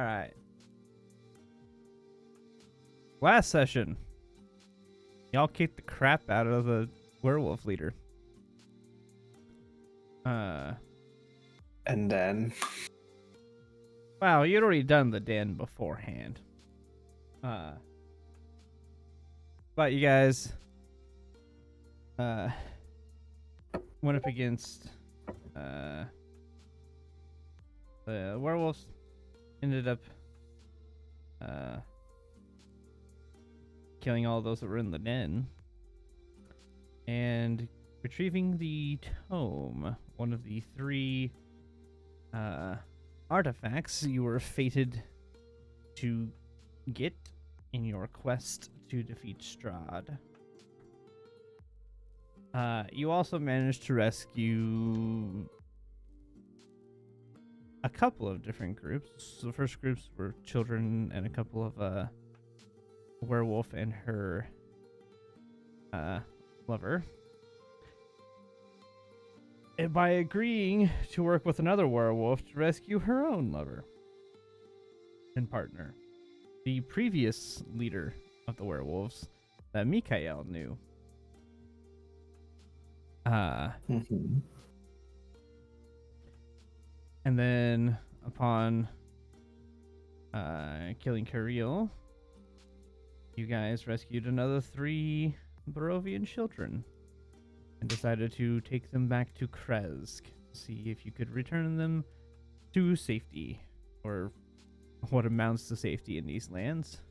right. Last session, y'all kicked the crap out of the werewolf leader. And then... Wow, you'd already done the den beforehand. But you guys went up against the werewolves. Ended up killing all those that were in the den and retrieving the tome, one of the 3 artifacts you were fated to get in your quest to defeat Strahd. You also managed to rescue a couple of different groups. The first groups were children and a couple of werewolf and her lover. And by agreeing to work with another werewolf to rescue her own lover and partner, the previous leader of the werewolves that Mikael knew. Mm-hmm. And then upon killing Kirill, you guys rescued another 3 Barovian children and decided to take them back to Kresk to see if you could return them to safety, or what amounts to safety in these lands.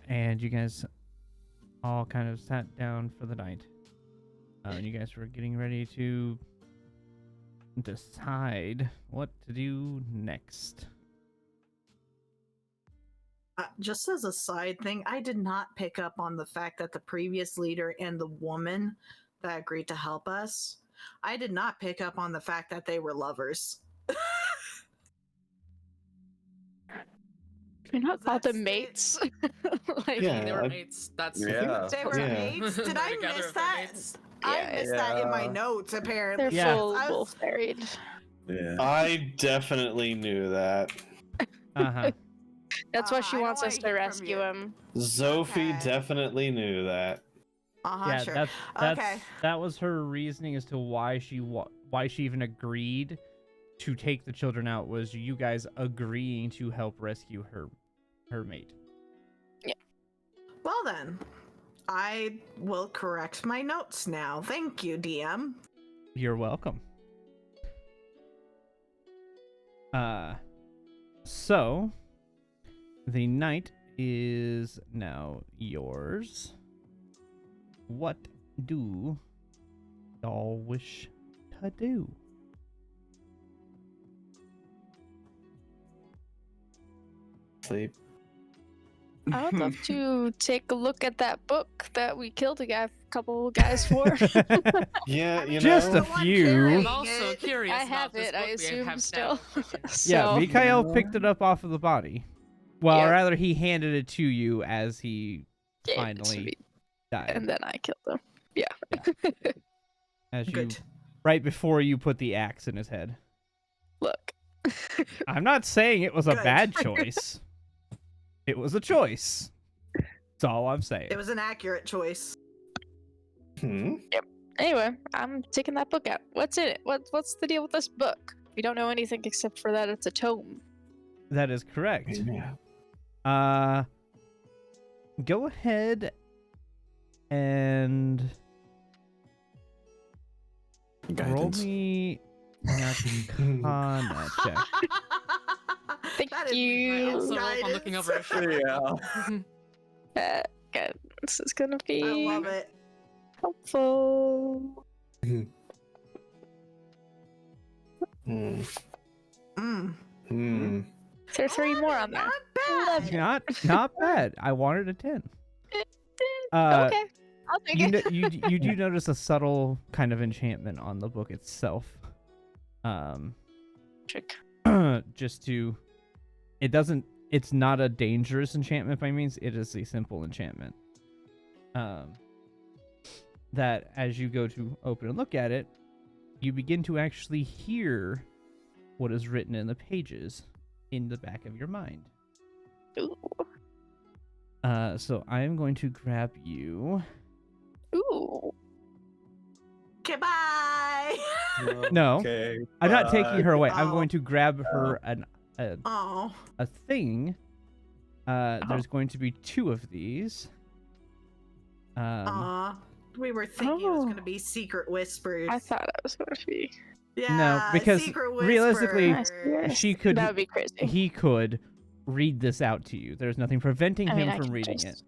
And you guys all kind of sat down for the night. And you guys were getting ready to decide what to do next. Just as a side thing, I did not pick up on the fact that the previous leader and the woman that agreed to help us, I did not pick up on the fact that they were lovers. You're not called That's them it. mates. Like, Yeah, They were mates. That's Yeah. They were Yeah. mates? Did I Together miss if they're that? mates. I missed that in my Yeah. notes, they're apparently. Yeah. full I was- wolf married. Yeah. I definitely knew that. Uh-huh. That's why she I don't wants us wanna to hear from rescue you. him. Sophie Okay. definitely knew that. Yeah, sure. Okay. that was her reasoning as to why she even agreed to take the children out, was you guys agreeing to help rescue her mate. Well then, I will correct my notes now. Thank you, DM. You're welcome. So the night is now yours. What do y'all wish to do? Sleep. I would love to take a look at that book that we killed a couple guys for. Yeah, I mean, you Just know. a few. I'm also curious I about have this it, I book we assume, have still. down. Yeah, So, Mikael picked it up off of the body. Well, Yep. or rather, he handed it to you as he gave it to finally me, died. and then I killed him. As you, Good. right before you put the axe in his head. Look. I'm not saying it was a Good. bad choice. It was a choice. That's all I'm saying. It was an accurate choice. Anyway, I'm taking that book out. What's in it? What's the deal with this book? We don't know anything except for that it's a tome. That is correct. Yeah. Go ahead and roll Guidance. me an Arcana check. Thank That is you. I also guidance. roll on looking over his shoulder. Yeah. Good. This is gonna be I love it. helpful. Hmm. Mm. Hmm. There are 3 more on there. Not bad. Not bad. I wanted a 10. Okay, I'll take You, it. you do notice a subtle kind of enchantment on the book itself. Trick. Just to, it's not a dangerous enchantment by means. It is a simple enchantment. That as you go to open and look at it, you begin to actually hear what is written in the pages in the back of your mind. Ooh. So I am going to grab you. Ooh. Goodbye. No. Okay. I'm not taking her away. I'm Oh. going to grab her Oh. a thing. There's going to be 2 of these. Aw. We were thinking it was Oh. going to be secret whispers. I thought it was going to be. Yeah, because secret realistically, whispers. she could. That would be crazy. He could read this out to you. There's nothing preventing I mean, him I from can reading just- it.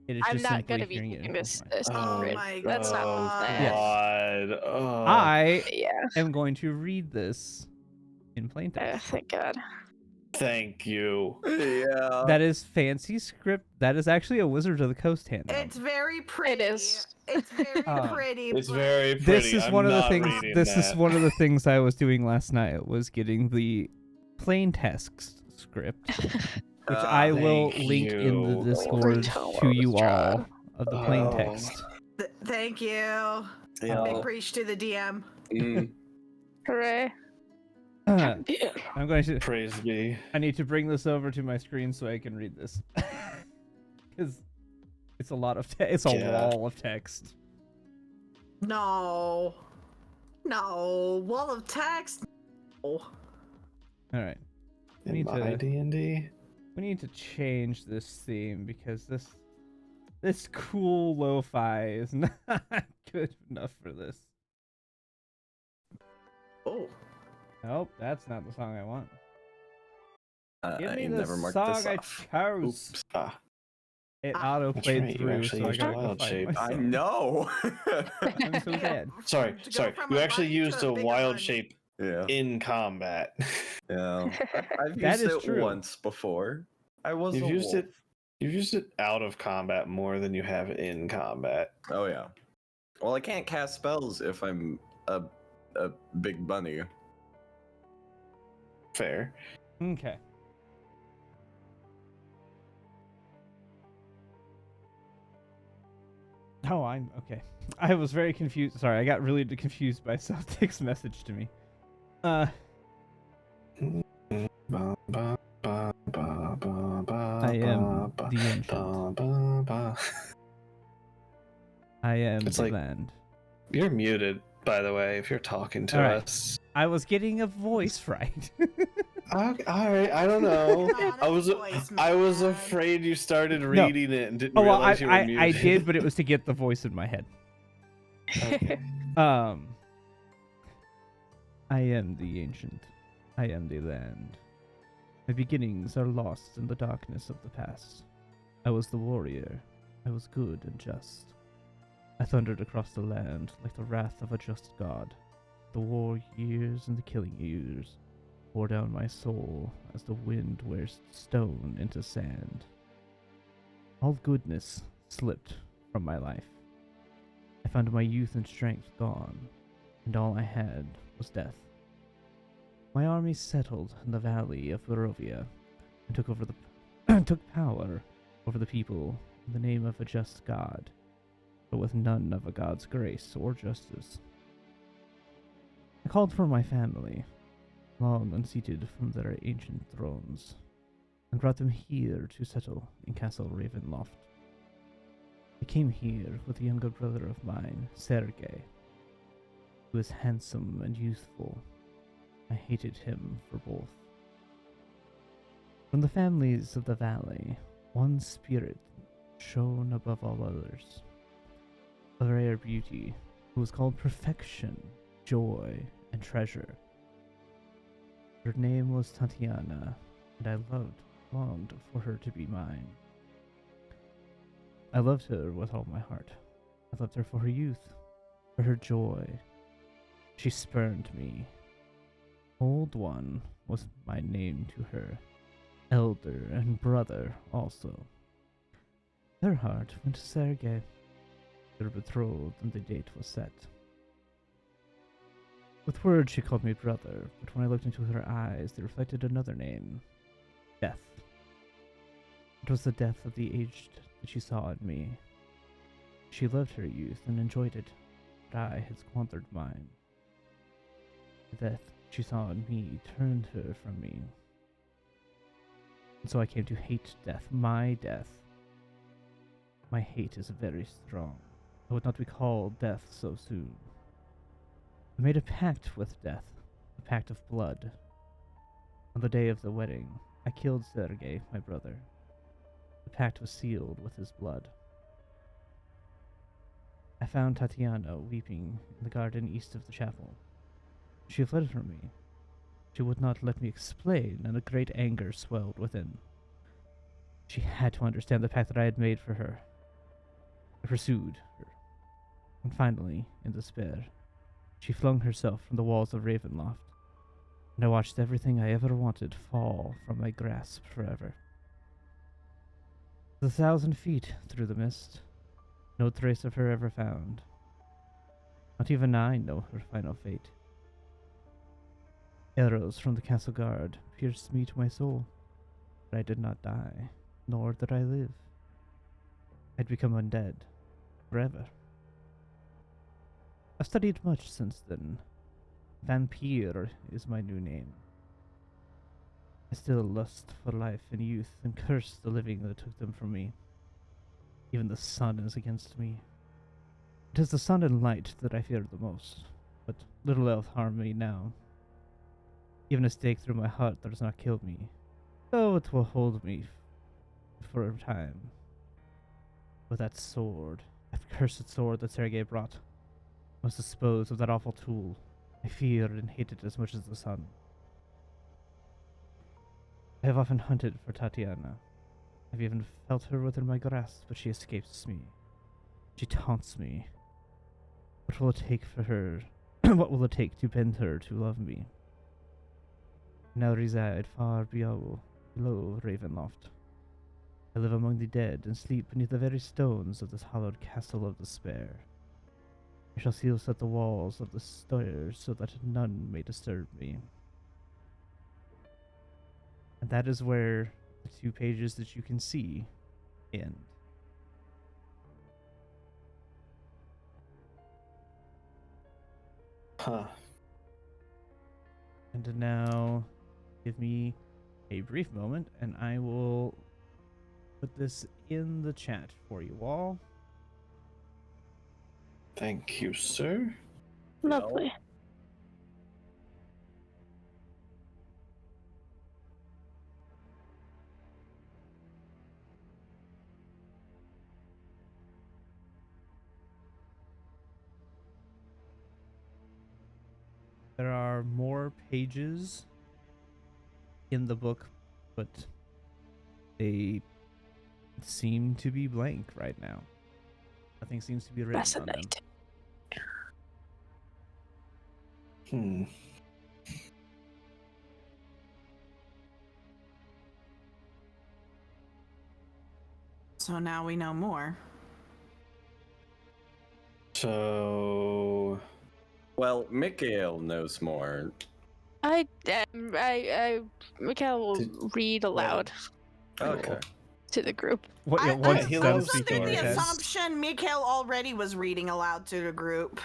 It is I'm just not simply going to be hearing it in reading his this. mind. Oh secret. my That's not God. my plan. Yes. God. Oh. I Yeah. am going to read this in plain text. Thank God. Thank you. Yeah. That is fancy script. That is actually a Wizards of the Coast handout. It's very pretty. is. It's very Um, pretty. It's but- very pretty. This is I'm one of the not things. reading This is that. one of the things I was doing last night. Was getting the plain text script, which I will thank link in the you. Discord Overtone to you was all of the plain Oh. text. Thank you. Yeah. Big preach to the DM. Mm. Hooray. I'm Yeah. going to. Praise be. I need to bring this over to my screen so I can read this, because it's a lot of. It's a Yeah. wall of text. No. No. Wall of text. No. All right. We In need my to. D&D. We need to change this theme because this cool lo-fi is not good enough for this. Oh. Nope, that's not the song I want. Give I me the never marked song this I off. chose. Oops. Ah, It Ah. auto That's played right, you through, actually so I used gotta wild go find shape. my I song. know. I'm so bad. sorry, To go sorry. from You a actually bunny used to a bigger wild bunny. shape Yeah. in combat. Yeah. I've That used is it true. once before. I was You've a used wolf. it. You've used it out of combat more than you have in combat. Oh yeah. Well, I can't cast spells if I'm a big bunny. Fair. Okay. Oh, I'm okay. I was very confused. Sorry, I got really confused by Celtic's message to me. I am the ancient. I am It's the like- land. You're muted, by the way, if you're talking to All right. us. I was getting a voice right. All right, I don't know. Not a I was voice, I was man. afraid you started reading it and didn't Oh well, realize you were I muted. did, but it was to get the voice in my head. Okay. I am the ancient. I am the land. My beginnings are lost in the darkness of the past. I was the warrior. I was good and just. I thundered across the land like the wrath of a just god. The war years and the killing years bore down my soul as the wind wears stone into sand. All goodness slipped from my life. I found my youth and strength gone, and all I had was death. My army settled in the valley of Barovia and took over took power over the people in the name of a just god, but with none of a god's grace or justice. I called for my family, long unseated from their ancient thrones, and brought them here to settle in Castle Ravenloft. I came here with a younger brother of mine, Sergei, who is handsome and youthful. I hated him for both. From the families of the valley, one spirit shone above all others. A rare beauty who was called perfection, joy, and treasure. Her name was Tatiana, and I longed for her to be mine. I loved her with all my heart. I loved her for her youth, for her joy. She spurned me. Old One was my name to her, elder and brother also. Her heart went to Sergei. They were betrothed and the date was set. With words she called me brother, but when I looked into her eyes, they reflected another name, death. It was the death of the aged that she saw in me. She loved her youth and enjoyed it, but I had squandered mine. She saw in me, turned her from me. And so I came to hate death, my death. My hate is very strong. I would not recall death so soon. I made a pact with death, a pact of blood. On the day of the wedding, I killed Sergei, my brother. The pact was sealed with his blood. I found Tatiana weeping in the garden east of the chapel. She fled from me. She would not let me explain, and a great anger swelled within. She had to understand the pact that I had made for her. I pursued her, and finally, in despair, she flung herself from the walls of Ravenloft, and I watched everything I ever wanted fall from my grasp forever. 1,000 feet through the mist, no trace of her ever found. Not even I know her final fate. Arrows from the castle guard pierced me to my soul, but I did not die, nor did I live. I'd become undead, forever. I've studied much since then. Vampire is my new name. I still lust for life and youth and curse the living that took them from me. Even the sun is against me. It is the sun and light that I fear the most, but little else harm me now. Even a stake through my heart does not kill me, though it will hold me for a time. With that sword, that cursed sword that Sergei brought, I must dispose of that awful tool. I feared and hated it as much as the sun. I have often hunted for Tatiana. I've even felt her within my grasp, but she escapes me. She taunts me. What will it take for her? What will it take to bend her to love me? I now reside far below Ravenloft. I live among the dead and sleep beneath the very stones of this hallowed castle of despair. I shall seal set the walls of the stairs so that none may disturb me. And that is where the 2 pages that you can see end. Huh. And now, give me a brief moment, and I will put this in the chat for you all. Thank you, sir. Lovely. There are more pages in the book, but they seem to be blank right now. Nothing seems to be written on them. Fascinating. Hmm. So now we know more. So, Well, Mikhail knows more. Mikhail will read aloud Okay. to the group. What? Yeah, I once he it's done loves was speaking under in the your head. assumption Mikhail already was reading aloud to the group.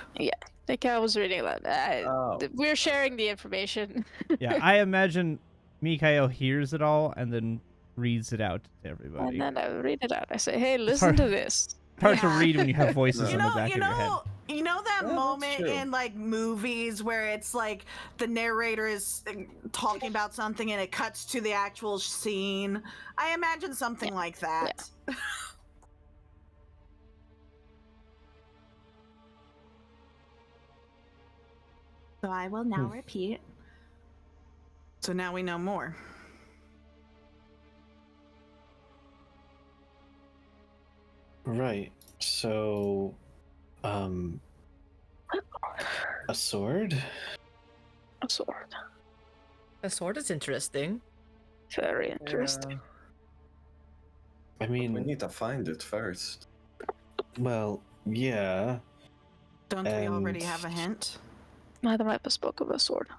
Mikhail was reading aloud. Oh. We're sharing the information. Yeah, I imagine Mikhail hears it all and then reads it out to everybody. And then I read it out. I say, hey, hard- listen to this. Hard to Yeah. read when you have voices You in the back of your head. You know that Yeah, that's moment true. in like movies where it's like the narrator is talking about something and it cuts to the actual scene. I imagine something like that. So I will now repeat. So now we know more. right. So, a sword? A sword. A sword is interesting. Very interesting. I We mean, need to find it first. well, yeah. Don't we already And- have a hint? Madam Viper spoke of a sword.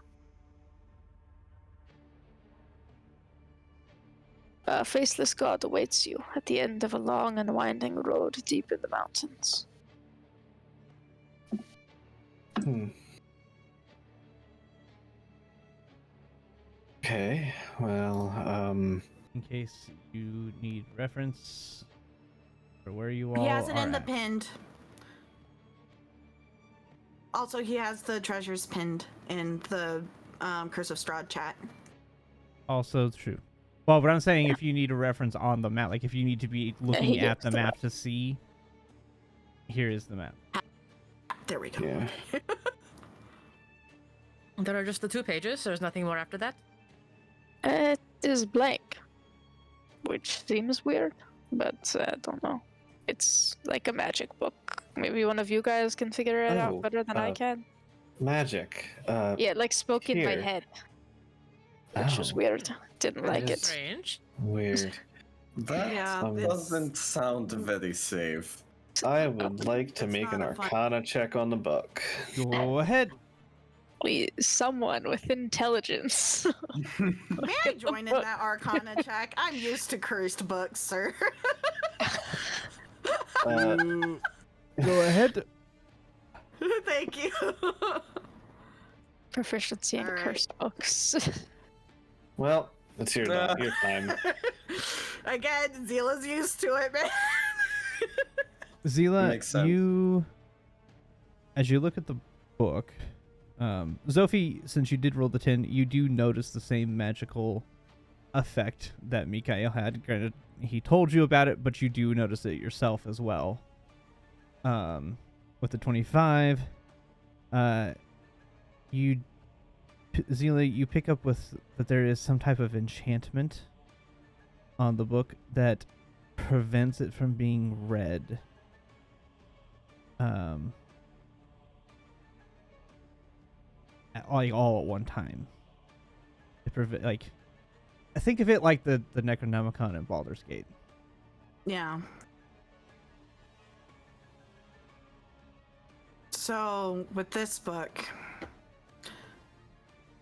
A faceless god awaits you at the end of a long and winding road deep in the mountains. Hmm. Okay. Well, in case you need reference for where you He all has it are in the at. pinned. Also, he has the treasures pinned in the Curse of Strahd chat. Also true. Well, but I'm saying if you need a reference on the map, like if you need to be looking he at gives the the map to see, here is the map. There we go. yeah. There are just the 2 pages. There's nothing more after that. It is blank, which seems weird, but I don't know. It's like a magic book. Maybe one of you guys can figure it Oh, out better than I can. Magic. Yeah, it, like spoke in my here. head, which was Oh, weird. Didn't like it. Strange. weird. That Yeah, doesn't sound very safe. I would like to It's make an not a fun- Arcana check on the book. Go ahead. Please, someone with intelligence. May I join in that Arcana check? I'm used to cursed books, sir. Go ahead. Thank you. Proficiency in All right. cursed books. Well, it's your time. Again, Zila's used to it, man. Zila, Makes sense. you, as you look at the book, Zophie, since you did roll the 10, you do notice the same magical effect that Mikhail had. Granted, he told you about it, but you do notice it yourself as well. With the 25, Zila, you pick up with that there is some type of enchantment on the book that prevents it from being read. All at one time. I think of it like the Necronomicon in Baldur's Gate. Yeah. So, with this book,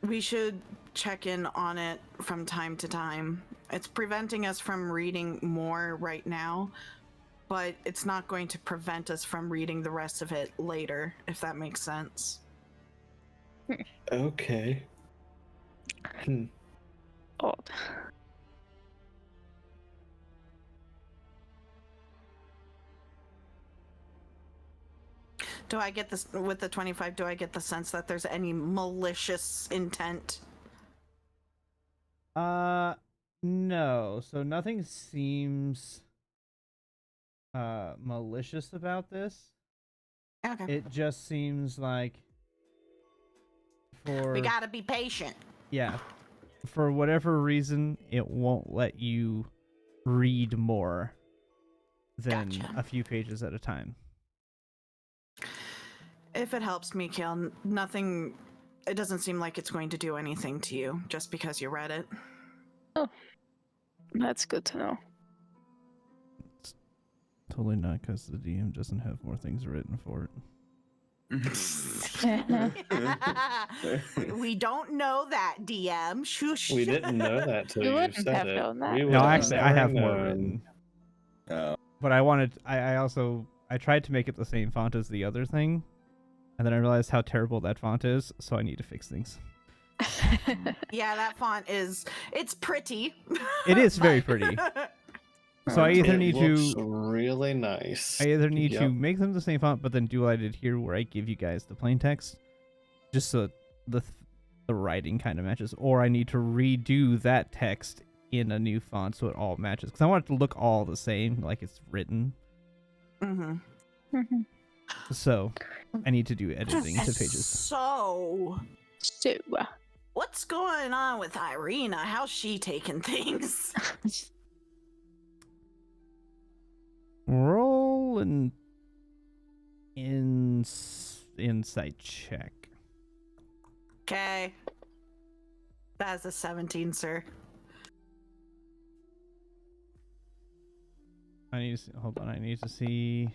we should check in on it from time to time. It's preventing us from reading more right now, but it's not going to prevent us from reading the rest of it later, if that makes sense. Okay. Odd. Do I get this with the 25? Do I get the sense that there's any malicious intent? No. So nothing seems malicious about this. Okay. It just seems like We gotta be patient. for whatever reason, it won't let you read more than Gotcha. a few pages at a time. If it helps me, Kale, nothing. It doesn't seem like it's going to do anything to you just because you read it. That's good to know. It's totally not because the DM doesn't have more things written for it. We don't know that, DM. Shush. We didn't know that till You you wouldn't said have it. known that. We No, would actually, I never have more known. written. Oh. But I tried to make it the same font as the other thing, and then I realized how terrible that font is, so I need to fix things. Yeah, that font is. It's pretty. It is very but- pretty. So I either It need looks to really nice. I either need to Yep. make them the same font, but then do what I did here, where I give you guys the plain text, just so the writing kind of matches, or I need to redo that text in a new font so it all matches, because I want it to look all the same, like it's written. Mm-hmm. So I need to do editing to pages. So, So, what's going on with Irina? How's she taking things? Roll an insight check. Okay. That's a 17, sir. I need to see, hold on. I need to see.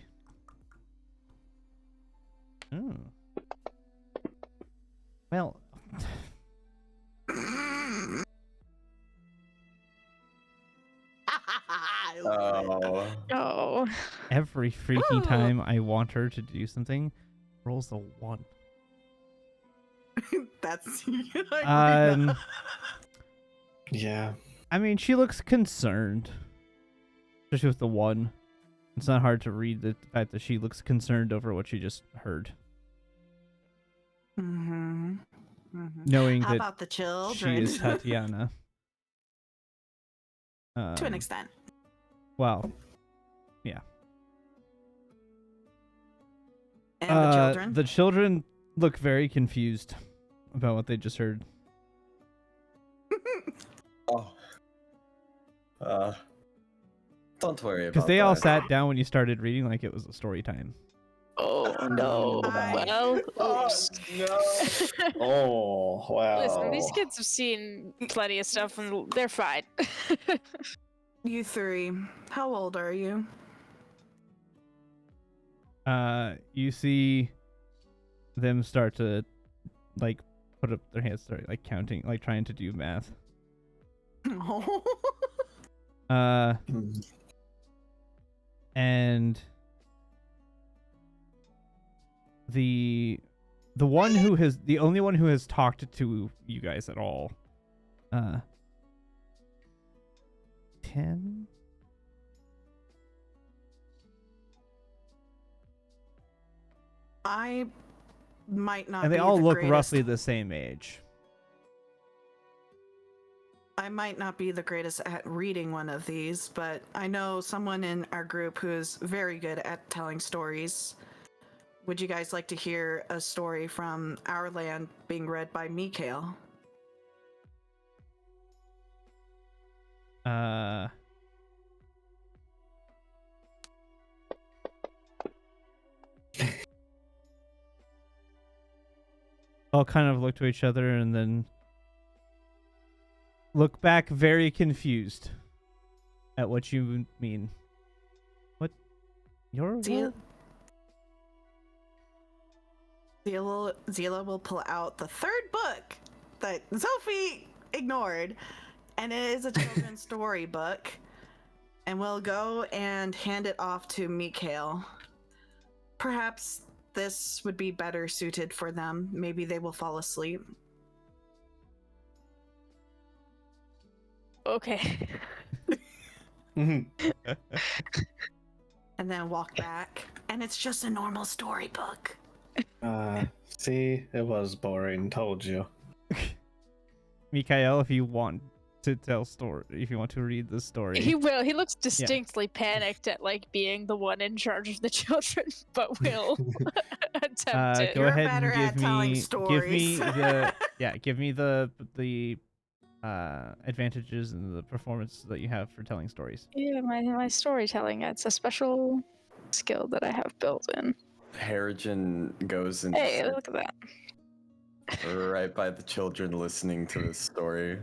Oh. Well. Oh. oh, Every freaking Ooh. time I want her to do something, rolls a 1. That's Um, Yeah. I mean, she looks concerned, especially with the one. It's not hard to read the fact that she looks concerned over what she just heard, Mm-hmm. knowing How that about the children? she is Tatiana. To an extent. Well, yeah. And the children? The children look very confused about what they just heard. Oh. Don't worry about Because they all that. sat down when you started reading like it was a story time. Oh no. Well, oops. No. Oh, wow. Listen, these kids have seen plenty of stuff and they're fine. You three, how old are you? You see them start to like put up their hands, start like counting, like trying to do math. Oh. And the only one who has talked to you guys at all, 10. I might not And they be all the look greatest. roughly the same age. I might not be the greatest at reading one of these, but I know someone in our group who's very good at telling stories. Would you guys like to hear a story from our land being read by Mikhail? All kind of look to each other and then look back very confused at what you mean. What? Your Zila, world? Zila will pull out the third book that Sophie ignored, and it is a children's story book, and we'll go and hand it off to Mikhail. Perhaps this would be better suited for them. Maybe they will fall asleep. Okay. And then walk back. And it's just a normal storybook. See, it was boring. Told you. Mikhail, if you want to tell story, if you want to read the story. He will. He looks distinctly panicked at like being the one in charge of the children, but will attempt it. Go You're ahead better and at telling give me stories. give me the advantages and the performance that you have for telling stories. Yeah, my storytelling. It's a special skill that I have built in. Harrigan goes and Hey, look at that. right by the children listening to this story.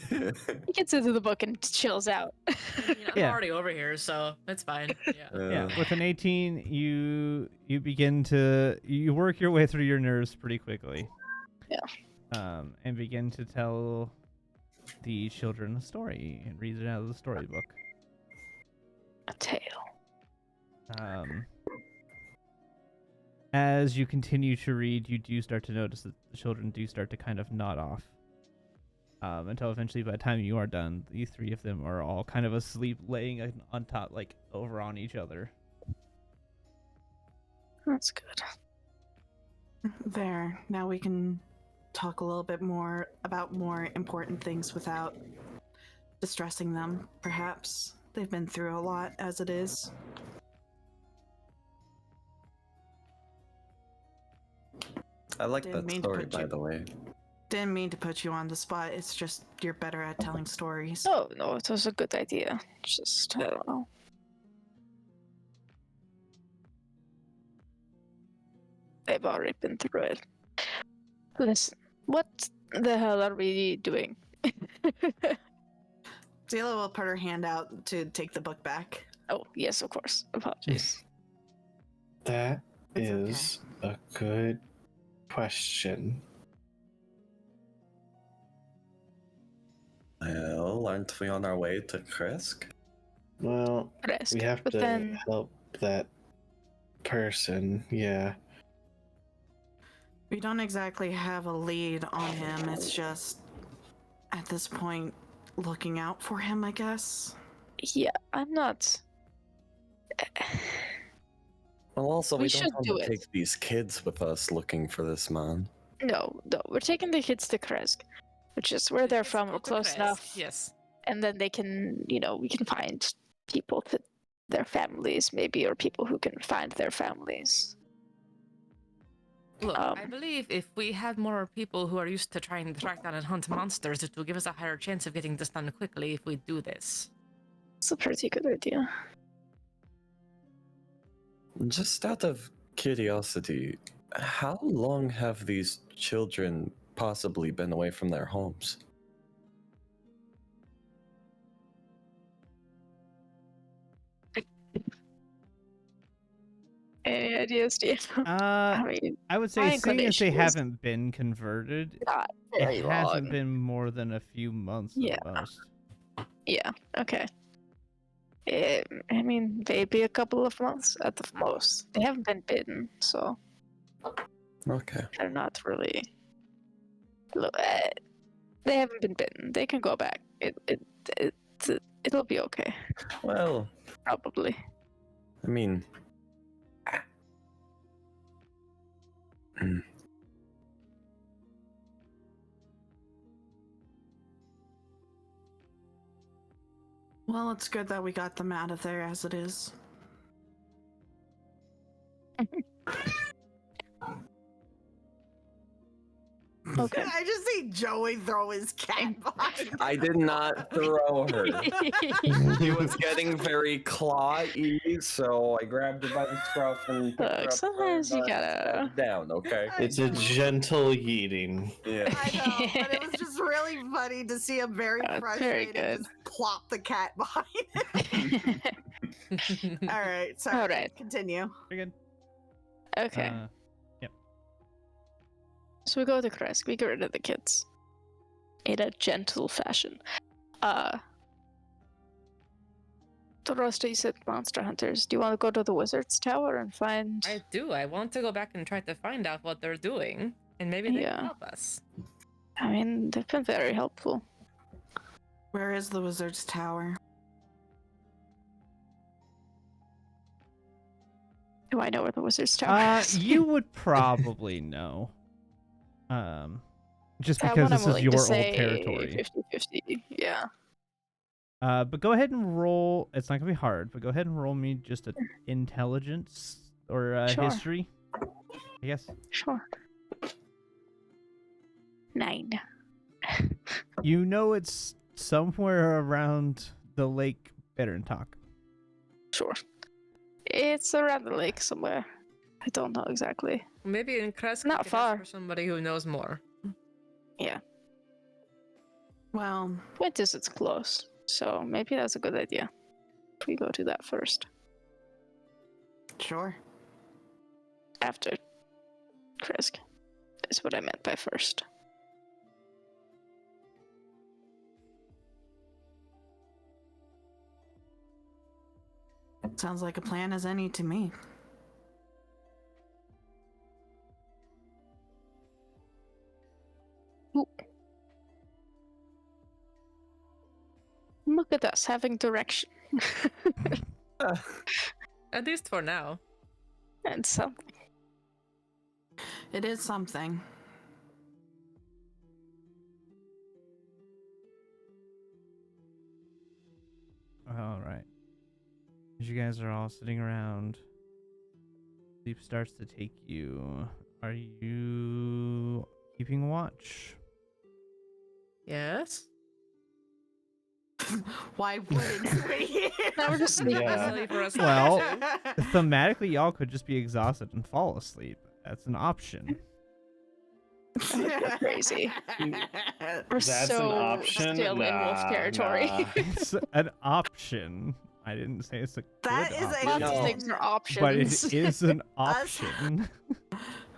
He gets into the book and chills out. I'm Yeah. already over here, so it's fine. Yeah. Yeah, with an 18, you begin to work your way through your nerves pretty quickly. Yeah. And begin to tell the children a story and read it out of the storybook. A tale. As you continue to read, you do start to notice that the children do start to kind of nod off. Until eventually, by the time you are done, the three of them are all kind of asleep, laying on top, like over on each other. That's good. There. Now we can talk a little bit more about more important things without distressing them, perhaps. They've been through a lot as it is. I like Didn't that mean to story, put by you- the way. Didn't mean to put you on the spot. It's just you're better at telling stories. Oh no, it was a good idea. Just I don't know. They've already been through it. Listen, what the hell are we doing? Zila will put her hand out to take the book back. Oh yes, of course. Apologies. That It's is a good question. Well, aren't we on our way to Kresk? Well, Rest. we have But to then help that person. Yeah. We don't exactly have a lead on him. It's just, at this point, looking out for him, I guess. Yeah, I'm not. Well, also, We we don't should want do to it. take these kids with us looking for this man. No, we're taking the kids to Kresk, which is where they're Let's from. go We're to close Kresk, enough, Yes. and then they can, we can find people to their families, maybe, or people who can find their families. Look, I Um, believe if we had more people who are used to trying to track down and hunt monsters, it will give us a higher chance of getting this done quickly if we do this. It's a pretty good idea. Just out of curiosity, how long have these children possibly been away from their homes? Any ideas, Steve? I mean, I would say, my seeing as they inclination is haven't been converted, not it very hasn't long. been more than a few months Yeah. at most. Yeah, okay. I mean, maybe a couple of months at the most. They haven't been bitten, so Okay. they're not really. They haven't been bitten. They can go back. It'll be okay, Well, probably. I mean, Well, it's good that we got them out of there as it is. Okay. I just see Joey throw his cat behind. I did not throw her. She was getting very clawy, so I grabbed her by the scruff and picked her Look, up. sometimes you and gotta. set down, okay? It's a gentle yeeting. Yeah. I know, but it was just really funny to see him very Oh, it's very frustrated good. just plop the cat behind him. All right, sorry. All right. Continue. Very good. Okay. Yep. So we go to Kresk. We get rid of the kids in a gentle fashion. Rosta, you said monster hunters. Do you want to go to the wizard's tower and find? I do. I want to go back and try to find out what they're doing, and maybe they Yeah. can help us. I mean, they've been very helpful. Where is the wizard's tower? Do I know where the wizard's tower is? You would probably know. Just That because one I'm this is willing your to old say territory. 50-50. Yeah. But go ahead and roll. It's not gonna be hard, but go ahead and roll me just an intelligence or Sure. history, I guess. Sure. 9. You know it's somewhere around the lake Berentalk. Sure. It's around the lake somewhere. I don't know exactly. Maybe in Kresk, Not we could ask far. for somebody who knows more. Yeah. Well, Point is, it's close. So maybe that's a good idea. If we go to that first. sure. After Kresk. Is what I meant by first. Sounds like a plan as any to me. Ooh. Look at us having direction. At least for now. And something. It is something. All right. As you guys are all sitting around, sleep starts to take you. Are you keeping watch? Yes? Why wouldn't we? Now we're just sleeping. Yeah. Silly for us Well, not to. Thematically, y'all could just be exhausted and fall asleep. That's an option. Crazy. We're That's so an option. still in wolf territory. Nah. It's an option. I didn't say it's a That good is a option, Lots No. of things are options. but it is an Us- option.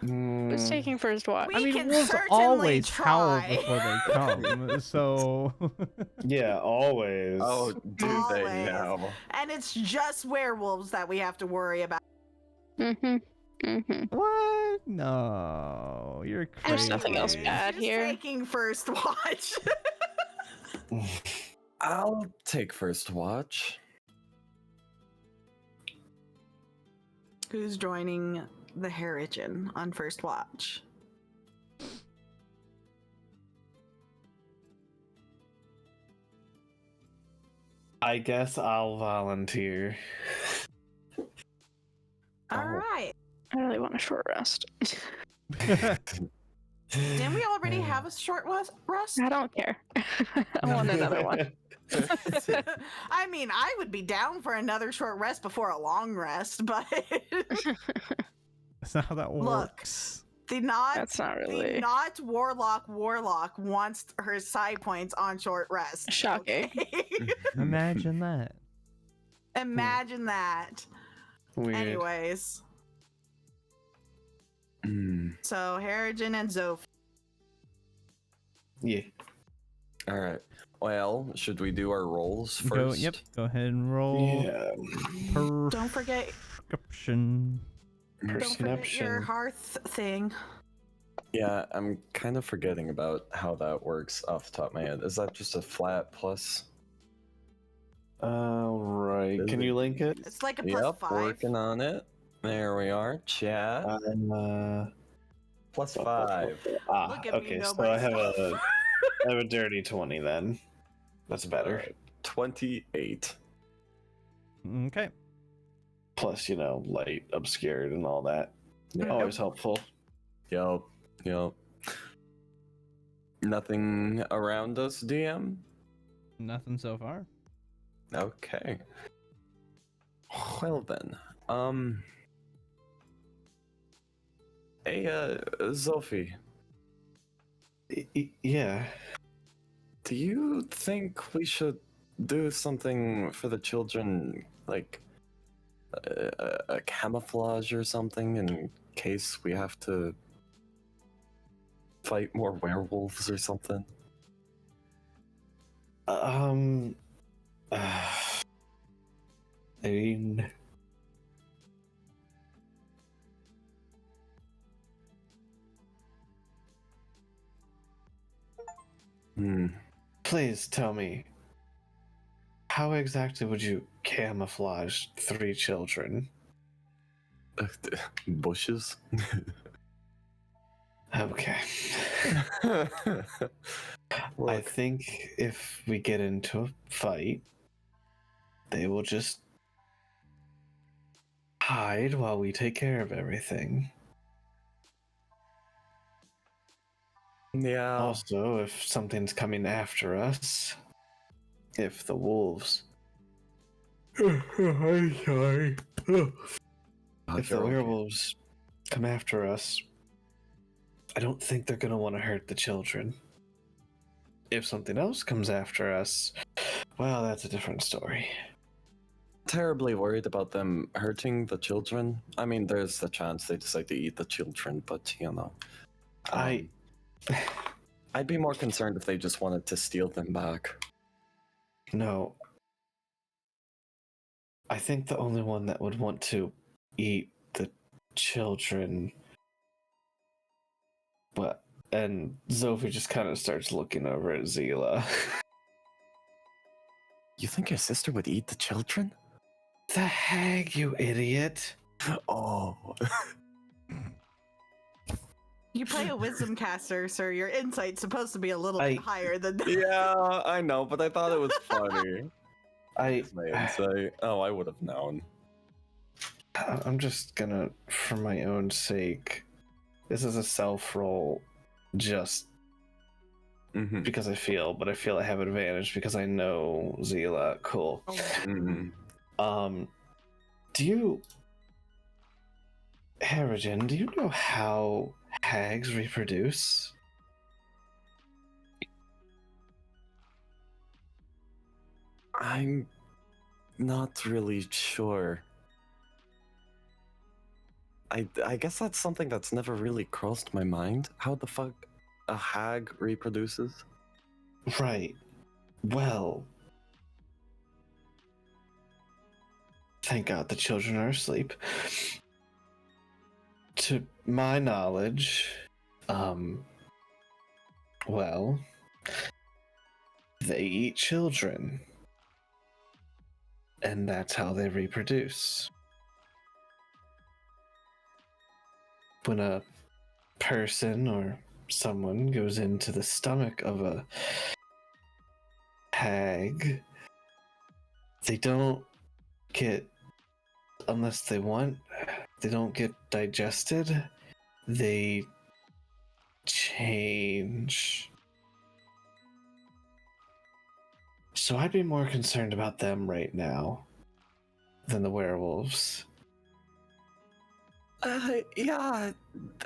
Who's taking first watch? We I mean, can wolves certainly always howl try. before they come, so Yeah, always. Oh, do they Always. now? And it's just werewolves that we have to worry about. Mm-hmm. Mm-hmm. what? No, you're crazy. There's nothing else bad Who's here. taking first watch? I'll take first watch. Who's joining the Harrigan on first watch? I guess I'll volunteer. All right. I really want a short rest. Didn't we already have a short rest? I don't care. I want another one. I mean, I would be down for another short rest before a long rest, but That's not how that works. the not That's not the really not warlock wants her side points on short rest. shocking. Okay? Imagine that. Imagine that. Weird. Anyways, so Harrigan and Zoph. Yeah. All right. Well, should we do our rolls first? Go ahead and roll. Yeah. Don't forget. Perception. Don't forget your Perception. hearth thing. Yeah, I'm kind of forgetting about how that works off the top of my head. Is that just a flat plus? All right. Is Can it? you link it? It's like a Yep, +5. working on it. There we are. Chat. Plus 5. Look at me okay. know So my I have stuff. I have a dirty 20 then. That's better. 28. Okay. Plus, light obscured and all that. Yep. Always helpful. Yep. Nothing around us, DM? Nothing so far. Okay. Well then. Hey, Sophie, Yeah. do you think we should do something for the children, like a camouflage or something, in case we have to fight more werewolves or something? I mean, please tell me, how exactly would you camouflage 3 children? Bushes? Okay. I Look, think if we get into a fight, they will just hide while we take care of everything. yeah. Also, if something's coming after us, if the wolves. I'm sorry. If the werewolves come after us, I don't think they're going to want to hurt the children. If something else comes after us, well, that's a different story. Terribly worried about them hurting the children. I mean, there's the chance they decide to eat the children, but I'd be more concerned if they just wanted to steal them back. No. I think the only one that would want to eat the children. And Zophie just kind of starts looking over at Zila. You think your sister would eat the children? The hag, you idiot! Oh. You play a wisdom caster, sir. Your insight's supposed to be a little bit higher than that. Yeah, I know, but I thought it was funny. I That's my insight. Oh, I would have known. I'm just gonna, for my own sake, this is a self roll, just because I feel I have advantage because I know Zila. Cool. Do you, Harrigan, do you know how hags reproduce? I'm not really sure. I guess that's something that's never really crossed my mind. How the fuck a hag reproduces? Right. Well, thank God the children are asleep. To my knowledge, well, they eat children. And that's how they reproduce. When a person or someone goes into the stomach of a hag, they don't get, unless they want, they don't get digested. They change. So I'd be more concerned about them right now than the werewolves. Yeah,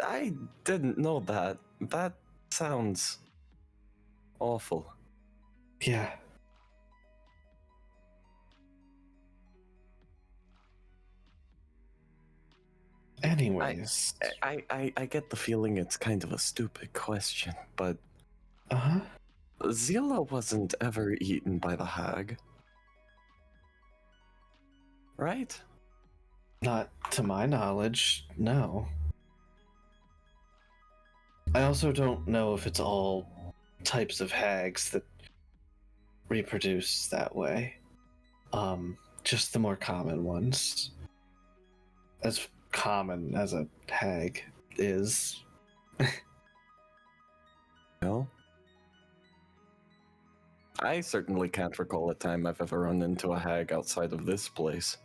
I didn't know that. That sounds awful. Yeah. Anyways. I get the feeling it's kind of a stupid question, but Uh-huh. Zila wasn't ever eaten by the hag. Right? Not to my knowledge, no. I also don't know if it's all types of hags that reproduce that way. Just the more common ones. As common as a hag is. No? I certainly can't recall a time I've ever run into a hag outside of this place.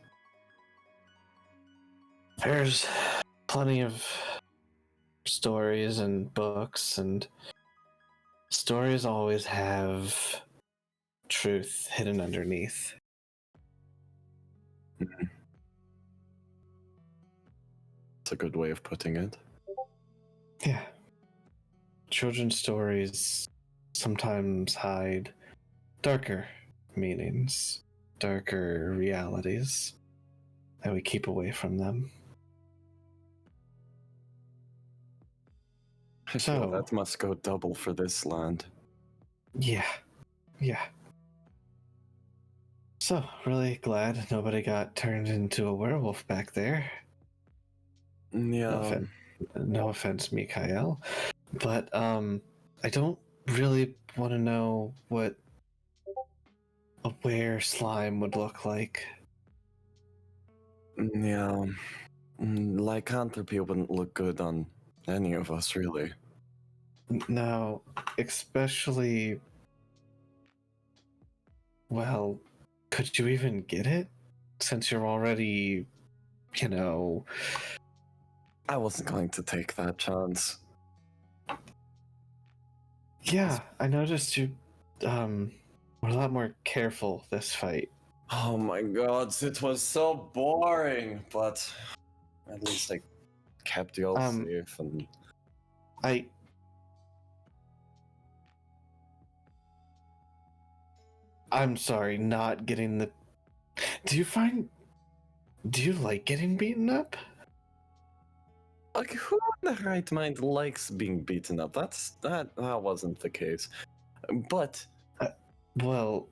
There's plenty of stories and books, and stories always have truth hidden underneath. It's a good way of putting it. Yeah. Children's stories sometimes hide darker meanings, darker realities that we keep away from them. I feel that must go double for this land. Yeah. So, really glad nobody got turned into a werewolf back there. Yeah. No offense, Mikhail. But, I don't really want to know what a were slime would look like. Yeah. Lycanthropy wouldn't look good on any of us, really. No, especially... Well, could you even get it? Since you're already, I wasn't going to take that chance. Yeah, I noticed you, were a lot more careful this fight. Oh my god, it was so boring, but at least I kept you all safe and... I'm sorry, not getting the... Do you like getting beaten up? Like, who in the right mind likes being beaten up? That wasn't the case. But... Well,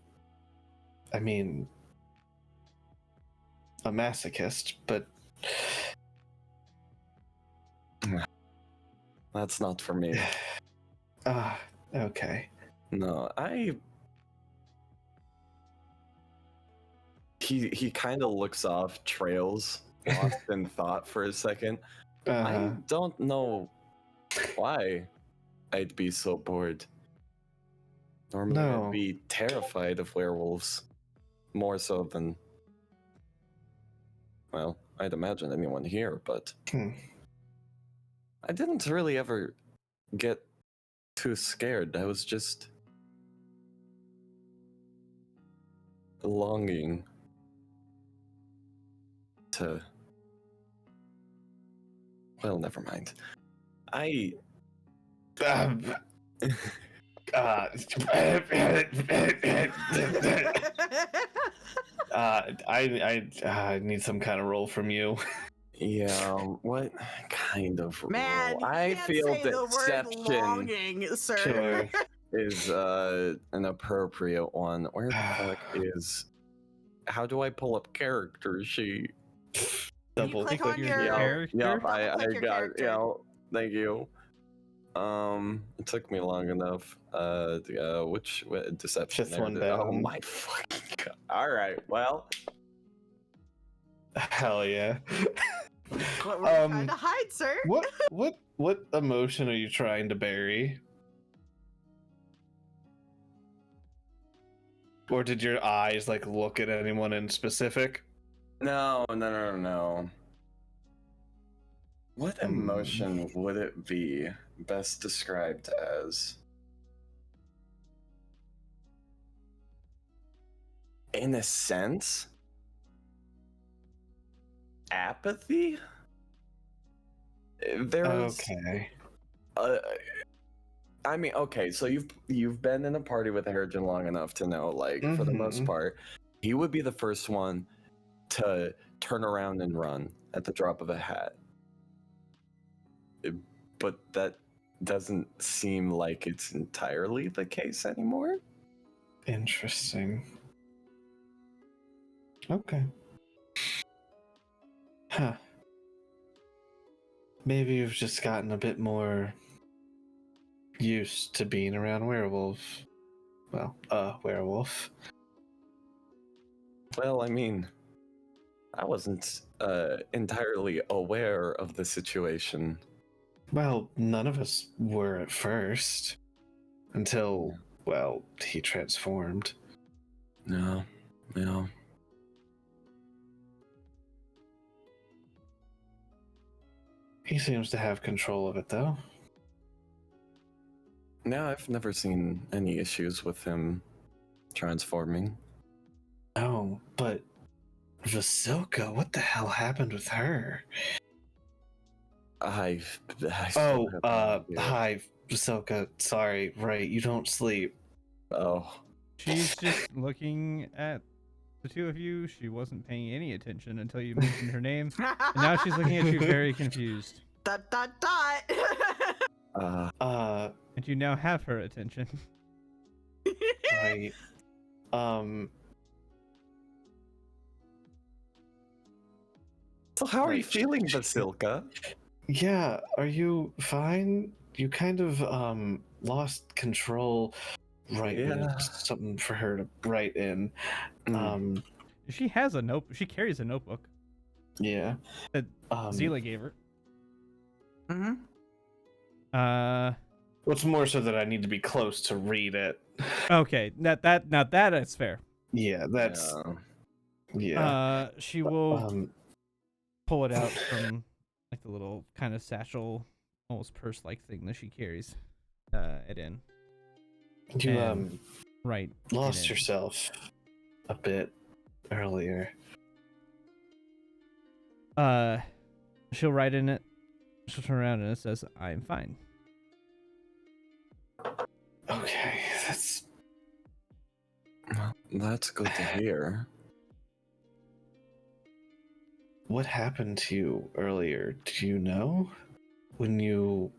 I mean... a masochist, but... That's not for me. Okay. No, He kind of looks off, trails, lost in thought for a second. I don't know why I'd be so bored. Normally I'd be terrified of werewolves. More so than... Well, I'd imagine anyone here, but... I didn't really ever get too scared. I was just... longing to... Well, never mind. I need some kind of roll from you. Yeah, what kind of role? Man, you I can't feel say the word deception longing, sir. Sure. is an appropriate one. Where the fuck is... How do I pull up character sheet? Double click click on your your character. Yeah, Double I click your got character. it. Yeah, thank you. It took me long enough. Which deception? Fifth one Oh down. my fucking god! All right, well, Hell yeah. What were you trying to hide, sir? What emotion are you trying to bury? Or did your eyes like look at anyone in specific? no. What emotion would it be best described as? In a sense, apathy. There's Okay. I mean, okay, so you've been in a party with Harrigan long enough to know, like, for the most part, he would be the first one to turn around and run at the drop of a hat. But that doesn't seem like it's entirely the case anymore. Interesting. Okay. Huh. Maybe you've just gotten a bit more used to being around werewolves. Well, werewolf. Well, I mean, I wasn't entirely aware of the situation. Well, none of us were at first. Until, well, he transformed. No. He seems to have control of it, though. No, I've never seen any issues with him transforming. Oh, but Vasilka, what the hell happened with her? I still have no idea. Hi, Vasilka. Sorry, right, you don't sleep. Oh. She's just looking at the two of you. She wasn't paying any attention until you mentioned her name. And now she's looking at you very confused. ... And you now have her attention. Right. So how are you Right. feeling, Vasilka? Yeah, are you fine? You kind of lost control when it's something for her to write in. She has a note. She carries a notebook Yeah. that Zila gave her. Mm-hmm. What's more so that I need to be close to read it. Okay, now that is fair. Yeah, that's yeah. She will pull it out from like the little kind of satchel, almost purse-like thing that she carries it in. You And right lost yourself a bit earlier. She'll write in it. She'll turn around and it says, "I'm fine." Okay, that's good to hear. What happened to you earlier? Do you know? Do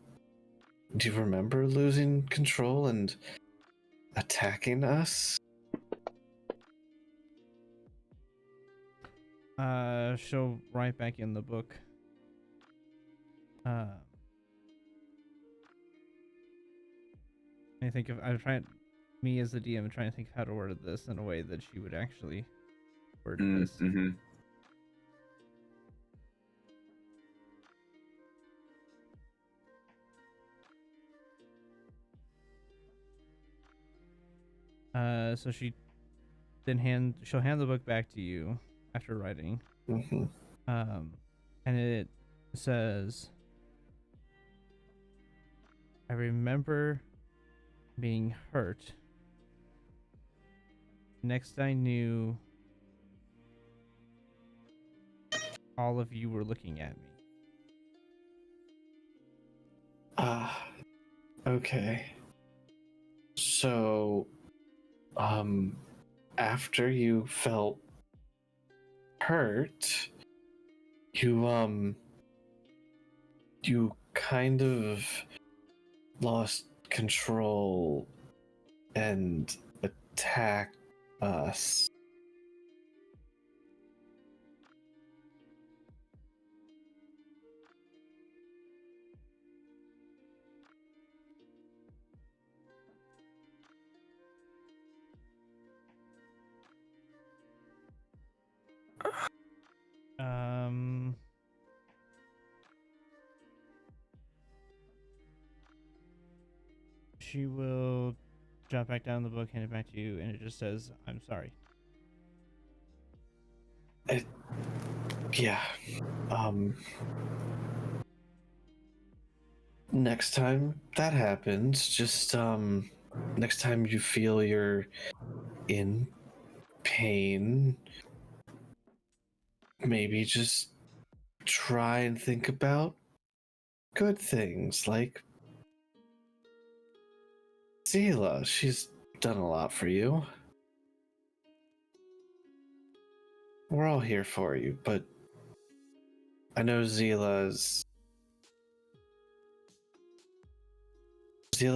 you remember losing control and attacking us? She'll write back in the book. I think me as the DM, I'm trying to think of how to word this in a way that she would actually word this. So she'll hand the book back to you after writing. And it says, "I remember being hurt. Next I knew, all of you were looking at me." Okay. So, after you felt hurt, you kind of lost control and attacked us. she will drop back down the book, hand it back to you, and it just says, "I'm sorry." Yeah. Next time that happens, just next time you feel you're in pain, maybe just try and think about good things like Zila. She's done a lot for you. We're all here for you, but I know Zila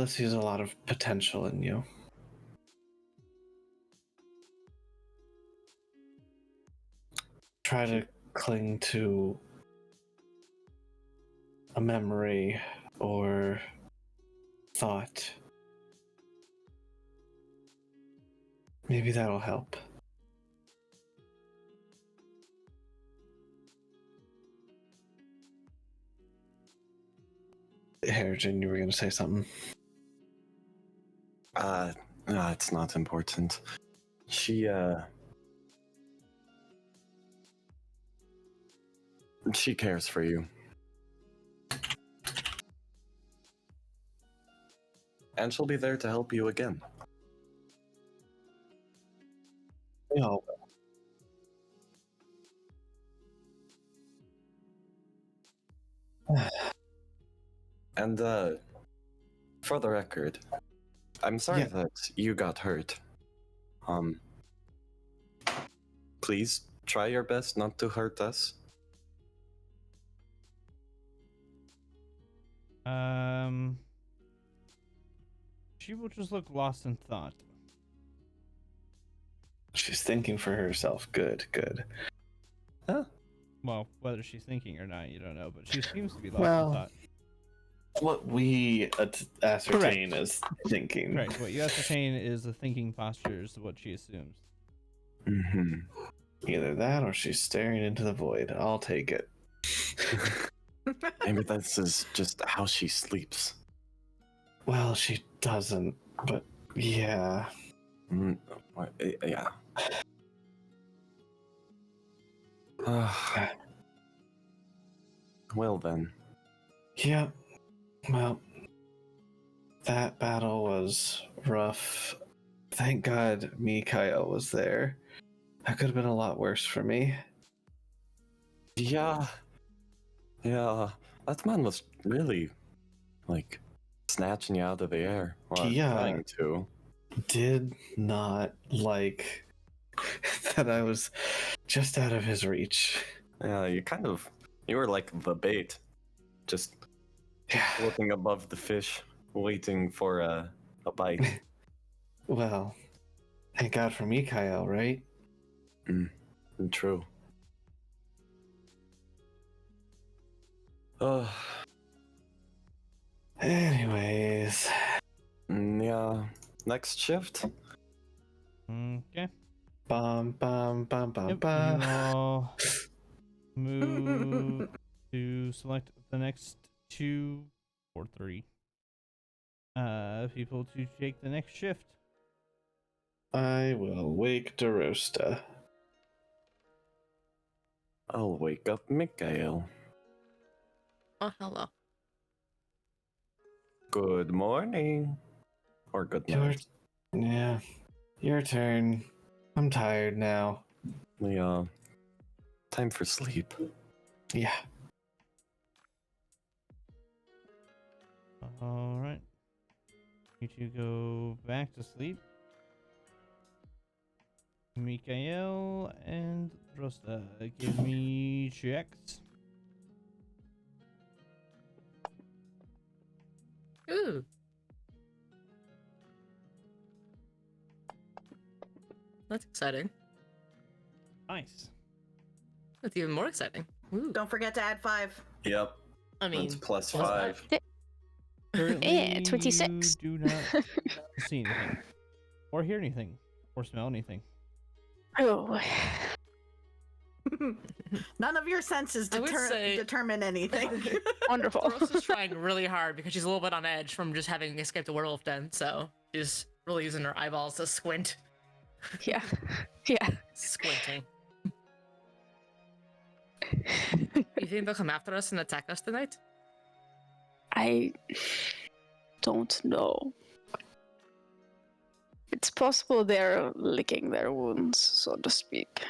sees a lot of potential in you. Try to cling to a memory or thought. Maybe that'll help. Harrigan, you were going to say something. No, it's not important. She cares for you. And she'll be there to help you again. No. And for the record, I'm sorry Yeah. that you got hurt. Please try your best not to hurt us. She will just look lost in thought. She's thinking for herself. Good. Well, whether she's thinking or not, you don't know, but she seems to be lost Well, in thought. What we ascertain Correct. as thinking. Right. What you ascertain is the thinking posture is what she assumes. Mm-hmm. Either that or she's staring into the void. I'll take it. Maybe this is just how she sleeps. Well, she doesn't, but yeah. Yeah. Well then. Yeah. Well, that battle was rough. Thank God Mikhail was there. That could have been a lot worse for me. Yeah. That man was really, like, snatching you out of the air. Or Yeah. trying to. Did not like that I was just out of his reach. Yeah, you were like the bait. Just floating above the fish, waiting for a bite. Well, thank God for Mikhail, right? True. Anyways. Yeah. Next shift? Okay. Bum bum bum bum Yep, bum. you all move to select the next 2 or 3 people to take the next shift. I will wake DeRosta. I'll wake up Mikhail. Oh, hello. Good morning. Or good night. Yeah. Your turn. I'm tired now. Yeah. Time for sleep. Yeah. All right. You two go back to sleep. Mikhail and Rosta, give me checks. Ooh. That's exciting. Nice. That's even more exciting. Ooh. Don't forget to add 5. Yep. I mean, That's plus what's 5. Currently, 26. you do not see anything, or hear anything, or smell anything. Oh. None of your senses I would say- determine anything. Wonderful. Rose is trying really hard because she's a little bit on edge from just having escaped a werewolf den, so she's really using her eyeballs to squint. Yeah. Yeah. Squinting. You think they'll come after us and attack us tonight? I don't know. It's possible they're licking their wounds, so to speak.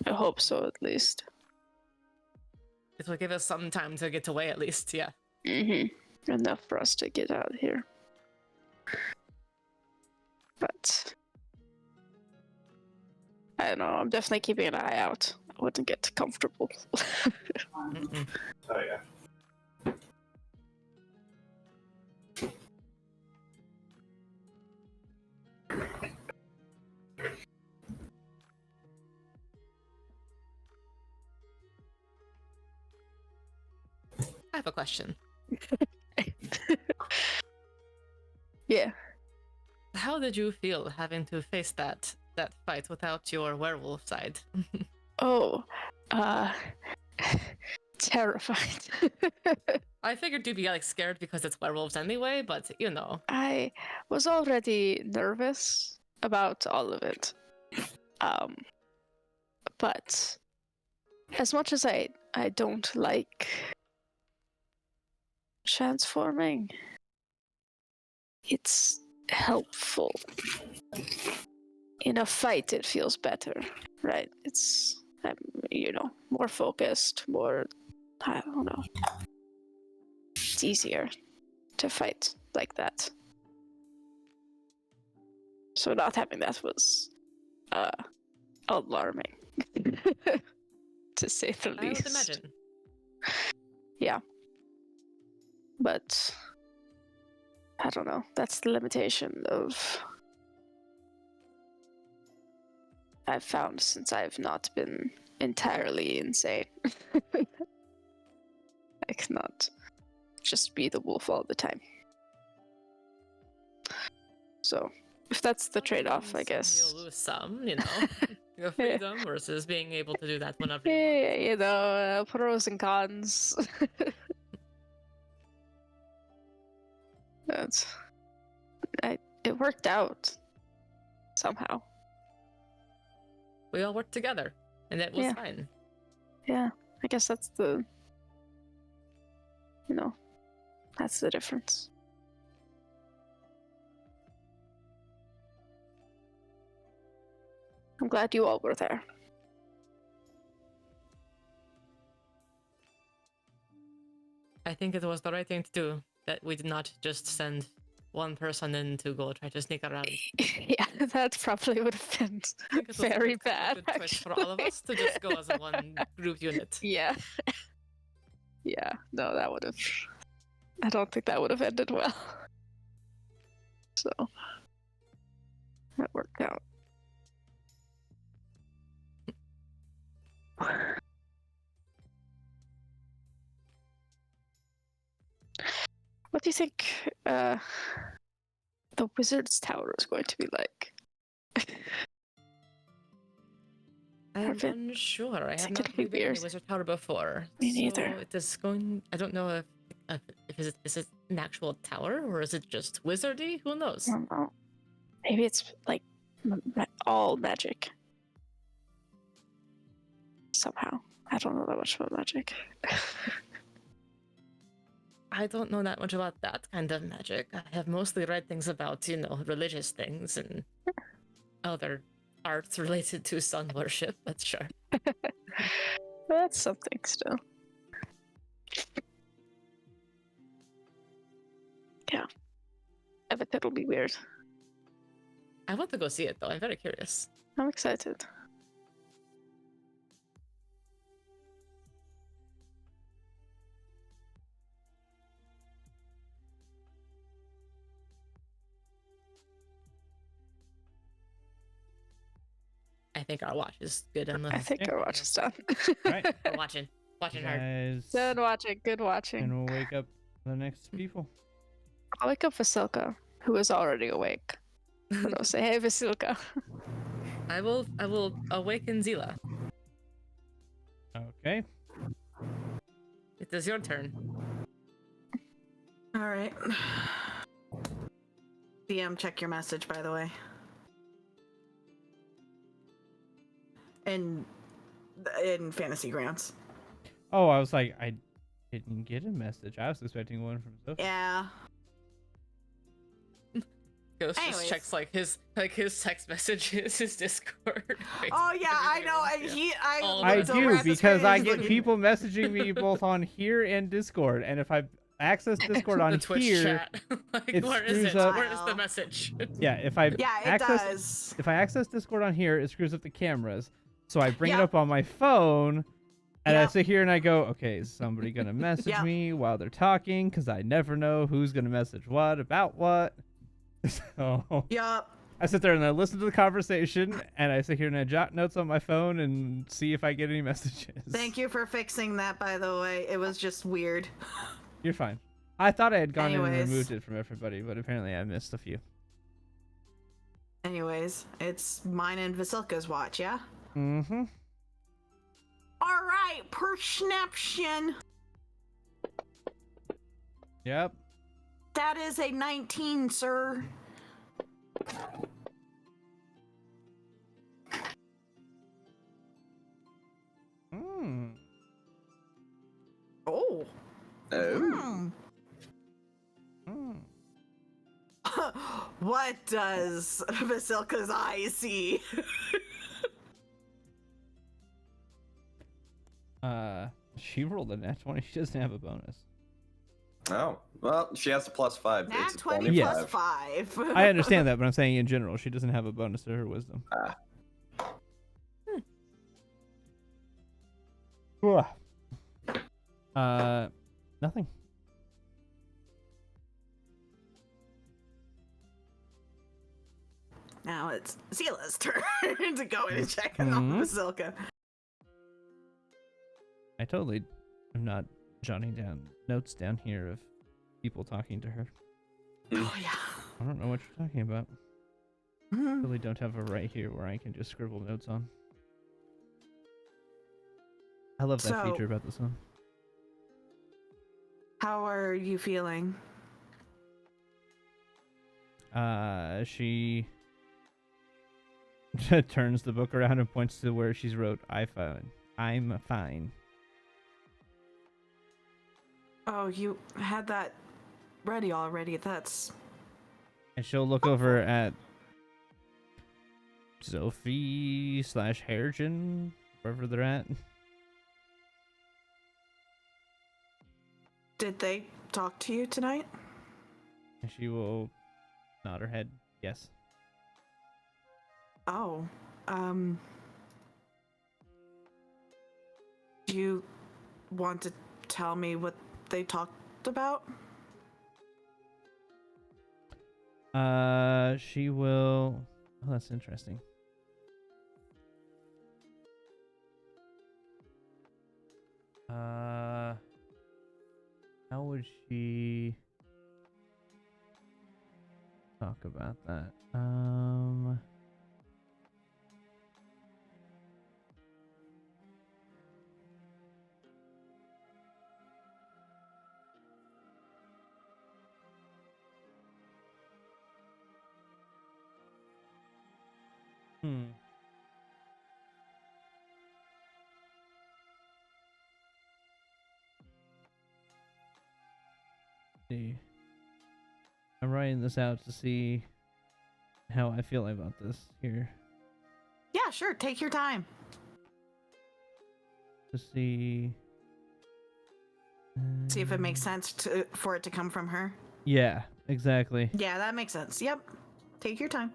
I hope so, at least. It will give us some time to get away, at least, yeah. Mm-hmm. Enough for us to get out of here. But I don't know. I'm definitely keeping an eye out. I wouldn't get comfortable. Mm-mm. Oh yeah. I have a question. Yeah. How did you feel having to face that fight without your werewolf side? Oh, terrified. I figured you'd be like scared because it's werewolves anyway, but you know. I was already nervous about all of it. But as much as I don't like transforming, it's helpful. In a fight, it feels better, right? It's, more focused, more, I don't know. It's easier to fight like that. So not having that was alarming, to say the I least. would imagine. Yeah. But I don't know. That's the limitation of I've found since I've not been entirely insane. I cannot just be the wolf all the time. So, if that's the trade-off, I guess. You'll lose some, your freedom versus being able to do that whenever you want. Yeah, pros and cons. It worked out somehow. We all worked together, and it was Yeah. fine. Yeah, I guess that's the, that's the difference. I'm glad you all were there. I think it was the right thing to do, that we did not just send one person in to go try to sneak around. Yeah, that probably would have been I think it was a very good- kind of bad. a good choice for all of us to just go as a one group unit. Yeah. Yeah, no, that would have. I don't think that would have ended well. So, that worked out. What do you think the Wizard's Tower is going to be like? I'm Perfect. unsure. I It's have gonna not be really been in weird. a Wizard Tower before. Me so neither. It is going. I don't know if is it an actual tower or is it just wizardy? Who knows? I don't know. Maybe it's like all magic. Somehow. I don't know that much about magic. I don't know that much about that kind of magic. I have mostly read things about, religious things and other arts related to sun worship, but sure. That's something still. Yeah. I bet that'll be weird. I want to go see it though. I'm very curious. I'm excited. I think our watch is good I enough. think our watch is done. Right. We're watching hard. Guys, Good watching, good watching. and we'll wake up the next people. I'll wake up Vasilka, who is already awake. And I'll say, hey, Vasilka. I will awaken Zila. Okay. It is your turn. All right. DM, check your message, by the way. In Fantasy Grounds. Oh, I was like, I didn't get a message. I was expecting one from Sophie. Yeah. Ghost Anyways. just checks like his text messages, his Discord. Oh yeah, I everything know. else, yeah. All I the time. do, because I get people messaging me both on here and Discord, and if I access Discord on The Twitch here, chat. Like, it where is screws it? up. Where is the message? yeah, if I Yeah, it does. if I access Discord on here, it screws up the cameras. So I bring it Yep. up on my phone, and I Yep. sit here and I go, okay, is somebody gonna message Yep. me while they're talking? Because I never know who's gonna message what about what. So Yup. I sit there and I listen to the conversation, and I sit here and I jot notes on my phone and see if I get any messages. Thank you for fixing that, by the way. It was just weird. You're fine. I thought I had gone in and Anyways. removed it from everybody, but apparently I missed a few. Anyways, it's mine and Vasilka's watch, yeah? Mm-hmm. All right, perception. Yep. That is a 19, sir. Hmm. Oh. Oh. Hmm. What does Vasilka's eyes see? She rolled a nat 20. She doesn't have a bonus. Oh, well, she has a +5. Nat It's 20 only plus 5. 5. I understand that, but I'm saying in general, she doesn't have a bonus to her wisdom. Nothing. Now it's Zila's turn to go in and check on Mhm. Vasilka. I totally am not jotting down notes down here of people talking to her. Oh, yeah. I don't know what you're talking about. Mhm. Really don't have a right here where I can just scribble notes on. I love that So- feature about this one. How are you feeling? She turns the book around and points to where she's wrote, I'm fine. Oh, you had that ready already. That's... And she'll look over at Sophie / Hairgen, wherever they're at. Did they talk to you tonight? And she will nod her head, yes. Oh, do you want to tell me what they talked about? She will... Oh, that's interesting. How would she talk about that? See. I'm writing this out to see how I feel about this here. Yeah, sure. Take your time. To see. See if it makes sense for it to come from her. Yeah, exactly. Yeah, that makes sense. Yep. Take your time.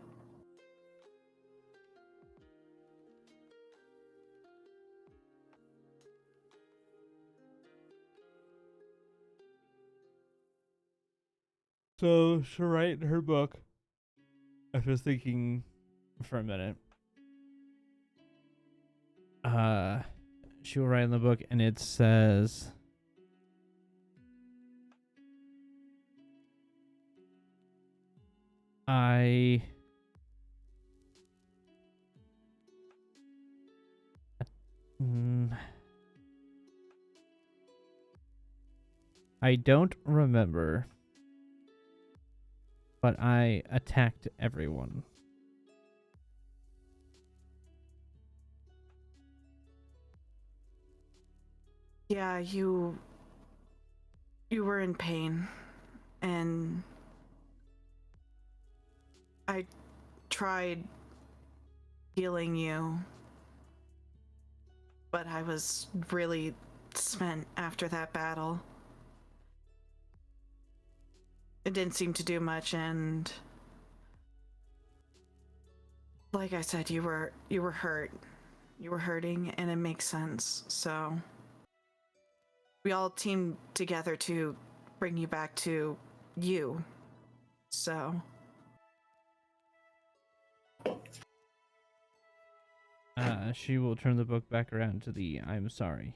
So she'll write in her book. I was thinking for a minute. She'll write in the book and it says, I I don't remember, but I attacked everyone. Yeah, you were in pain, and I tried healing you, but I was really spent after that battle. It didn't seem to do much, and like I said, you were hurt. You were hurting, and it makes sense. So we all teamed together to bring you back to you. So She will turn the book back around to the I'm sorry.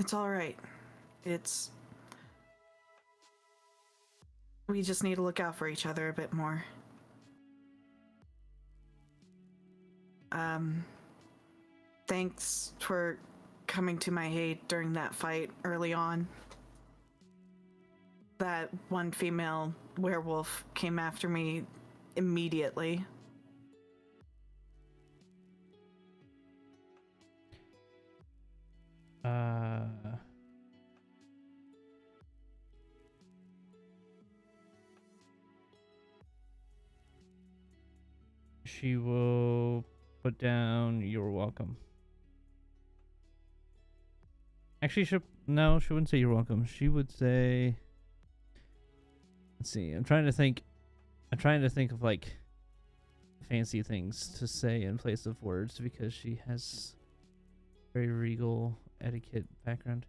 it's all right. We just need to look out for each other a bit more. Thanks for coming to my aid during that fight early on. That one female werewolf came after me immediately. She will put down "You're welcome." Actually, she wouldn't say "You're welcome." She would say, let's see. I'm trying to think of like fancy things to say in place of words because she has very regal etiquette background.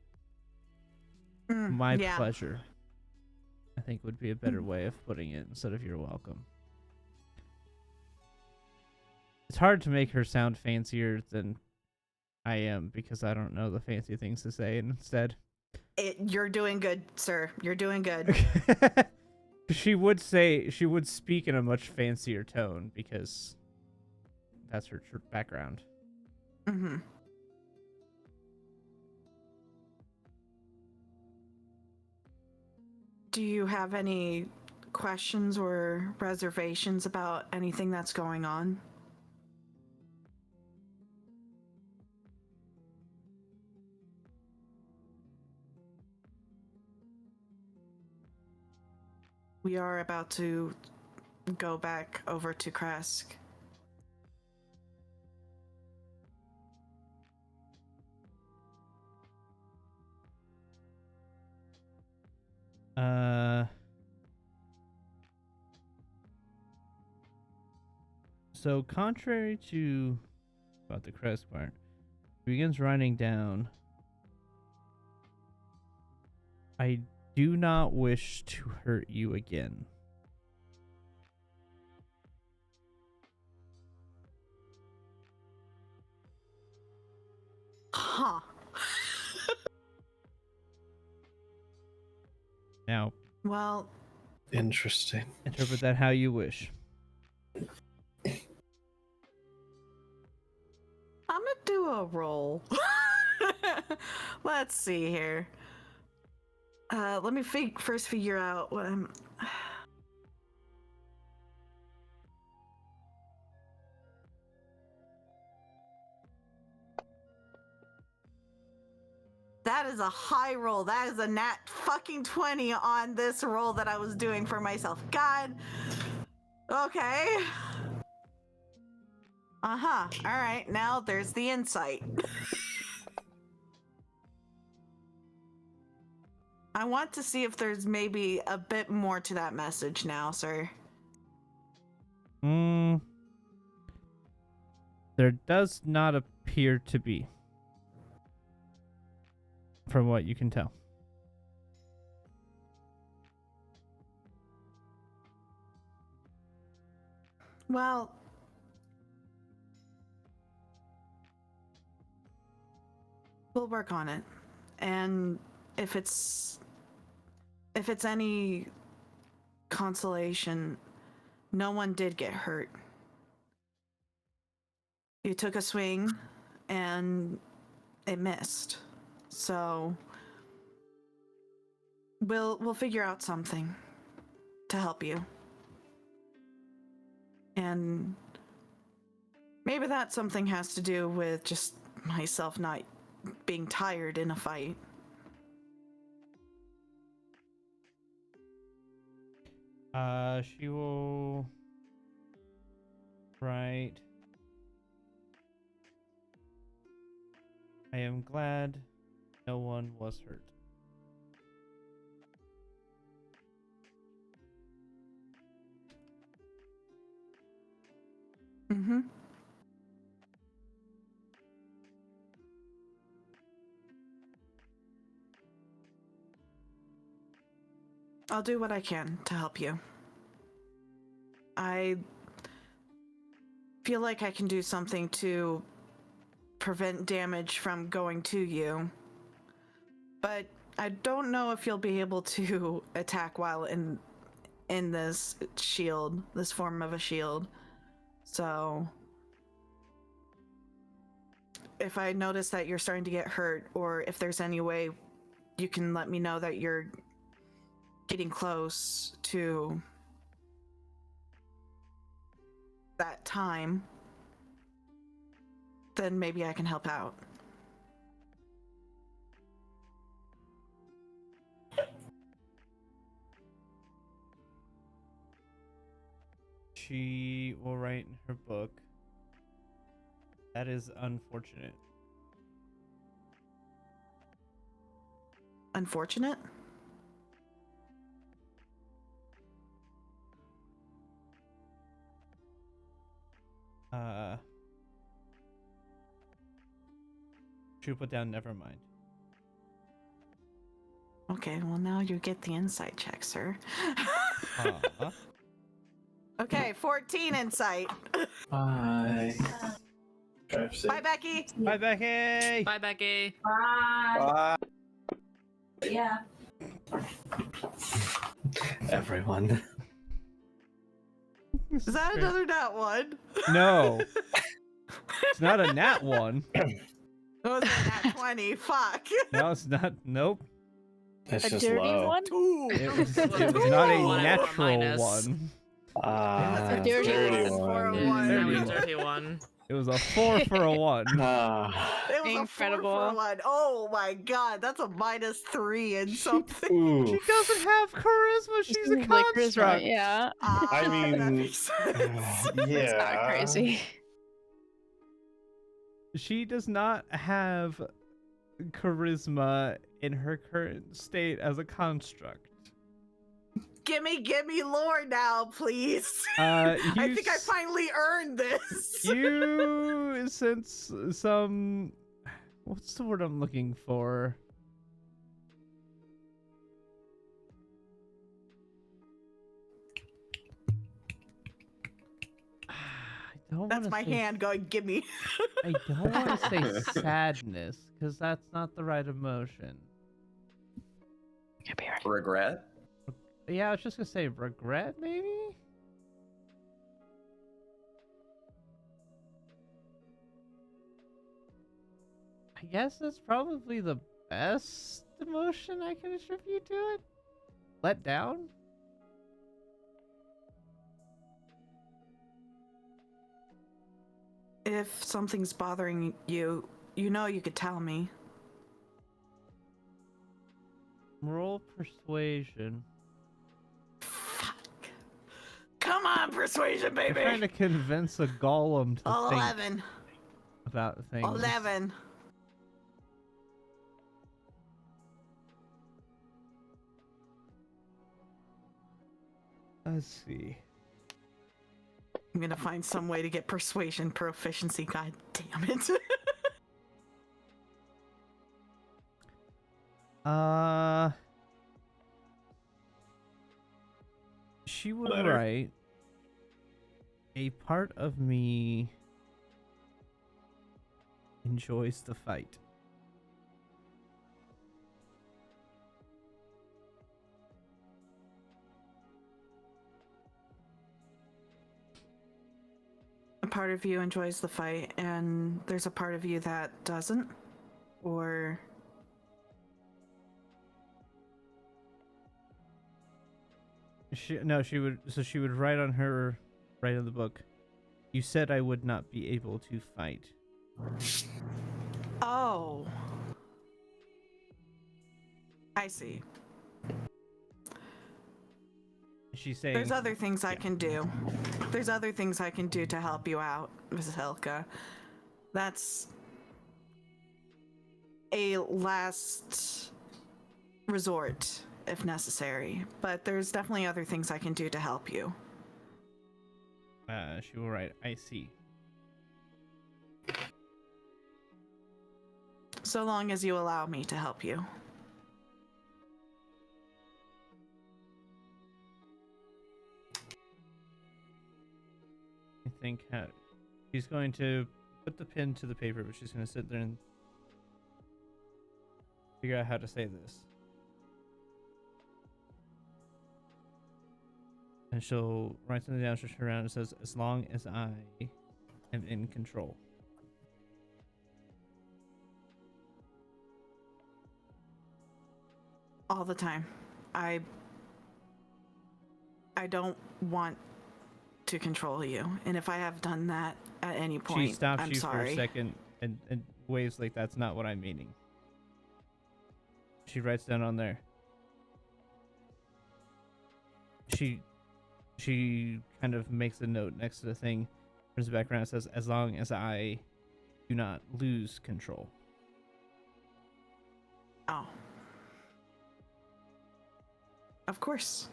My pleasure, I think, would be a better way of putting it instead of "You're welcome." It's hard to make her sound fancier than I am because I don't know the fancy things to say instead. You're doing good, sir. You're doing good. She would speak in a much fancier tone because that's her background. Mm-hmm. Do you have any questions or reservations about anything that's going on? We are about to go back over to Kresk. So contrary to about the Kresk part, he begins writing down, "I do not wish to hurt you again." Huh. Now, Well, Interesting. interpret that how you wish. I'm gonna do a roll. Let's see here. Let me first figure out what I'm. That is a high roll. That is a nat fucking 20 on this roll that I was doing for myself. God. Okay. Uh-huh. All right. Now there's the insight. I want to see if there's maybe a bit more to that message now, sir. There does not appear to be, from what you can tell. Well, we'll work on it. And if it's any consolation, no one did get hurt. You took a swing and it missed. So we'll figure out something to help you. And maybe that something has to do with just myself not being tired in a fight. She will write. I am glad no one was hurt. Mm-hmm. I'll do what I can to help you. I feel like I can do something to prevent damage from going to you, but I don't know if you'll be able to attack while in this shield, this form of a shield. So if I notice that you're starting to get hurt, or if there's any way you can let me know that you're getting close to that time, then maybe I can help out. She will write in her book. That is unfortunate. Unfortunate? She put down never mind. Okay, well now you get the insight check, sir. Okay, 14 insight. Bye. Bye, Becky. Bye, Becky. Bye, Becky. Bye. Yeah. Everyone. Is that another nat one? No. It's not a nat one. Oh, it's a nat 20. Fuck. No, it's not. Nope. It's A just dirty low. one? It was not a One or a natural minus. one. A dirty one. For a Yeah, one. now Dirty a one. dirty one. It was a 4 for a 1. It was Incredible. a 4 for 1. Oh my god, that's a -3 and something. Ooh. She doesn't have charisma. She's a Like charisma, construct. yeah. I mean, that makes sense. It's not crazy. She does not have charisma in her current state as a construct. Gimme lore now, please. I I think I finally earned this. You sense some. What's the word I'm looking for? I don't That's wanna my say- hand going, gimme. I don't want to say sadness because that's not the right emotion. Could be right. Regret? Yeah, I was just gonna say regret, maybe. I guess that's probably the best emotion I can attribute to it. Let down. If something's bothering you, you know you could tell me. Roll persuasion. Come on, persuasion, I'm trying baby. to convince a golem to think 11. about things. 11. Let's see. I'm gonna find some way to get persuasion proficiency. God damn it. She would Letter. write, a part of me enjoys the fight. a part of you enjoys the fight and there's a part of you that doesn't? Or She would write on the book. You said I would not be able to fight. oh, I see. She's saying There's other things I can do. There's other things I can do to help you out, Mrs. Helka. That's a last resort if necessary, but there's definitely other things I can do to help you. She will write, I see. So long as you allow me to help you. I think she's going to put the pen to the paper, but she's going to sit there and figure out how to say this. And she'll write something down, she'll turn around and says, as long as I am in control. All the time. I don't want to control you, and if I have done that at any point, She stops I'm you sorry. for a second and waves like that's not what I'm meaning. She writes down on there. She kind of makes a note next to the thing, turns it back around and says, as long as I do not lose control. Oh. Of course.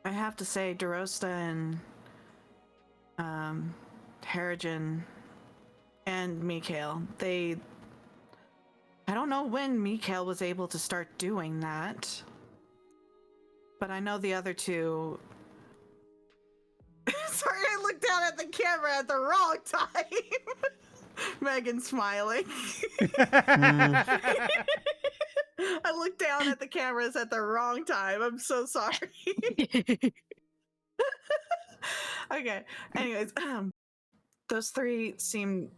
I have to say, DeRosta and Harrigan and Mikhail, I don't know when Mikhail was able to start doing that, but I know the other two. Sorry, I looked down at the camera at the wrong time. Megan's smiling. I looked down at the cameras at the wrong time. I'm so sorry. Okay. Anyways, those three seem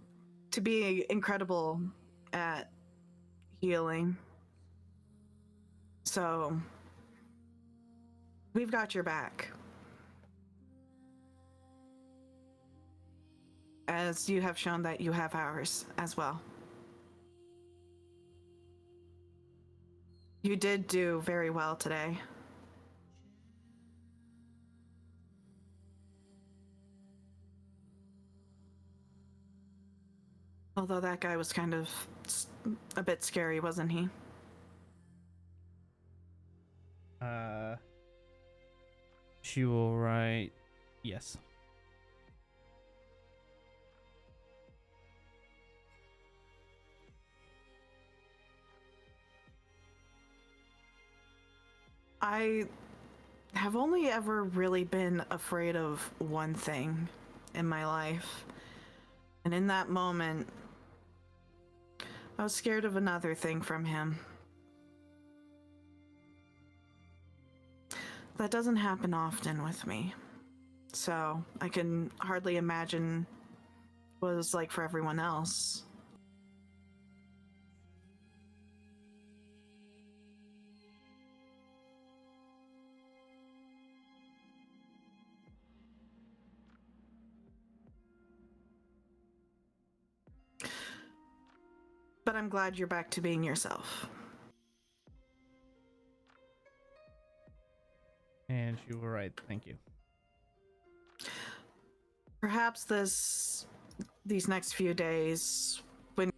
to be incredible at healing. So we've got your back. As you have shown that you have ours as well. You did do very well today. Although that guy was kind of a bit scary, wasn't he? She will write, yes. I have only ever really been afraid of one thing in my life. And in that moment, I was scared of another thing from him. That doesn't happen often with me. So I can hardly imagine what it was like for everyone else. But I'm glad you're back to being yourself. And she will write, thank you. Perhaps these next few days, when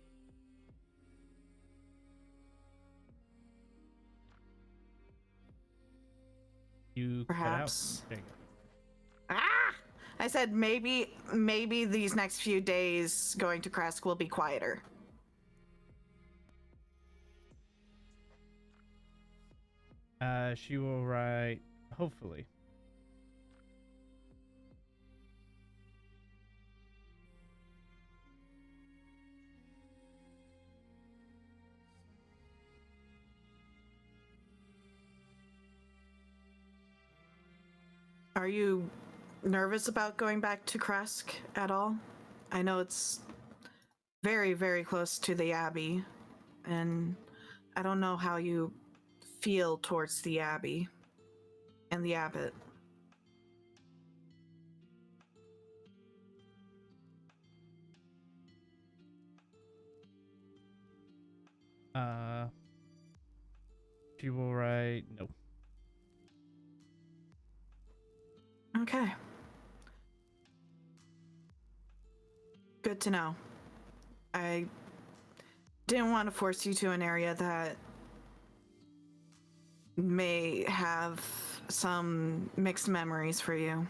You perhaps. cut out. There you go. Ah! I said maybe these next few days going to Kresk will be quieter. She will write, hopefully. Are you nervous about going back to Kresk at all? I know it's very, very close to the Abbey, and I don't know how you feel towards the Abbey and the Abbot. She will write no. Okay. Good to know. I didn't want to force you to an area that may have some mixed memories for you.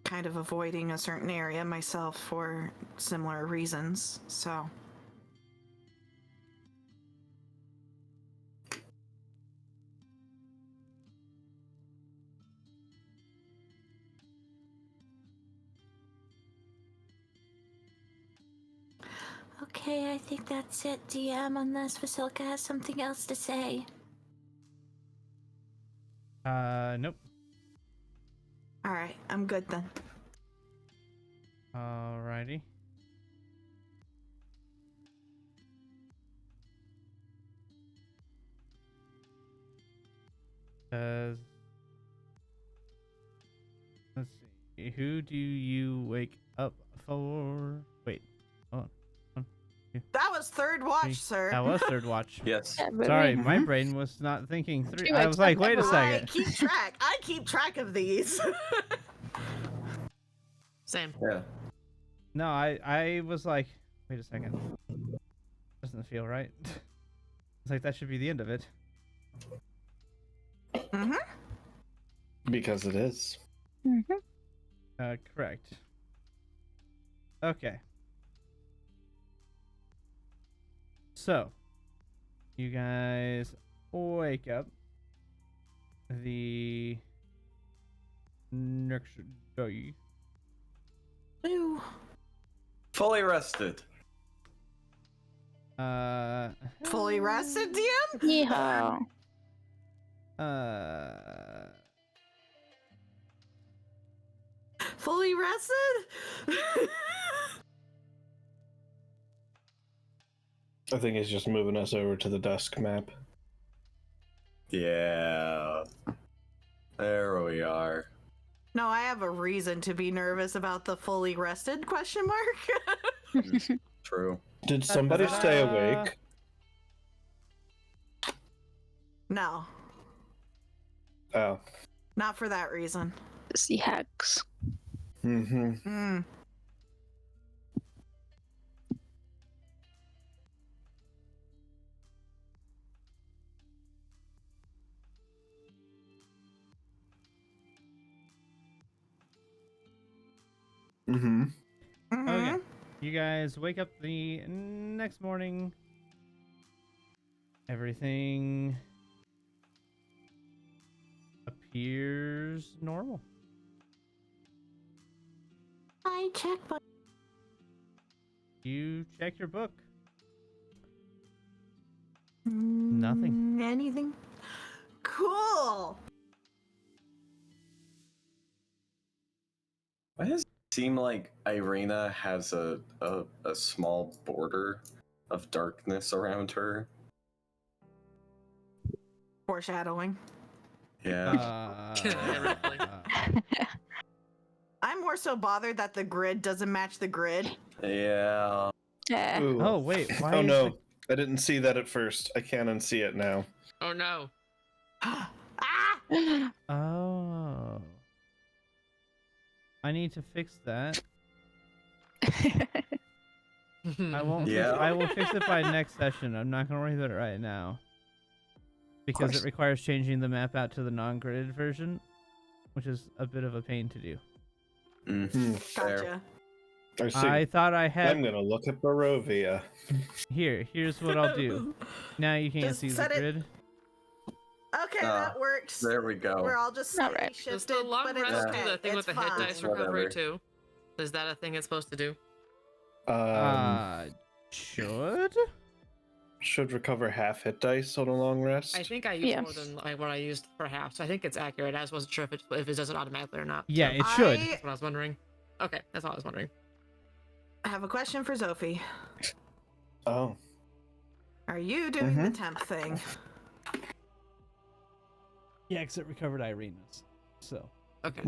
Kind of avoiding a certain area myself for similar reasons, so. Okay, I think that's it, DM, unless Vasilka has something else to say. Nope. Alright, I'm good then. Alrighty. Let's see. Who do you wake up for? Wait. Hold on. That was third watch, Three. sir. That was third watch. Yes. Yeah, but Sorry, we- my brain was not thinking three. She I wakes was like, up wait a every- I second. keep track. I keep track of these. Same. Yeah. No, I was like, wait a second. Doesn't feel right. It's like that should be the end of it. Mm-hmm. Because it is. Correct. Okay. So, you guys wake up. The next day. Ew. Fully rested. Fully rested, DM? Yeehaw. Fully rested? I think he's just moving us over to the dusk map. Yeah. There we are. No, I have a reason to be nervous about the fully rested question mark. True. Did somebody stay awake? No, Oh. not for that reason. See hacks. Mm-hmm. Mm. Mm-hmm. Mm-hmm. Okay. You guys wake up the next morning. Everything appears normal. I check, but You check your book. Nothing. Anything? Cool. Why does it seem like Irina has a small border of darkness around her? Foreshadowing. Yeah. Really? I'm more so bothered that the grid doesn't match the grid. Yeah. Yeah. Ooh. Oh wait, why? Oh is no. I didn't see that at first. I can unsee it now. Oh no. Ah! the- Oh. I need to fix that. I won't. Yeah. I will fix it by next session. I'm not gonna worry about it right now. Because it course. requires changing the map out to the non-gridded version, which is a bit of a pain to do. Mm-hmm. Fair. Gotcha. I see. I thought I I'm had. gonna look at Barovia. Here's what I'll do. Now you can't Just see the set it- grid. Okay, Ah, that works. There we go. We're all just All slightly right. shifted, Does the long but it's rest okay. do that thing it's with the hit fine. dice recovery Whatever. too? Is that a thing it's supposed to do? Um, Should? should recover half hit dice on a long rest. I think I used more than like what I used for half, so I think it's accurate. I just wasn't sure if it does it automatically or not. Yeah, so it should. That's what I was wondering. Okay, that's all I was wondering. I have a question for Sophie. Oh. Are you doing the temp thing? Yeah, because it recovered Irena's. So. Okay.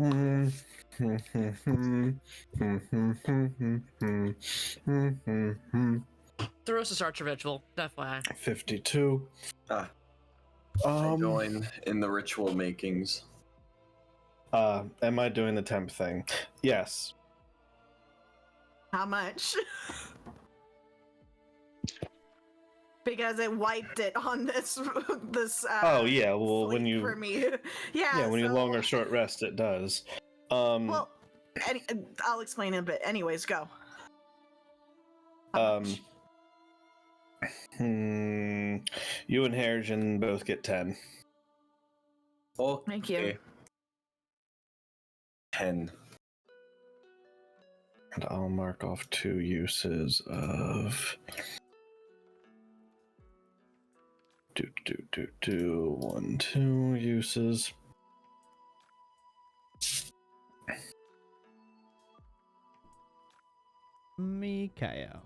Theros starts a ritual, FYI. 52. I join in the ritual makings. Am I doing the temp thing? Yes. How much? Because it wiped it on this. Oh yeah, well sleep when you for me, yeah when you so- long or short rest, it does. Well, I'll explain in a bit. Anyways, go. How much? You and Harrigan both get 10. Oh, Thank you. 10. And I'll mark off 2 uses of 1, 2 uses. Mikhail,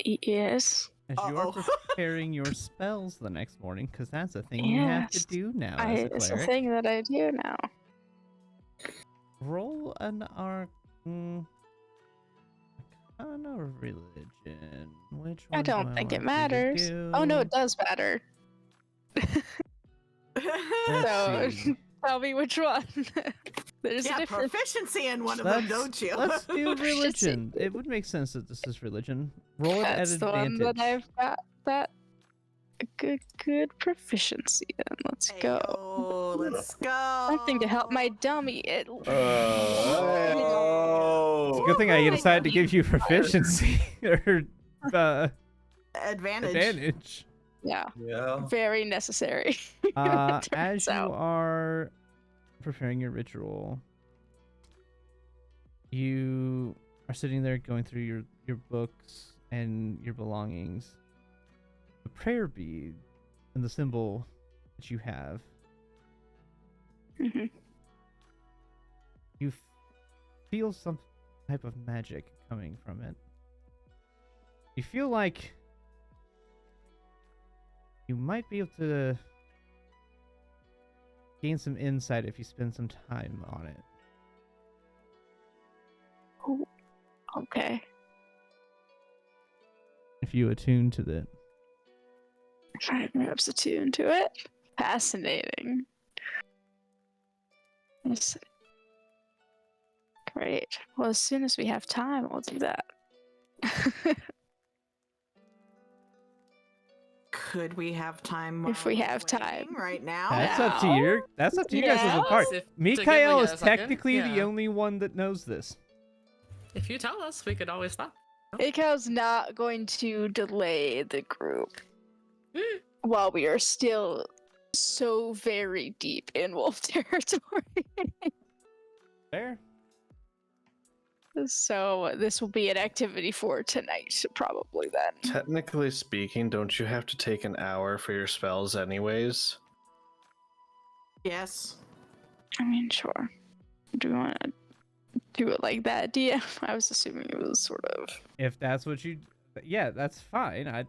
Yes. as you are preparing your spells the next morning, because that's a thing you have to Yes. do now as a It's a cleric. thing that I do now. Roll an Arcana religion. Which one I don't do think want it you to matters. Oh no, do? it does matter. Let's So see. tell me which one. There's a yeah, difference. proficiency in one of them, don't you? Let's do Proficiency. religion. It would make sense that this is religion. Roll it That's at the advantage. one that I've got. That good proficiency. Then let's go. Ayo, let's go. Something to help my dummy. It's a good thing I decided to give you proficiency or Advantage. advantage. Yeah, Yeah. very necessary. As Turns you out. are preparing your ritual, you are sitting there going through your books and your belongings. The prayer bead and the symbol that you have, Mhm. you feel some type of magic coming from it. You feel like you might be able to gain some insight if you spend some time on it. Ooh, okay. If you attune to it. Trying to attune to it. Fascinating. Yes. Great. Well, as soon as we have time, we'll do that. Could we have time? If while we we're have time. waiting right now. That's up to Now? you. That's up to you guys as a Yeah. part. If- Mikhail together, is yes, I can. technically the Yeah. only one that knows this. If you tell us, we could always stop. Mikhail's not going to delay the group Mm. while we are still so very deep in wolf territory. Fair. So this will be an activity for tonight, probably then. Technically speaking, don't you have to take an hour for your spells anyways? Yes. I mean, sure. Do we want to do it like that, DM? I was assuming it was sort of. If that's what you, yeah, that's fine. I'm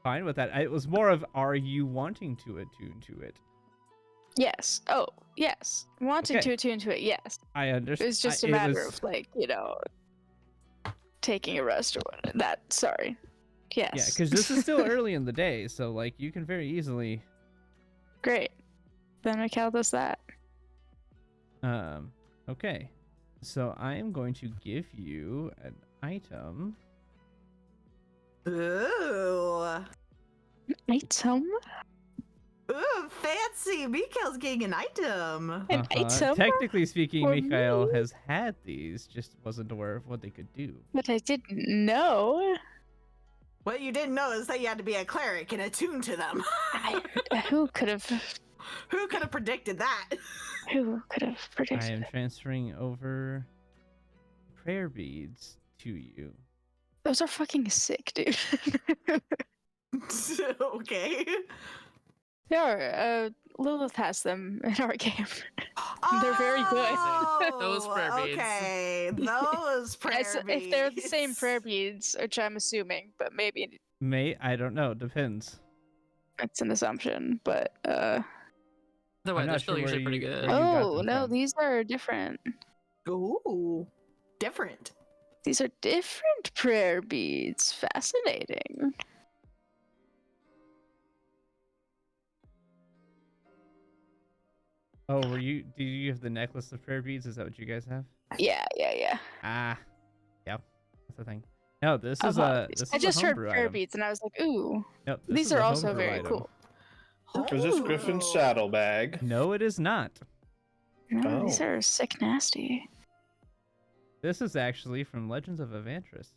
fine with that. It was more of, are you wanting to attune to it? Yes. Oh, yes. Wanting Okay. to attune to it, yes. I understand. It's just a matter of, like, taking a rest or what. That, sorry. Yes. Yeah, because this is still early in the day, so like you can very easily. Great. Then Mikhail does that. Okay, so I am going to give you an item. Ooh. Item? Ooh, fancy. Mikhail's getting an item. An item? Technically speaking, for Mikhail me? has had these, just wasn't aware of what they could do. But I didn't know. What you didn't know is that you had to be a cleric and attune to them. Who could have Who could have predicted that? predicted I am it? transferring over prayer beads to you. Those are fucking sick, dude. Okay. Yeah, Lilith has them in our game. They're very good. Those prayer beads. Okay, those prayer beads. If they're the same prayer beads, which I'm assuming, but maybe I don't know. Depends. it's an assumption. But Either way, I'm they're not still sure where usually pretty you- good. where you got oh them no, from. these are different. Ooh, different. These are different prayer beads. Fascinating. Oh, do you have the necklace of prayer beads? Is that what you guys have? Yeah. Ah, yep, that's the thing. No, this is Apologies. this I is just a heard homebrew prayer item. beads, and I was like, ooh, Nope, this these is are a also homebrew very item. cool. Is this Griffin's saddlebag? No, it is not. No, these Oh. are sick nasty. This is actually from Legends of Evantris.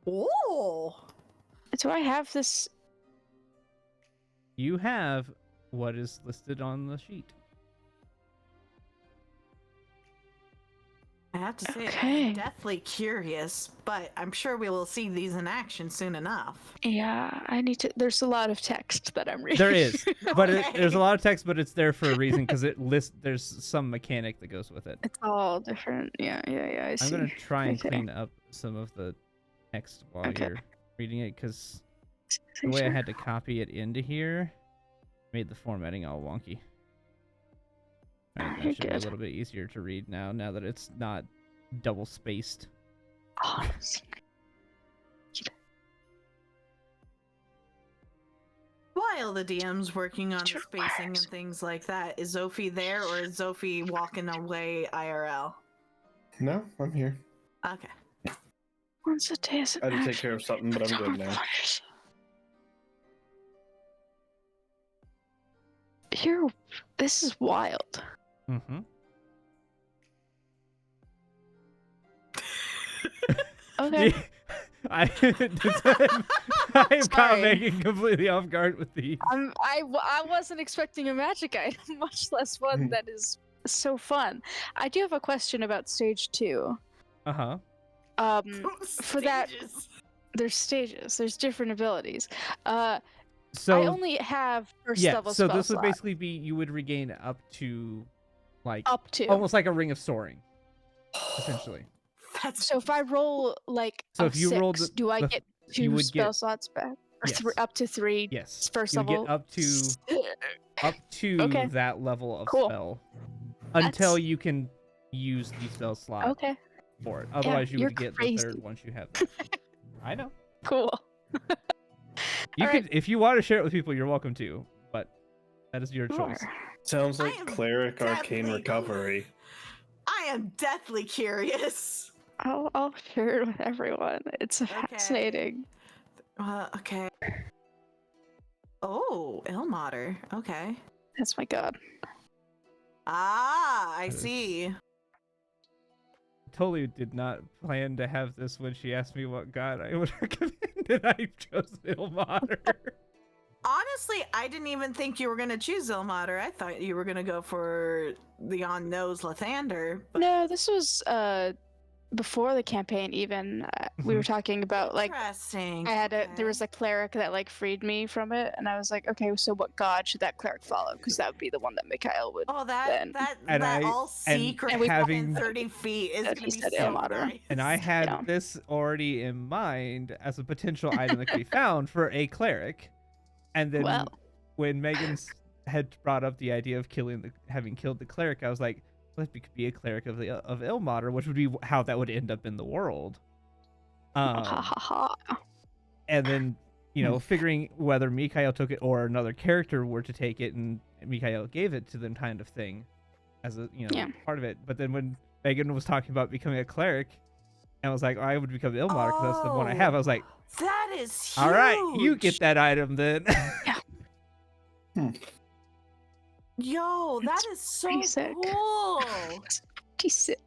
Ooh. Do I have this? You have what is listed on the sheet. I have to say, Okay. I'm deathly curious, but I'm sure we will see these in action soon enough. Yeah, I need to. There's a lot of text that I'm reading. There is, but Okay. there's a lot of text, but it's there for a reason because it lists. There's some mechanic that goes with it. It's all different. Yeah. I see. I'm gonna try and Okay. clean up some of the text while Okay. you're reading it because the way I had to copy it into here made the formatting all wonky. Alright, that You're should be a good. little bit easier to read now that it's not double spaced. Oh, While the DM's working on the Sure spacing works. and things like that, is Zophie there or is Zophie walking away IRL? No, I'm here. Okay. once a day is an I had to take action. care of something, but I'm good now. This is wild. Mm-hmm. Okay. I'm caught Sorry. making completely off guard with these. I wasn't expecting a magic item, much less one that is so fun. I do have a question about stage 2. Uh-huh. For that, there's stages. There's different abilities. So I only have first yeah, level so spell this would slot. basically be you would regain up to like Up to. almost like a ring of soaring, essentially. That's So if I roll like So a if you 6, roll do I the- get you 2 would spell get- slots back? Or Yes. up to 3 Yes. first you level? get up to Okay. that level of Cool. spell until That's- you can use the spell slot Okay, for it. Otherwise, you you're would get crazy. the third once you have that. I know. cool. You All could, right. if you want to share it with people, you're welcome to. But that is your choice. Sure. Sounds I like am cleric arcane deathly- recovery. I am deathly curious. I'll share it with everyone. It's fascinating. Okay. Oh, Ilmater. Okay. That's my god. Ah, I That is- see. Totally did not plan to have this when she asked me what god I would recommend, and I chose Ilmater. Honestly, I didn't even think you were gonna choose Ilmater. I thought you were gonna go for the on-nose Lathander. But No, this was before the campaign even. We were talking about like interesting. I had there Okay. was a cleric that like freed me from it, and I was like, okay, so what god should that cleric follow? Because that would be the one that Mikhail would. Oh, that then. And that I- all and secret we- having- within 30 feet is That gonna he be said so Ilmater. nice. And I had Yeah. this already in mind as a potential item that could be found for a cleric. And then Well. when Megan had brought up the idea of having killed the cleric, I was like, well, if it could be a cleric of Ilmater, which would be how that would end up in the world. Ha ha ha. And then, figuring whether Mikhail took it or another character were to take it, and Mikhail gave it to them, kind of thing, as a Yeah. part of it. But then when Megan was talking about becoming a cleric, and was like, I would become Ilmater because that's the one I have. I was like, That is huge. all right, you get that item then. Yo, that is so pretty sick. cool. Pretty sick.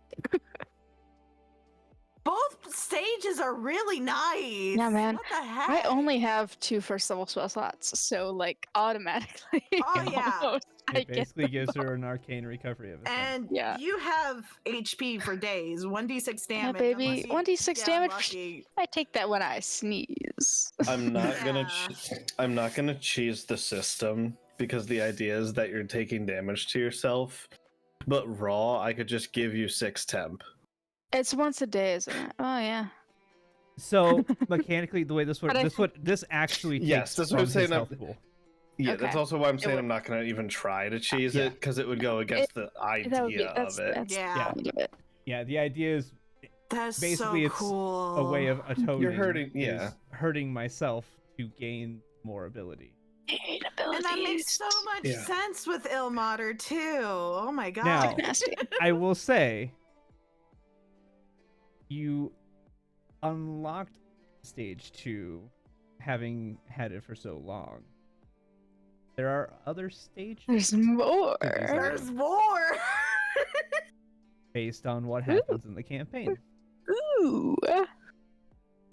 Both Both stages are really nice. Yeah, man. What the heck? I only have 2 first level spell slots, so like automatically. Oh, yeah. almost, I It get basically them gives both. her an arcane recovery of a 10. And Yeah. you have HP for days. 1d6 Yeah, damage. baby. unless you 1d6 get damage. unlucky. I take that when I sneeze. I'm not Yeah. gonna cheese the system because the idea is that you're taking damage to yourself. But raw, I could just give you 6 temp. It's once a day, isn't it? Oh yeah. So mechanically, the way this works, But this actually takes Yes, that's what from I'm his saying. health pool. Yeah, Okay. that's also why I'm saying would- I'm not gonna even try to cheese Yeah. it because it would go against the That would be idea that's of it. that's Yeah. the point of it. Yeah, the idea is That's basically so it's cool. a way of atoning. You're hurting- is yeah. hurting myself to gain more ability. Hate And that makes abilities. so much Yeah. sense with Ilmater too. Oh my god. Now- Nasty. I will say, you unlocked stage 2, having had it for so long. There are other stages There's more. to these There's things more. based on what happens in the campaign. Ooh.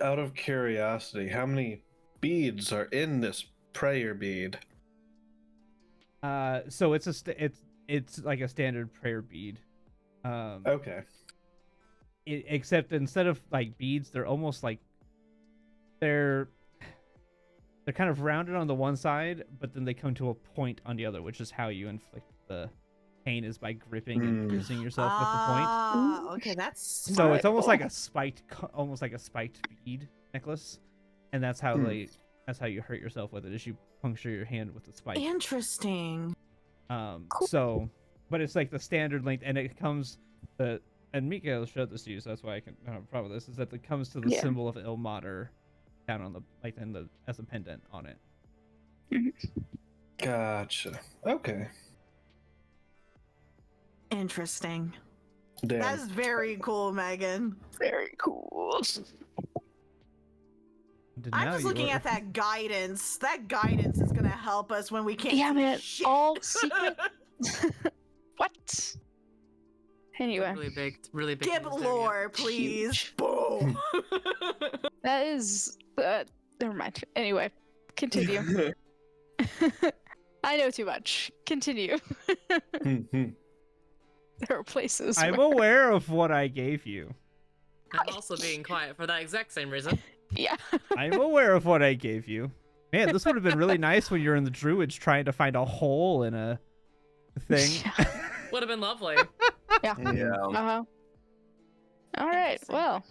Out of curiosity, how many beads are in this prayer bead? So it's it's like a standard prayer bead. Okay. Except instead of like beads, they're almost like they're kind of rounded on the one side, but then they come to a point on the other, which is how you inflict the pain, is by gripping and piercing yourself with the point. Ah, okay, that's So it's almost like Cool. a spiked bead necklace, and that's how that's how you hurt yourself with it. Is you puncture your hand with the spike. interesting. Cool. So, but it's like the standard length, and it comes and Mikael showed this to you, so that's why I can have a problem with this. Is that it comes to the Yeah. symbol of Ilmater down on the as a pendant on it. Gotcha. Okay. Interesting. Damn. That's very cool, Megan. Very cool. I'm just looking at that guidance. That guidance is gonna help us when we can't. Yeah, see man. shit. All secret. What? Anyway, Really big. Give news there, yeah. lore, please. Huge. Boom. that is. Never mind. Anyway, continue. I know too much. Continue. There are places. I'm where... aware of what I gave you. I'm also being quiet for that exact same reason. Yeah. I'm aware of what I gave you. Man, this would have been really nice when you're in the druids trying to find a hole in a thing. Would have been lovely. Yeah. Yeah. Uh-huh. All right. Interesting. Well.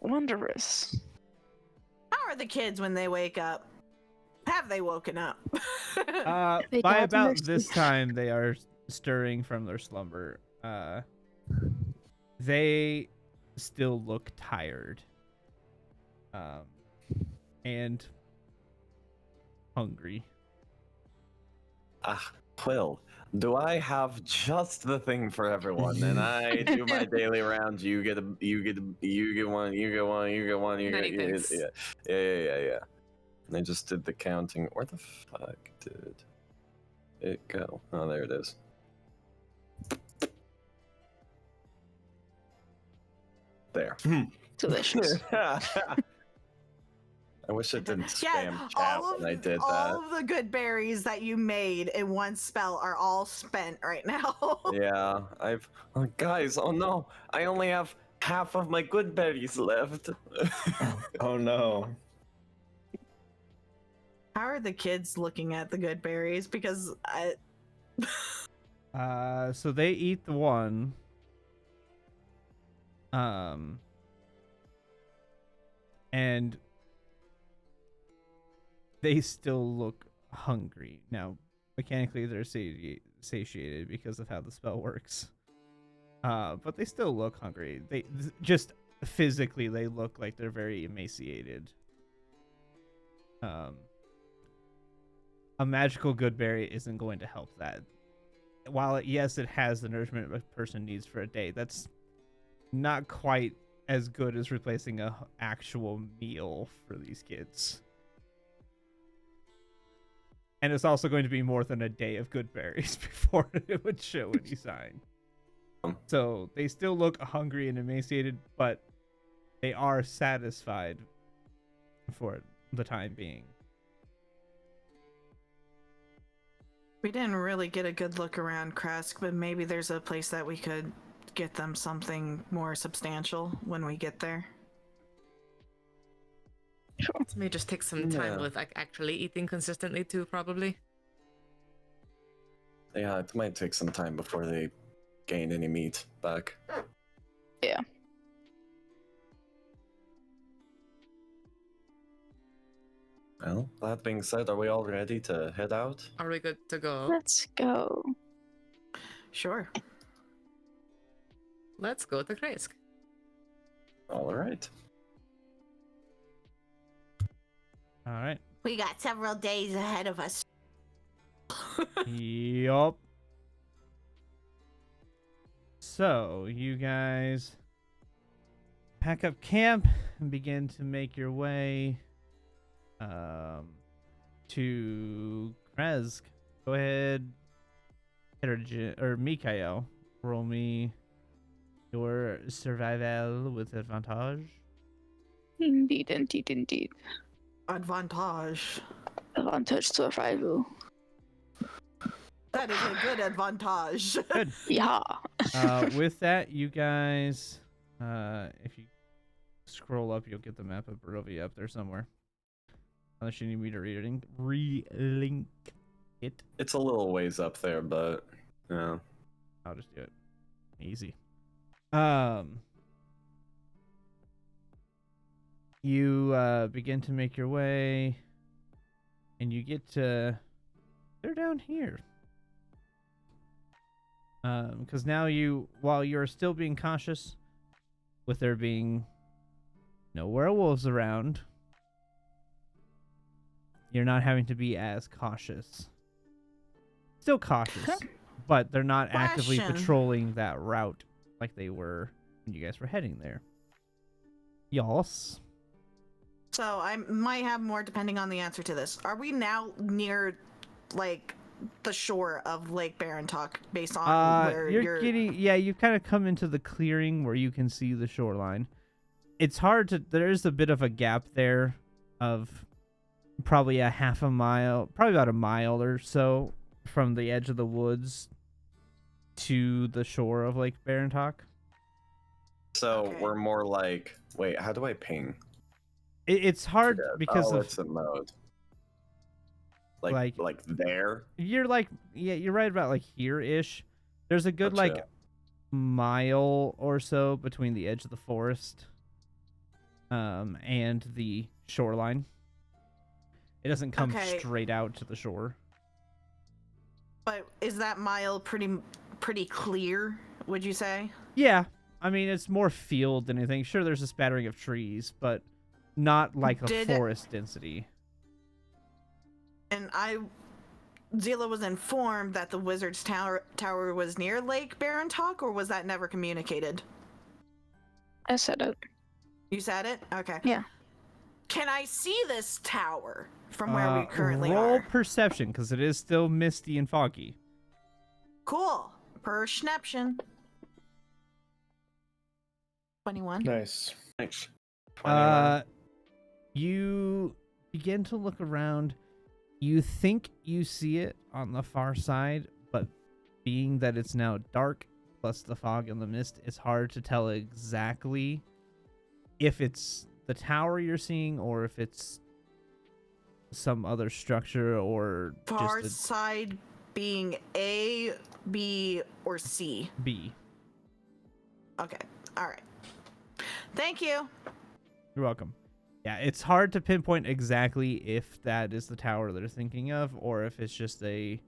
Wondrous. How are the kids when they wake up? Have they woken up? They By got about mercy. this time, they are stirring from their slumber. They still look tired. And hungry. Quill, do I have just the thing for everyone? And I do my daily rounds. You get one, you get one, you get one, you Many get things. yeah. And I just did the counting. Where the fuck did it go? Oh, there it is. There. Delicious. I wish it didn't spam Yeah, chat when I did all that. of the good berries that you made in one spell are all spent right now. Yeah, guys, oh no, I only have half of my good berries left. Oh no. How are the kids looking at the good berries? Because So they eat the one. And they still look hungry. Now, mechanically, they're satiated because of how the spell works. But they still look hungry. Just physically, they look like they're very emaciated. A magical good berry isn't going to help that. While yes, it has the nourishment a person needs for a day, that's not quite as good as replacing a actual meal for these kids. And it's also going to be more than a day of good berries before it would show any sign. So they still look hungry and emaciated, but they are satisfied for the time being. We didn't really get a good look around Kresk, but maybe there's a place that we could get them something more substantial when we get there. It may just take some time Yeah. with like actually eating consistently too, probably. Yeah, it might take some time before they gain any meat back. Yeah. Well, that being said, are we all ready to head out? Are we good to go? Let's go. Sure. Let's go to Kresk. All right. All right. We got several days ahead of us. Yup. So, you guys pack up camp and begin to make your way to Kresk. Go ahead, or Mikael, roll me your survival with advantage. Indeed, indeed, indeed. Advantage. Advantage survival. That is a good advantage. Good. Yeah. With that, you guys, if you scroll up, you'll get the map of Barovia up there somewhere. Unless you need me to relink it. It's a little ways up there, but yeah. I'll just do it. Easy. You begin to make your way, and you get to... They're down here. Because now while you're still being cautious, with there being no werewolves around, you're not having to be as cautious. Still cautious, but they're not actively Question. patrolling that route like they were when you guys were heading there. Yas. So I might have more depending on the answer to this. Are we now near, like, the shore of Lake Barentalk based on where you're getting... Yeah, you've kind of come into the clearing where you can see the shoreline. It's hard to... There is a bit of a gap there of probably a half a mile, probably about a mile or so from the edge of the woods to the shore of Lake Barentalk. So Okay. we're more like, wait, how do I ping? It's hard because of... it's in mode. Like- Like there? You're like... Yeah, you're right about like here-ish. There's a good like Gotcha. mile or so between the edge of the forest and the shoreline. It doesn't come Okay. straight out to the shore. But is that mile pretty clear, would you say? Yeah, I mean, it's more field than anything. Sure, there's a spattering of trees, but not like a forest density. And Zila was informed that the Wizard's Tower was near Lake Barentalk, or was that never communicated? I said it. You said it? Okay. Yeah. Can I see this tower from where we currently roll are? perception, because it is still misty and foggy. Cool. Perception. 21. Nice. Nice. You begin to look around. You think you see it on the far side, but being that it's now dark, plus the fog and the mist, it's hard to tell exactly if it's the tower you're seeing or if it's some other structure or Far just side being A, B, or C. a B. Okay. All right. Thank you. You're welcome. Yeah, it's hard to pinpoint exactly if that is the tower they're thinking of or if it's just a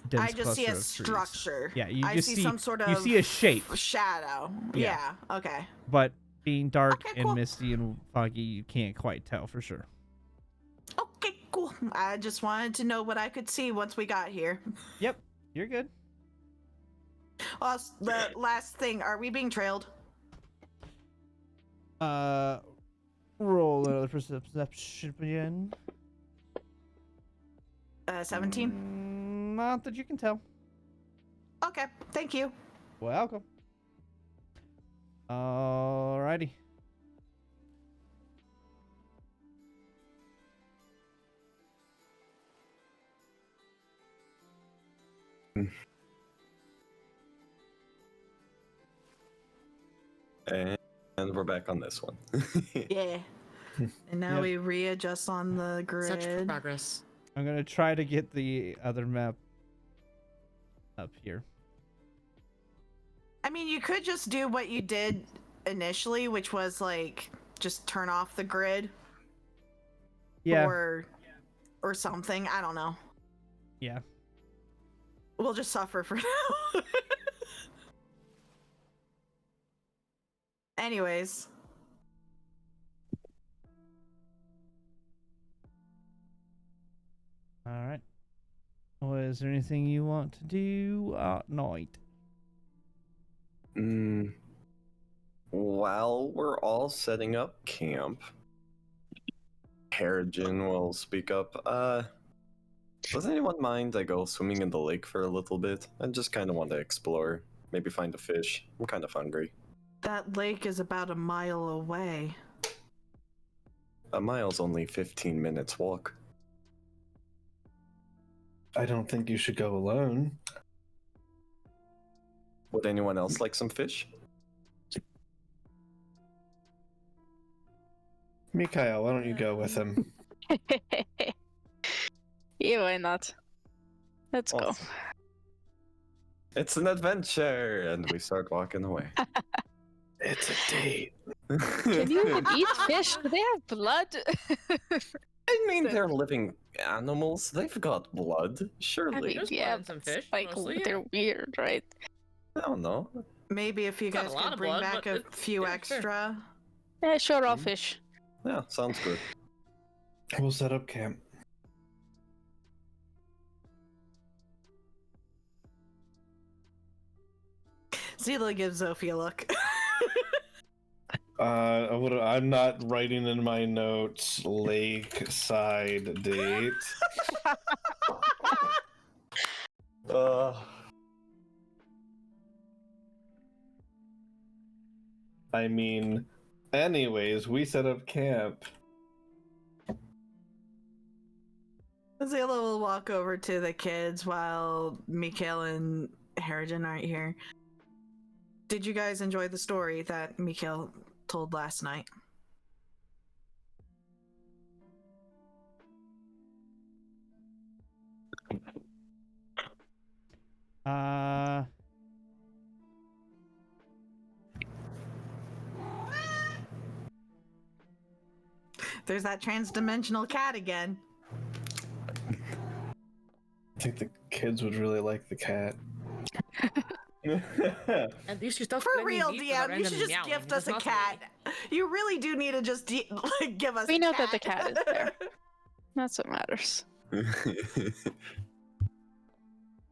dense I just see a cluster of trees. structure. Yeah, you I just see some sort of you see a shape, shadow. Yeah. Yeah. Okay. but being dark Okay, and cool. misty and foggy, you can't quite tell for sure. Okay. Cool. I just wanted to know what I could see once we got here. Yep, you're good. The last thing, are we being trailed? Roll another perception. 17. Not that you can tell. Okay. Thank you. Welcome. Alrighty. And we're back on this one. Yeah. And now Yep. we readjust on the Such grid. progress. I'm gonna try to get the other map up here. I mean, you could just do what you did initially, which was like just turn off the grid Yeah. or something. I don't know. Yeah. We'll just suffer for now. Anyways, All right. Well, is there anything you want to do at night? While we're all setting up camp, Harrigan will speak up. Does anyone mind I go swimming in the lake for a little bit? I just kind of want to explore. Maybe find a fish. I'm kind of hungry. that lake is about a mile away. A mile's only 15 minutes walk. I don't think you should go alone. Would anyone else like some fish? Mikhail, why don't you go with him? Yeah, why not? Let's go. Awesome. It's an adventure, and we start walking away. It's a date. Can you even eat fish? Do they have blood? I mean, they're living animals. They've got blood, surely. I mean, There's yeah, blood in some but, fish, like mostly, they're weird, right? I don't know. Maybe if you It's not guys a lot could of bring blood, back but a it's- few yeah, sure. extra. Yeah, sure, raw fish. Yeah, sounds good. We'll set up camp. Zila gives Zofia a look. I'm not writing in my notes lakeside date. I mean, anyways, we set up camp. Zila will walk over to the kids while Mikhail and Harrigan aren't here. Did you guys enjoy the story that Mikhail told last night? There's that trans-dimensional cat again. I think the kids would really like the cat. At least you stop For blaming real, me for the DM, you random should just meowing. gift It us was a not cat. me. You really do need to just like, give us We a know cat. that the cat is there. That's what matters.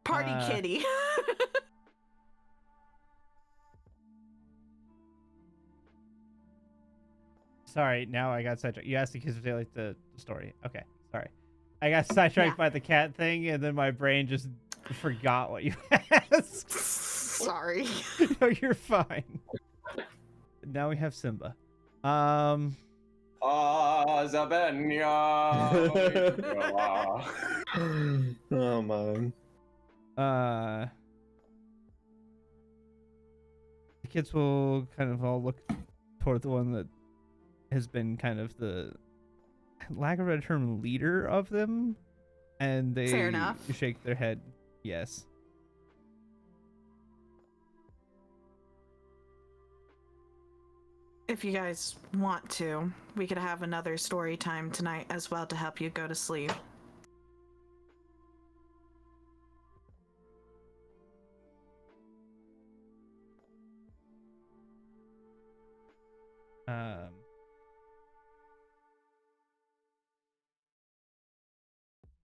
Party kitty. Sorry, now I got sidetracked. You asked the kids if they like the story. Okay, sorry. I got sidetracked by the cat thing, and then my brain just forgot what you asked. Sorry. No, you're fine. Now we have Simba. Oh man. The kids will kind of all look toward the one that has been kind of the, lack of a better term, leader of them, and they Fair enough. shake their head yes. If you guys want to, we could have another story time tonight as well to help you go to sleep.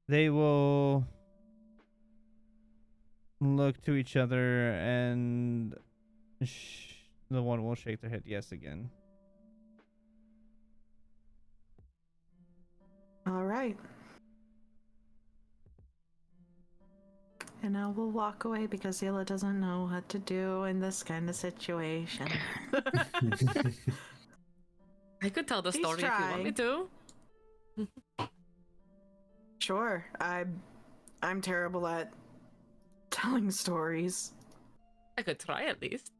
They will look to each other, and the one will shake their head yes again. All right. And I will walk away because Zila doesn't know what to do in this kind of situation. I could tell the Please story if you want me to. Sure, I'm terrible at telling stories. I could try at least.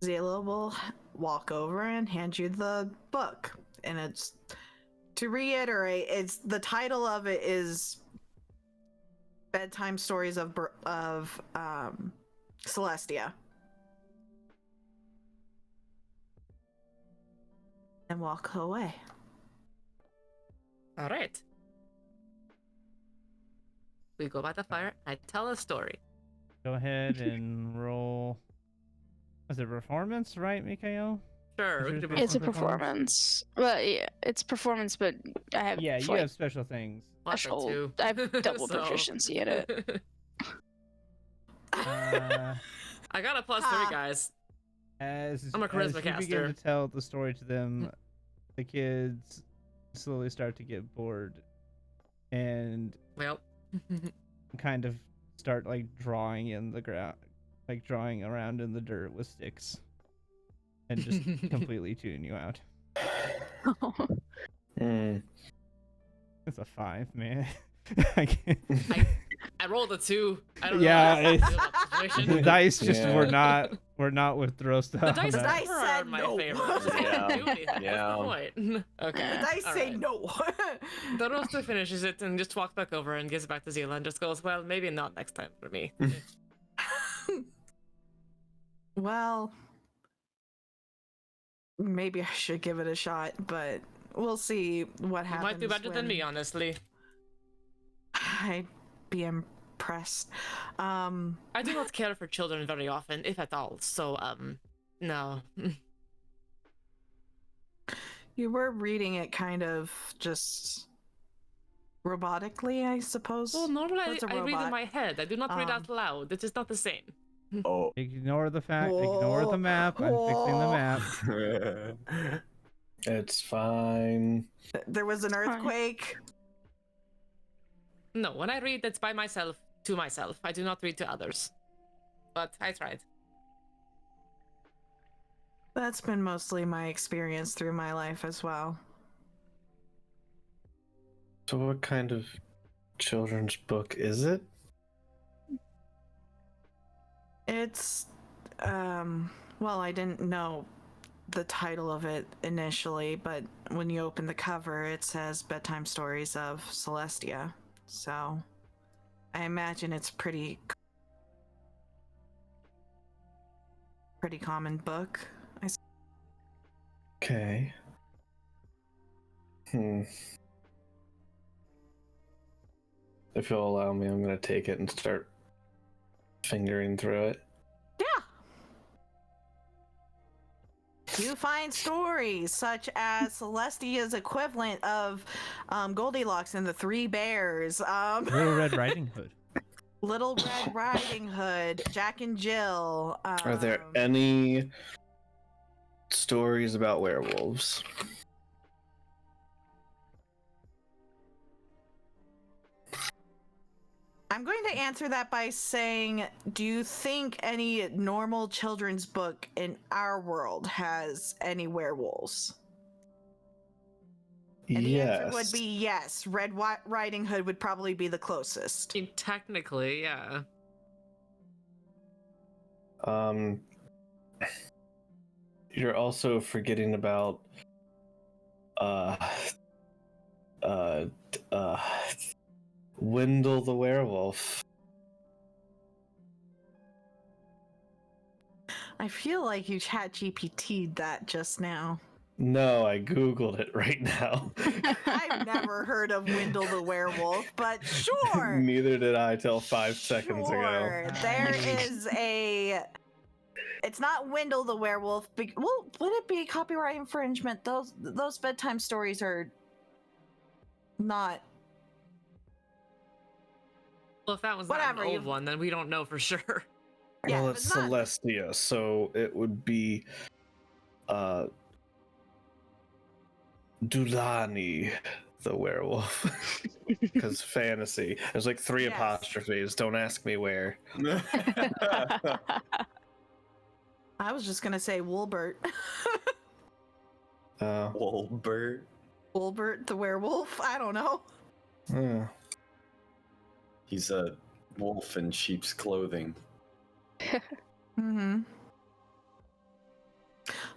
Zila will walk over and hand you the book, and it's, to reiterate, it's the title of it is Bedtime Stories of Celestia. And walk away. All right. We go by the fire. I tell a story. Go ahead and roll. Is it performance, right, Mikhail? Sure. Is we it could a do It's a performance? performance. Well, yeah, it's performance, but I have Yeah, you like, have special things. lots of special. two. I have double So- proficiency in it. I got a +3, guys. As I'm a charisma you begin caster. to tell the story to them, the kids slowly start to get bored and Well. kind of start like drawing in the ground, like drawing around in the dirt with sticks, and just completely tune you out. It's a 5, man. I can't. I rolled a 2. I don't Yeah, know. it's- How I feel about the The situation. dice just Yeah. were not with Drosta. The on dice that. dice never are said in my no. favor. I didn't Yeah. do anything. Yeah. What's the point? Okay. The dice all say right. no. The roaster finishes it and just walks back over and gives it back to Zila and just goes, well, maybe not next time for me. Well, maybe I should give it a shot, but we'll see what You happens. might do better than when me, honestly. I'd be impressed. I do not care for children very often, if at all, so, no. You were reading it kind of just robotically, I suppose. Well, normally That's a I read in robot. my head. I do not read out loud. It is not the same. Oh. Ignore the fact. Ignore the map. I'm fixing the map. It's fine. There was an fine. earthquake. No, when I read, it's by myself, to myself. I do not read to others. But I tried. That's been mostly my experience through my life as well. So, what kind of children's book is it? It's, well, I didn't know the title of it initially, but when you open the cover, it says Bedtime Stories of Celestia. So, I imagine it's pretty common book. Okay. If you'll allow me, I'm gonna take it and start fingering through it. Yeah. You find stories such as Celestia's equivalent of Goldilocks and the Three Bears, Little Red Riding Hood. Little Red Riding Hood, Jack and Jill. Are there any stories about werewolves? I'm going to answer that by saying, do you think any normal children's book in our world has any werewolves? And the answer would be yes. Red Riding Hood would probably be the closest. I mean, technically, yeah. You're also forgetting about Wendell the werewolf. I feel like you chat GPT'd that just now. No, I googled it right now. I've never heard of Wendell the werewolf, but sure. Neither did I till 5 seconds ago. Sure. There is a. It's not Wendell the werewolf. Well, would it be copyright infringement? Those bedtime stories are not. Well, if that was Whatever, not an old you- one, then we don't know for sure. Yeah, Well, if it's it's not- Celestia, so it would be Dulani. the werewolf. Because fantasy. There's like 3 Yes. apostrophes. Don't ask me where. I was just gonna say Wolbert. Wolbert. Wolbert the werewolf? I don't know. He's a wolf in sheep's clothing. Mm-hmm.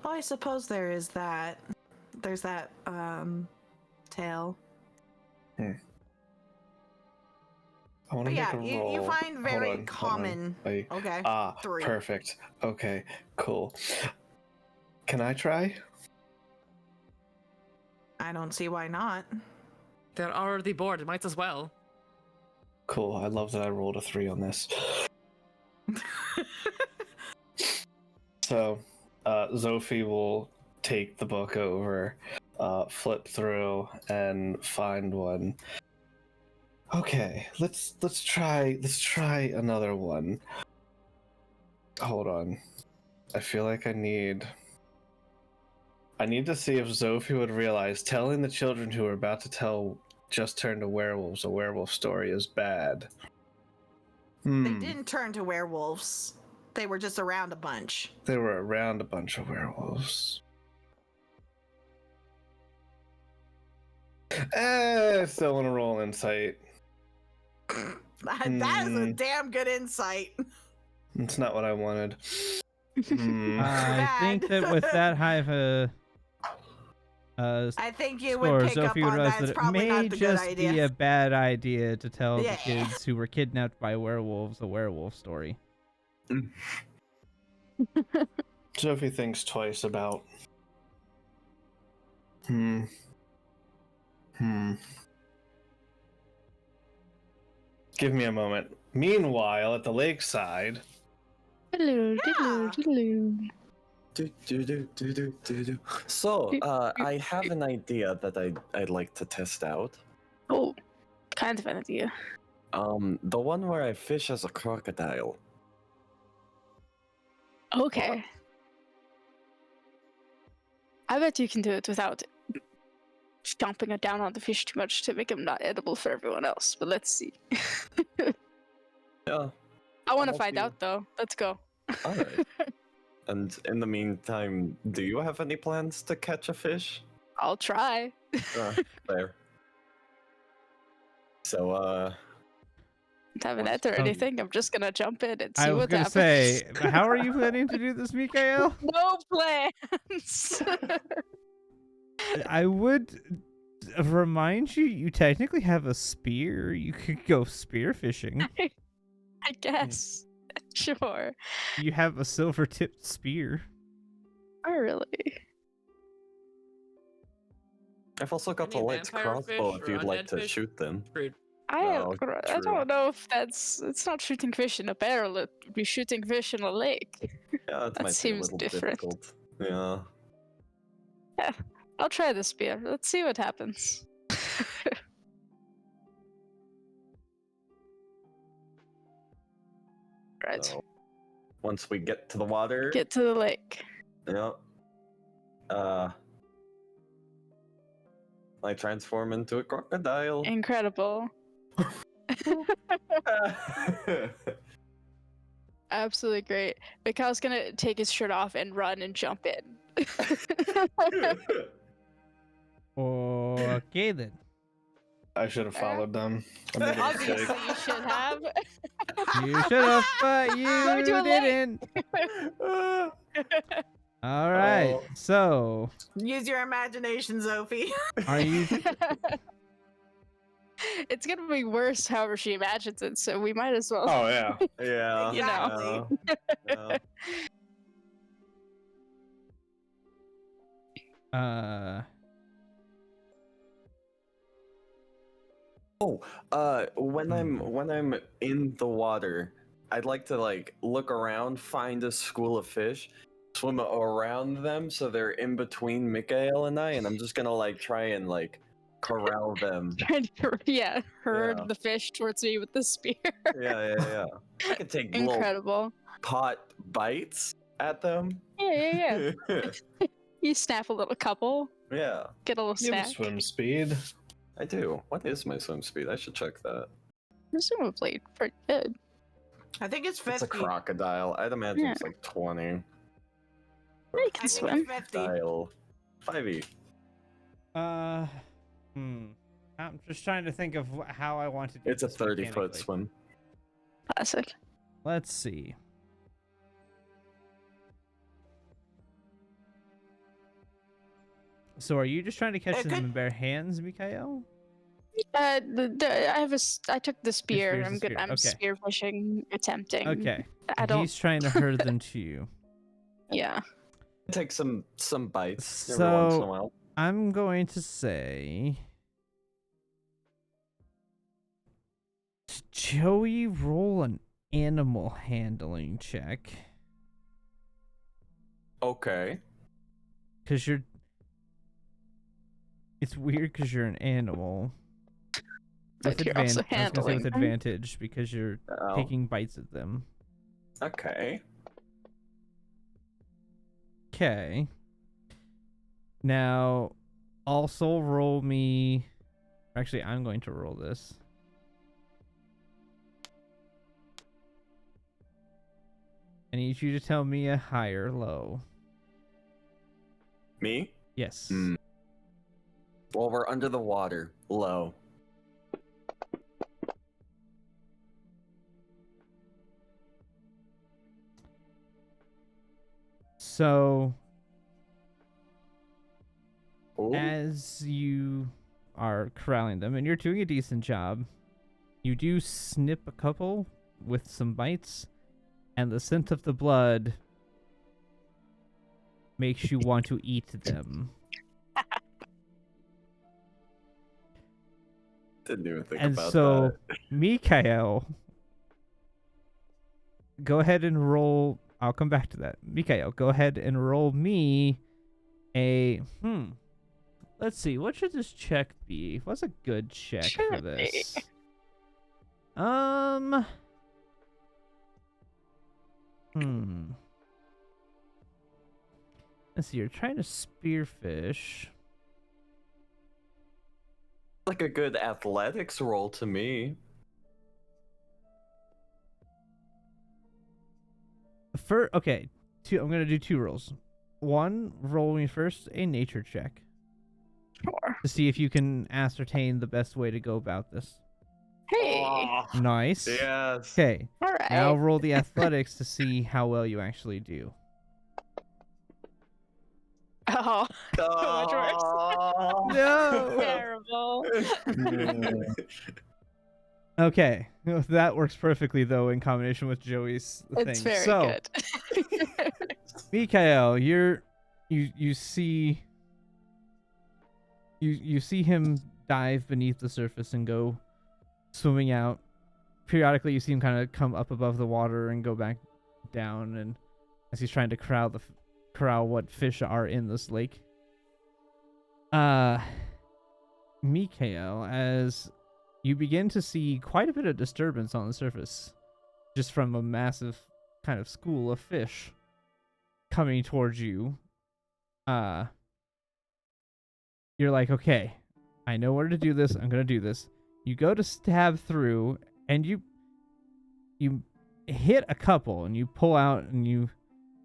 Oh, I suppose there is that. There's that tale. I want But to yeah, make a roll. you find Hold very on. common. Wait. Okay. 3. Perfect. Okay, cool. Can I try? I don't see why not. They're already bored. Might as well. Cool. I love that I rolled a 3 on this. So, Zophie will take the book over, flip through, and find one. Okay, let's try another one. Hold on. I feel like I need to see if Zophie would realize telling the children who are about to tell just turned to werewolves a werewolf story is bad. They didn't turn to werewolves. They were just around a bunch. They were around a bunch of werewolves. Still want to roll insight. That is a damn good insight. It's not what I wanted. I think that with that high of a I think you score, would pick up Sophie would on realize that. that It's it probably may not the good just be idea. a bad idea to tell Yeah. the kids who were kidnapped by werewolves a werewolf story. Sophie thinks twice about. Give me a moment. Meanwhile, at the lakeside. Hello, Yeah. So, I have an idea that I'd like to test out. Oh, kind of an idea. The one where I fish as a crocodile. Okay. I bet you can do it without stomping it down on the fish too much to make him not edible for everyone else. But let's see. Yeah. I want to I'll find see. out though. Let's go. All right. And in the meantime, do you have any plans to catch a fish? I'll try. There. So, Don't have a What's- net or anything. I'm just gonna jump in and see I was what gonna happens. say, how are you planning to do this, Mikael? No plans. I would remind you, you technically have a spear. You could go spear fishing. I guess. Sure. You have a silver-tipped spear. Oh, really? I've also got the Any light's vampire crossbow fish if or you'd like undead to fish? shoot them. Rude. I Oh, true. don't know if it's not shooting fish in a barrel. It would be shooting fish in a lake. Yeah, it That might seems be a little different. difficult. Yeah. I'll try the spear. Let's see what happens. Right. So, once we get to the water, Get to the lake. yeah. I transform into a crocodile. Incredible. Absolutely great. Mikhail's gonna take his shirt off and run and jump in. Okay then. I should have followed them. I made a Obviously, mistake. you should have. You should have, but you Going to a lake. didn't. All right. Oh. So, Use your imagination, Zophie. are you? It's gonna be worse however she imagines it, so we might as well. Oh yeah. Yeah. You know. Yeah. Uh, When I'm in the water, I'd like to like look around, find a school of fish, swim around them so they're in between Mikael and I, and I'm just gonna like try and like corral them. Trying to herd Yeah. the fish towards me with the spear. Yeah. I could take little Incredible. pot bites at them. Yeah. You snap a little couple, Yeah. get a little You have snack. swim speed. I do. What is my swim speed? I should check that. Presumably pretty good. I think it's 50. It's a crocodile. I'd imagine Yeah. it's like 20. You I can think swim. it's 50. Dial 5e. I'm just trying to think of how I want to do It's a this 30-foot mechanically. swim. Classic. Let's see. So are you just trying to catch It them could- in bare hands, Mikael? I took the spear. spear's I'm the good. spear, I'm okay. spear fishing, attempting. Okay. I don't. He's trying to herd them to you. Yeah. Take some bites every once in a So while. I'm going to say, Joey, roll an animal handling check. Okay. Because you're... It's weird because you're an animal. But you're also I was gonna say with handling them. advantage because you're Oh, taking bites of them. okay. Okay. Now, also roll me... Actually, I'm going to roll this. I need you to tell me a high or low. Me? Yes. Hmm. Well, we're under the water. Low. So, Ooh. as you are corralling them, and you're doing a decent job, you do snip a couple with some bites, and the scent of the blood makes you want to eat them. Didn't even think And about so, that. Mikael, go ahead and roll. I'll come back to that. Mikael, go ahead and roll me a. Let's see. What should this check be? What's a good check for Should this? be. Let's see. You're trying to spearfish. Like a good athletics roll to me. Okay, I'm gonna do two rolls. One, roll me first a nature check Sure. to see if you can ascertain the best way to go about this. Hey. Nice. Yes. Okay. All right. Now roll the athletics to see how well you actually do. Oh, so much worse. No. Terrible. Okay, that works perfectly though in combination with Joey's thing. It's very So, good. Mikael, you see him dive beneath the surface and go swimming out. Periodically, you see him kind of come up above the water and go back down, and as he's trying to corral what fish are in this lake. Mikael, as you begin to see quite a bit of disturbance on the surface, just from a massive kind of school of fish coming towards you. You're like, okay, I know where to do this. I'm gonna do this. You go to stab through, and you hit a couple, and you pull out, and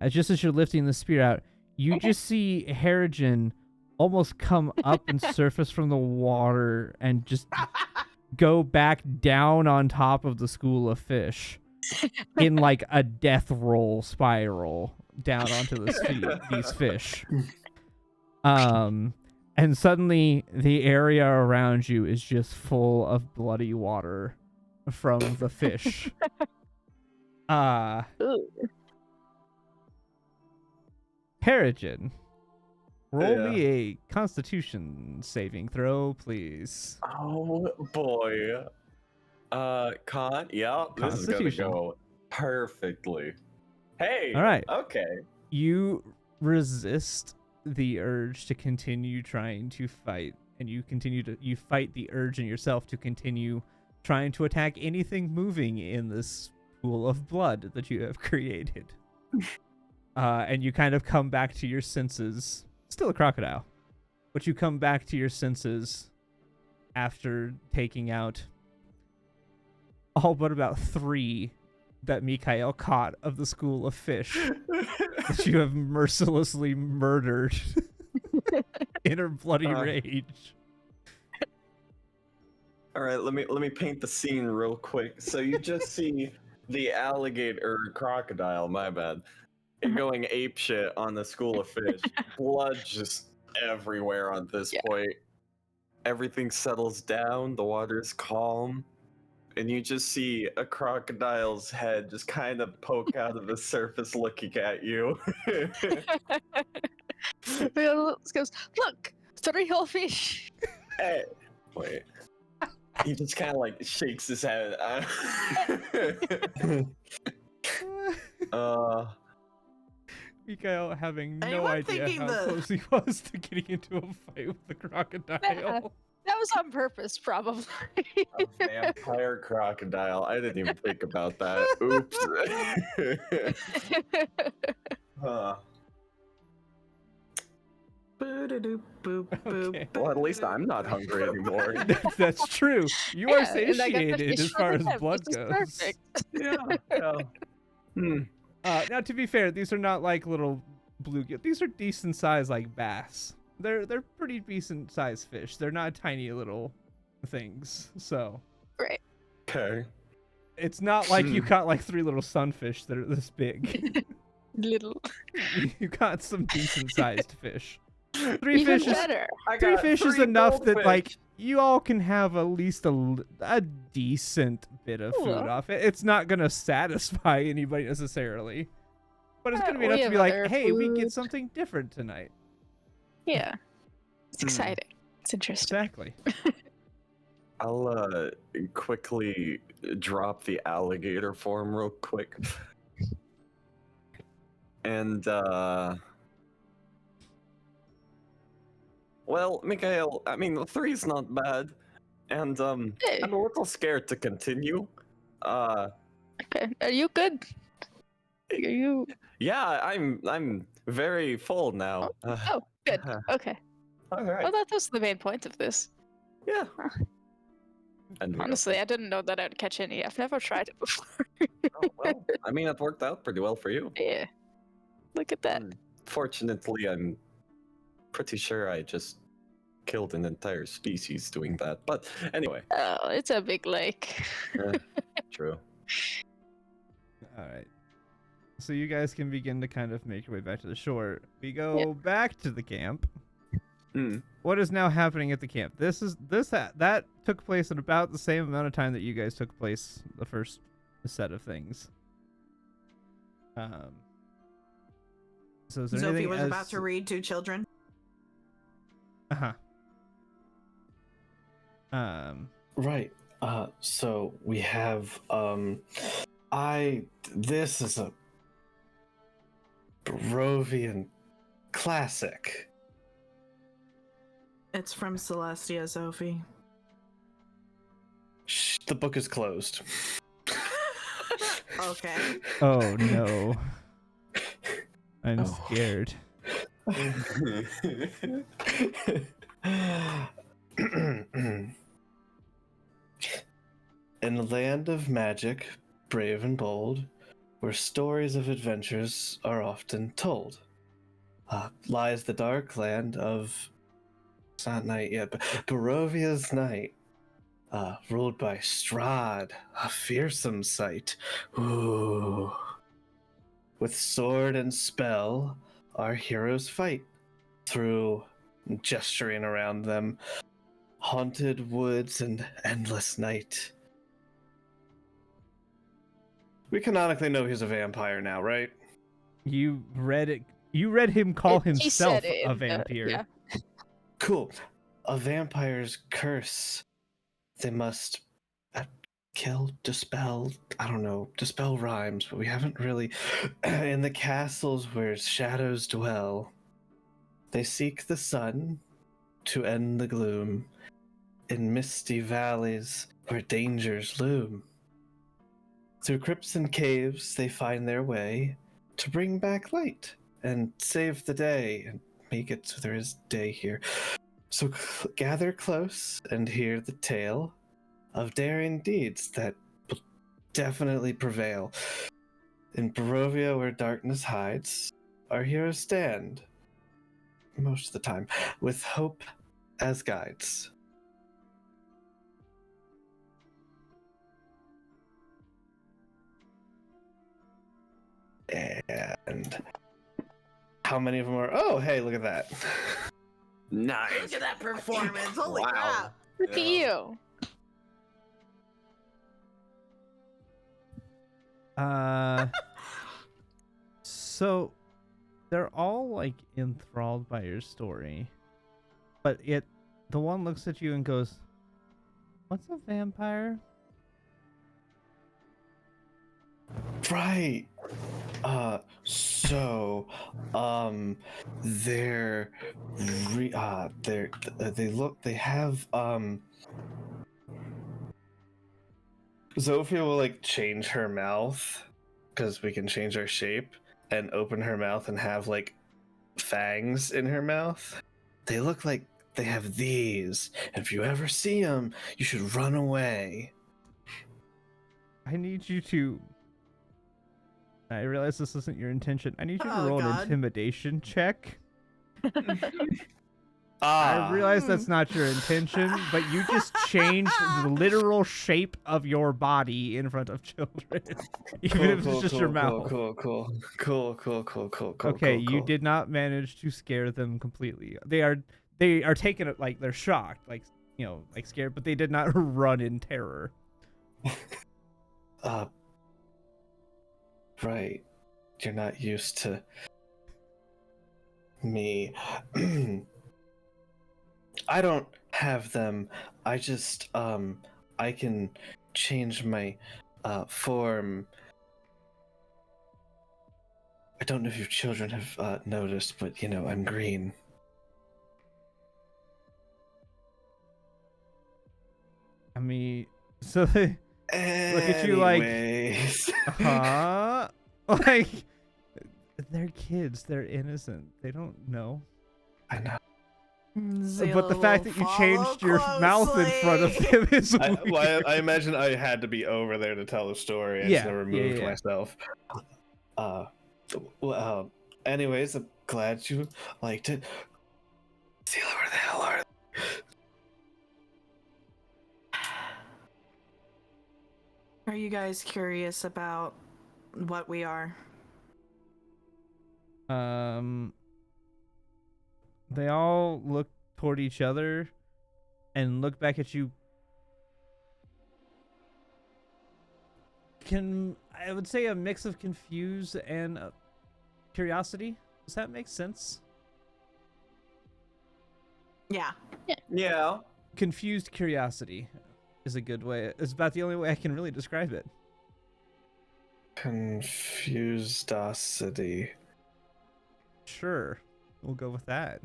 just as you're lifting the spear out, you just see Harrigan almost come up and surface from the water and just go back down on top of the school of fish in like a death roll spiral down onto these fish. And suddenly the area around you is just full of bloody water from the fish. Ooh. Harrigan, roll Yeah. me a Constitution saving throw, please. Oh boy. Con. Yeah, this is gonna Constitution. go perfectly. Hey. All right. Okay. You resist the urge to continue trying to fight, and you fight the urge in yourself to continue trying to attack anything moving in this pool of blood that you have created. And you kind of come back to your senses. Still a crocodile, but you come back to your senses after taking out all but about 3 that Mikhail caught of the school of fish that you have mercilessly murdered in her bloody rage. All right, let me paint the scene real quick. So you just see the alligator or crocodile, my bad, going apeshit on the school of fish. Blood just everywhere at this point. Everything settles down, the water's calm, and you just see a crocodile's head just kind of poke out of the surface looking at you. Bill goes, look, 3 whole fish. Hey, wait. He just kind of like shakes his head. Mikhail having no Anyone idea thinking how close he was to getting into a fight with the crocodile. Yeah. That was on purpose, probably. A vampire crocodile. I didn't even think about that. Oops. Boo-da-doop, boop, boop. Okay. Well, at least I'm not hungry anymore. That's true. You are Yeah, and I got the satiated fish as for far the as head, blood which is goes. perfect. Yeah. Now, to be fair, these are not like little bluegill. These are decent sized like bass. They're pretty decent sized fish. They're not tiny little things. So Right. Okay. it's not like you caught like 3 little sunfish that are this big. Little. You got some decent sized fish. 3 Even fish is better. 3 fish is enough that like you all can have at least a decent bit of food Well. off it. It's not gonna satisfy anybody necessarily, but it's gonna be We enough to have be like, other hey, we get food. something different tonight. Yeah. It's exciting. It's interesting. Exactly. I'll quickly drop the alligator form real quick. And well, Mikhail, I mean 3's not bad. And Hey. I'm a little scared to continue. Okay. Are you good? Are you? Yeah, I'm very full now. Oh, good. Okay. All right. Well, that was the main point of this. Yeah. And Honestly, I didn't know that I'd catch any. I've never tried it before. oh, well, I mean, it worked out pretty well for you. Yeah. Look at that. Fortunately, I'm pretty sure I just killed an entire species doing that. But anyway, Oh, it's a big lake. true. All right. So you guys can begin to kind of make your way back to the shore. We go back to the camp. What is now happening at the camp? That took place in about the same amount of time that you guys took place the first set of things. So is there Sophie anything was as... about to read to children. Right. So we have this is a Barovian classic. It's from Celestia, Sophie. Shh, the book is closed. Okay. Oh no. I'm scared. In the land of magic, brave and bold, where stories of adventures are often told, lies the dark land of... It's not night yet, but Barovia's night, ruled by Strahd, a fearsome sight. Ooh. With sword and spell, our heroes fight through gesturing around them, haunted woods and endless night. We canonically know he's a vampire now, right? You read it. You read him call He himself said it a in the- vampire. yeah. Cool. A vampire's curse. They must kill, dispel, I don't know, dispel rhymes, but we haven't really... In the castles where shadows dwell, they seek the sun to end the gloom. In misty valleys where dangers loom. Through crypts and caves they find their way to bring back light and save the day and make it so there is day here. So gather close and hear the tale of daring deeds that will definitely prevail. In Barovia, where darkness hides, our heroes stand, most of the time, with hope as guides. And how many of them are? Oh, hey, look at that. Nice. Look at that performance! Holy Wow. crap! Look at you. So they're all like enthralled by your story, but yet the one looks at you and goes, "What's a vampire?" Right. So, they have, Zofia will like change her mouth because we can change our shape and open her mouth and have like fangs in her mouth. They look like they have these. And if you ever see them, you should run away. I need you to. I realize this isn't your intention. I need you to Oh, roll an God. intimidation check. Ah, I realize that's not your intention, but you just changed the literal shape of your body in front of children, even if it's just your mouth. Cool. Okay, you cool. did not manage to scare them completely. They are taking it like they're shocked, like like scared, but they did not run in terror. Right. You're not used to me. I don't have them. I just I can change my form. I don't know if your children have noticed, but I'm green. I mean, so they look at you like, Anyways. huh? Like, they're kids. They're innocent. They don't know. I know. But the fact that you changed your mouth in front of them is weird. I imagine I had to be over there to tell the story. I just never moved myself. Well, anyways, I'm glad you liked it. See, where the hell are they? Are you guys curious about what we are? They all look toward each other and look back at you. I would say a mix of confused and curiosity. Does that make sense? Yeah. Yeah. Confused curiosity is a good way. It's about the only way I can really describe it. Confusedosity. Sure. We'll go with that.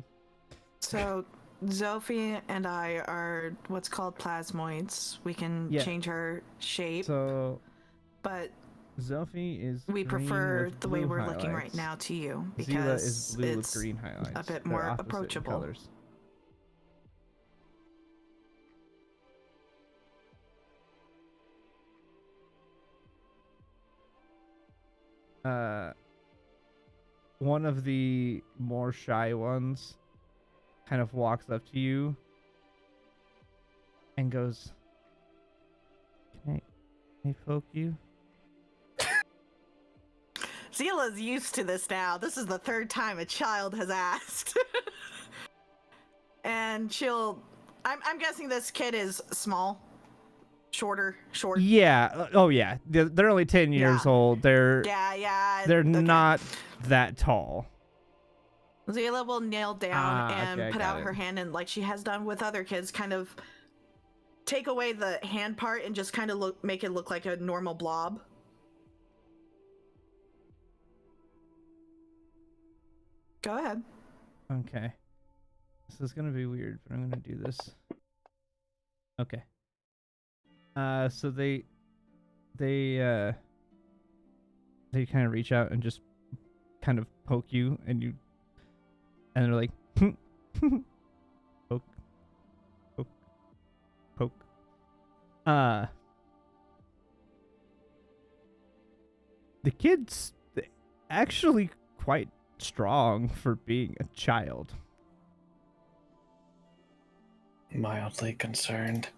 So, Zophie and I are what's called plasmoids. We can change our shape. So, but Zophie is we green prefer with the way blue we're looking right highlights. now to you Zila because is blue with it's green highlights. a bit They're more opposite in approachable. colors. One of the more shy ones kind of walks up to you and goes, Can I poke you? Zila's used to this now. This is the third time a child has asked. And I'm guessing this kid is small. Short. Yeah. Oh, yeah. They're only 10 years old. They're not that tall. Zila will kneel down and put out it. her hand and, like she has done with other kids, kind of take away the hand part and just kind of make it look like a normal blob. Go ahead. Okay. This is gonna be weird, but I'm gonna do this. Okay. So they kind of reach out and just kind of poke you, and they're like, The kid's actually quite strong for being a child. Mildly concerned.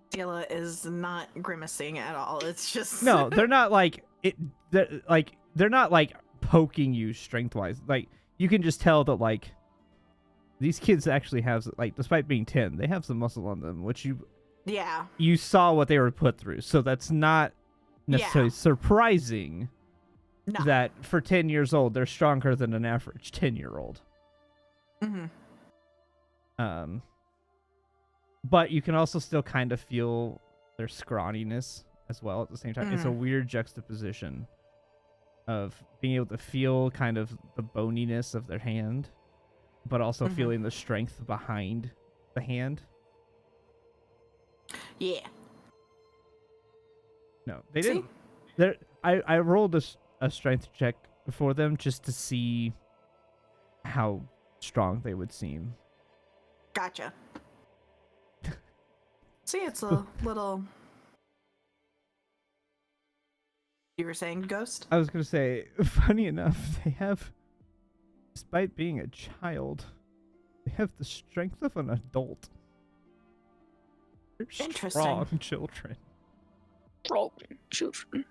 Dela is not grimacing at all. It's just No, they're not like it. They're not like poking you strength wise. Like you can just tell that like these kids actually have like, despite being 10, they have some muscle on them, which you saw what they were put through. So that's not necessarily surprising. No. That for 10 years old, they're stronger than an average 10-year-old. Mm-hmm. But you can also still kind of feel their scrawniness as well at the same time. It's a weird juxtaposition of being able to feel kind of the boniness of their hand, but also feeling the strength behind the hand. Yeah. No, they didn't. I rolled a strength check for them just to see how strong they would seem. Gotcha. See, it's a little... You were saying, Ghost? I was going to say, funny enough, they have, despite being a child, they have the strength of an adult. They're strong children. Strong children.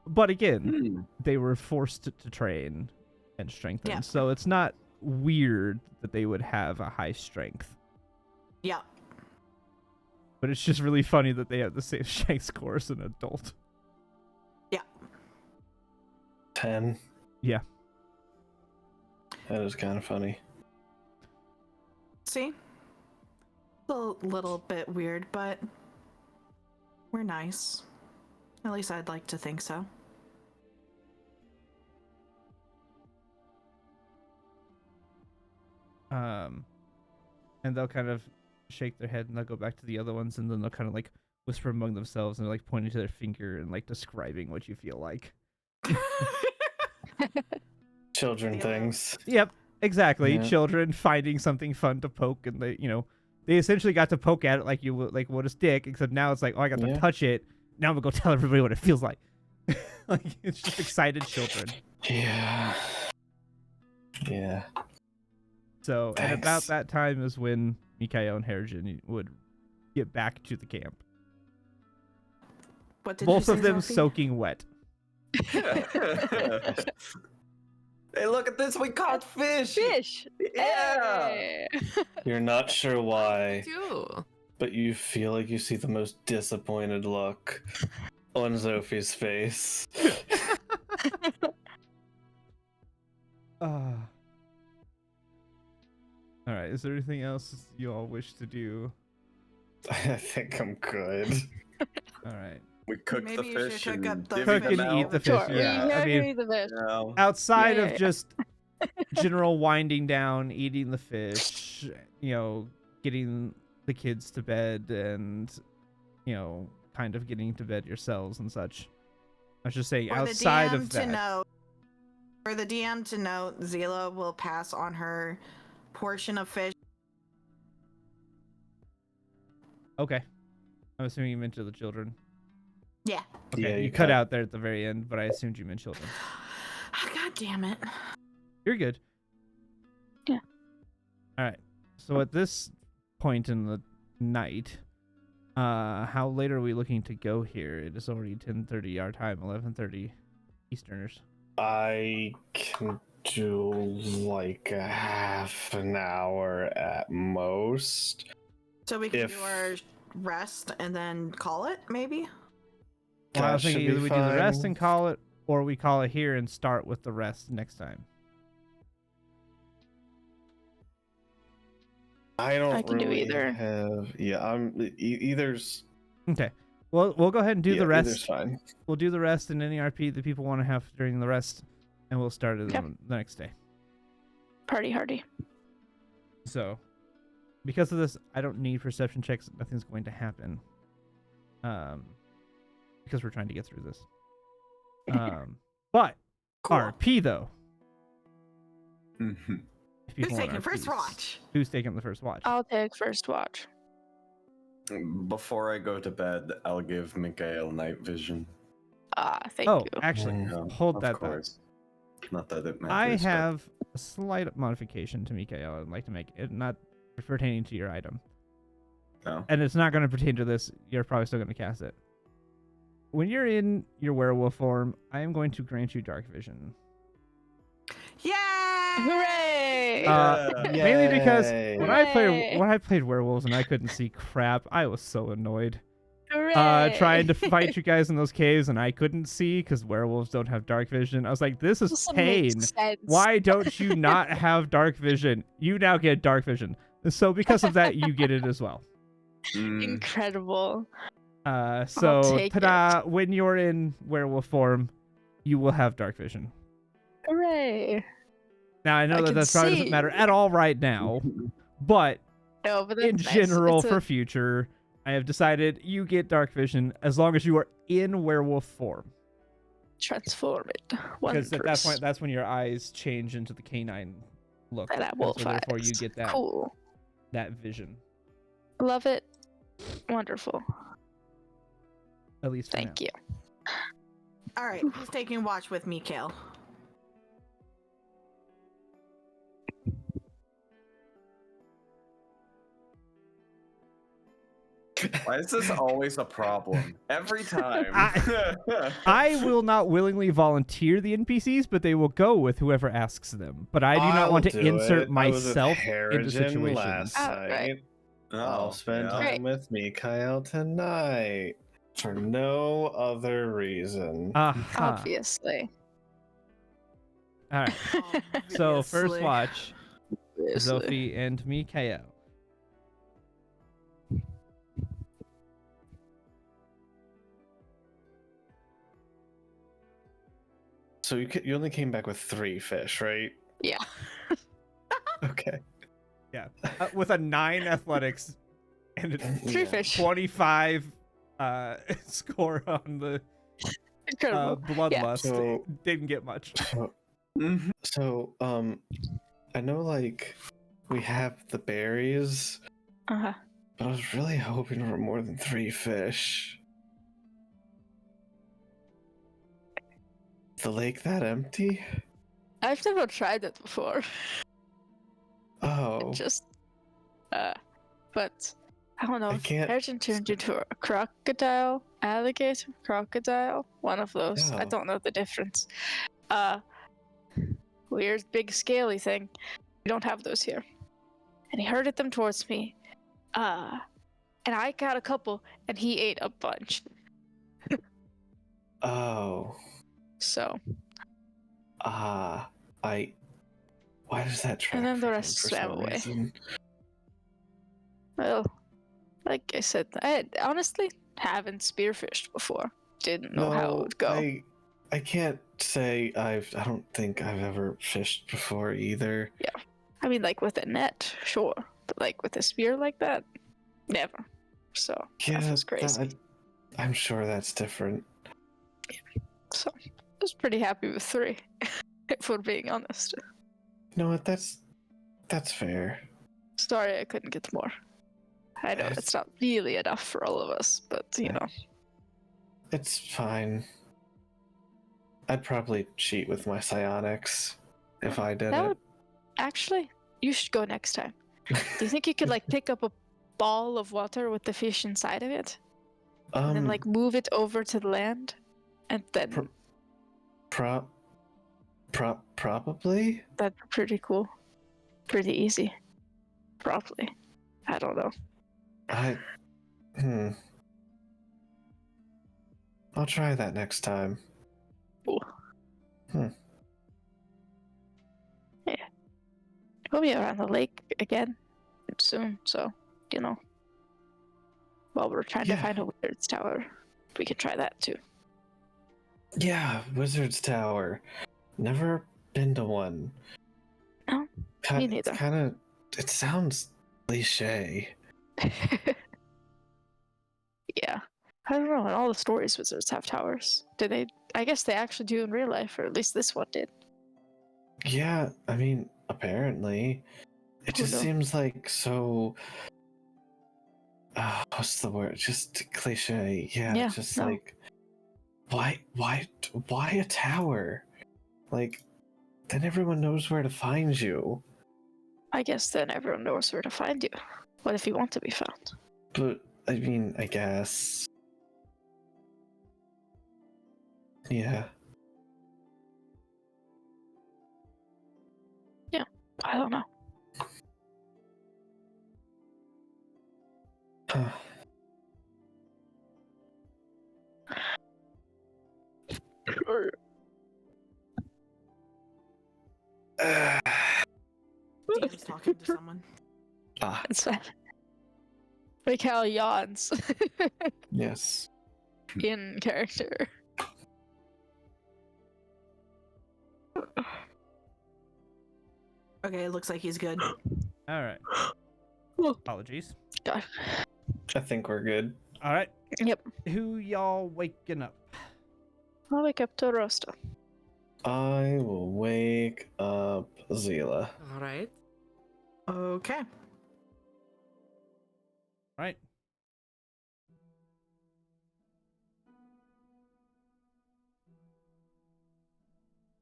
But again, they were forced to train and strengthen. Yeah. So it's not weird that they would have a high strength. Yeah. But it's just really funny that they have the same strength score as an adult. Yeah. 10. Yeah. That is kind of funny. See? A little bit weird, but we're nice. At least I'd like to think so. And they'll kind of shake their head and they'll go back to the other ones and then they'll kind of like whisper among themselves and like pointing to their finger and like describing what you feel like. Children things. Yep, exactly. Yeah. Children finding something fun to poke, and they essentially got to poke at it like you would a stick, except now it's like, oh, I got to touch it. Now I'm gonna go tell everybody what it feels like. Like it's just excited children. Yeah. Yeah. So at about that time is when Mikael and Harrigan would get back to the camp. What did Both you of say, them Sophie? soaking wet. Hey, look at this! We caught fish. Fish. Yeah. Hey. You're not sure why, Too. but you feel like you see the most disappointed look on Sophie's face. All right. Is there anything else you all wish to do? I think I'm good. All right. We cooked Maybe the you should fish cook and up the divvy Cook them and eat out. the fish. Sure. Yeah. I mean, The fish. Yeah. outside Yeah. of just general winding down, eating the fish, getting the kids to bed and, kind of getting to bed yourselves and such. I was just saying, For outside the DM of that. For the DM to note, Zila will pass on her portion of fish. Okay. I'm assuming you meant to the children. Yeah. Okay, Yeah, you cut out there at the very end, but I assumed you meant children. God damn it. You're good. Yeah. All right. So at this point in the night, how late are we looking to go here? It is already 10:30 our time, 11:30 Easterners. I can do like a half an hour at most. So we can do our rest and then call it, maybe? Well, I was That thinking should either be we do the rest fine. and call it, or we call it here and start with the rest next time. I don't I can do really either. have. Yeah, either's. Okay. Well, we'll go ahead and do yeah, the either's rest. fine. We'll do the rest in any RP that people want to have during the rest, and we'll start it Okay. on the next day. Party hardy. So, because of this, I don't need perception checks. Nothing's going to happen. Because we're trying to get through this. But Cool. RP though. Mhm. If Who's people want taking first RPs. watch? Who's taking the first watch? I'll take first watch. Before I go to bed, I'll give Mikael night vision. Thank Oh, you. actually, Yeah, hold of that thought. course. Not that it matters. I have a slight modification to Mikael I'd like to make. It not pertaining to your item. No. And it's not going to pertain to this. You're probably still going to cast it. When you're in your werewolf form, I am going to grant you dark vision. Yay! Hooray! Mainly because Yay. when I played werewolves and I couldn't see crap, I was so annoyed. Hooray! Trying to fight you guys in those caves and I couldn't see because werewolves don't have dark vision. I was like, this is Doesn't pain. make sense. Why don't you not have dark vision? You now get dark vision. So because of that, you get it as well. Incredible. So take ta-da! When you're in werewolf form, you will have dark vision. Hooray! Now I know that can probably doesn't see. matter at all right now, but No, but in that's nice. general It's for future, I have decided you get dark vision as long as you are in werewolf form. transform it. Because at that Wondrous. point, that's when your eyes change into the canine look. And that And wolf so therefore you eyes. get that Cool. that vision. Love it. Wonderful. At least for Thank now. you. All right, who's taking watch with me, Kale? Why is this always a problem? Every time. I will not willingly volunteer the NPCs, but they will go with whoever asks them. But I do not want to insert myself into situations. Last Alright. night. I'll spend yeah. time with Mikael tonight for no other reason. Aha. Obviously. All right. So first Obviously. watch, Obviously. Zophie and Mikael. So you only came back with 3 fish, right? Yeah. Okay. Yeah. With a 9 athletics and a Three Yeah. fish. 25 score on the Incredible. bloodlust. So- Didn't get much. Mhm. So, I know like we have the berries, Uh-huh. but I was really hoping for more than 3 fish. The lake that empty? I've never tried it before. Oh, Just but I don't know. I If can't- Virgin turned into a crocodile, alligator, crocodile, one of those. I Yeah. don't know the difference. Weird big scaly thing. We don't have those here. And he herded them towards me. And I got a couple and he ate a bunch. oh, So why does that track? then the for him rest for swam some away. reason? well, like I said, I honestly haven't spearfished before. Didn't know how it would go. I can't say I don't think I've ever fished before either. I mean, like with a net, sure, but like with a spear like that, never. So Yeah, that was crazy. I'm sure that's different. So I was pretty happy with 3, if we're being honest. You know what? That's fair. Sorry I couldn't get more. I know it's not really enough for all of us, but you know. It's fine. I'd probably cheat with my psionics if I did That it. would actually, you should go next time. Do you think you could like pick up a ball of water with the fish inside of it, and then like move it over to the land, and then probably. that'd be pretty cool, pretty easy, probably. I don't know. I'll try that next time. Cool. Hmm. Yeah. We'll be around the lake again soon, so you know. While we're trying to Yeah. find a wizard's tower, we can try that too. Yeah, Wizard's Tower. Never been to one. No, me neither. It sounds cliche. Yeah. I don't know. In all the stories, wizards have towers. Do they? I guess they actually do in real life, or at least this one did. Yeah, I mean, apparently. It Who just knows? seems like so what's the word? Just cliche. Yeah, Yeah, just no. like, why a tower? Like, then everyone knows where to find you. I guess then everyone knows where to find you. What if you want to be found? But I mean, I guess. Yeah. I don't know. Huh. DM's talking to someone. It's fine. Mikhail yawns Yes. in character. Okay, it looks like he's good. All right. Apologies. God. I think we're good. All right. Yep. Who y'all waking up? I'll wake up to Rosta. I will wake up Zila. All right. Okay. All right.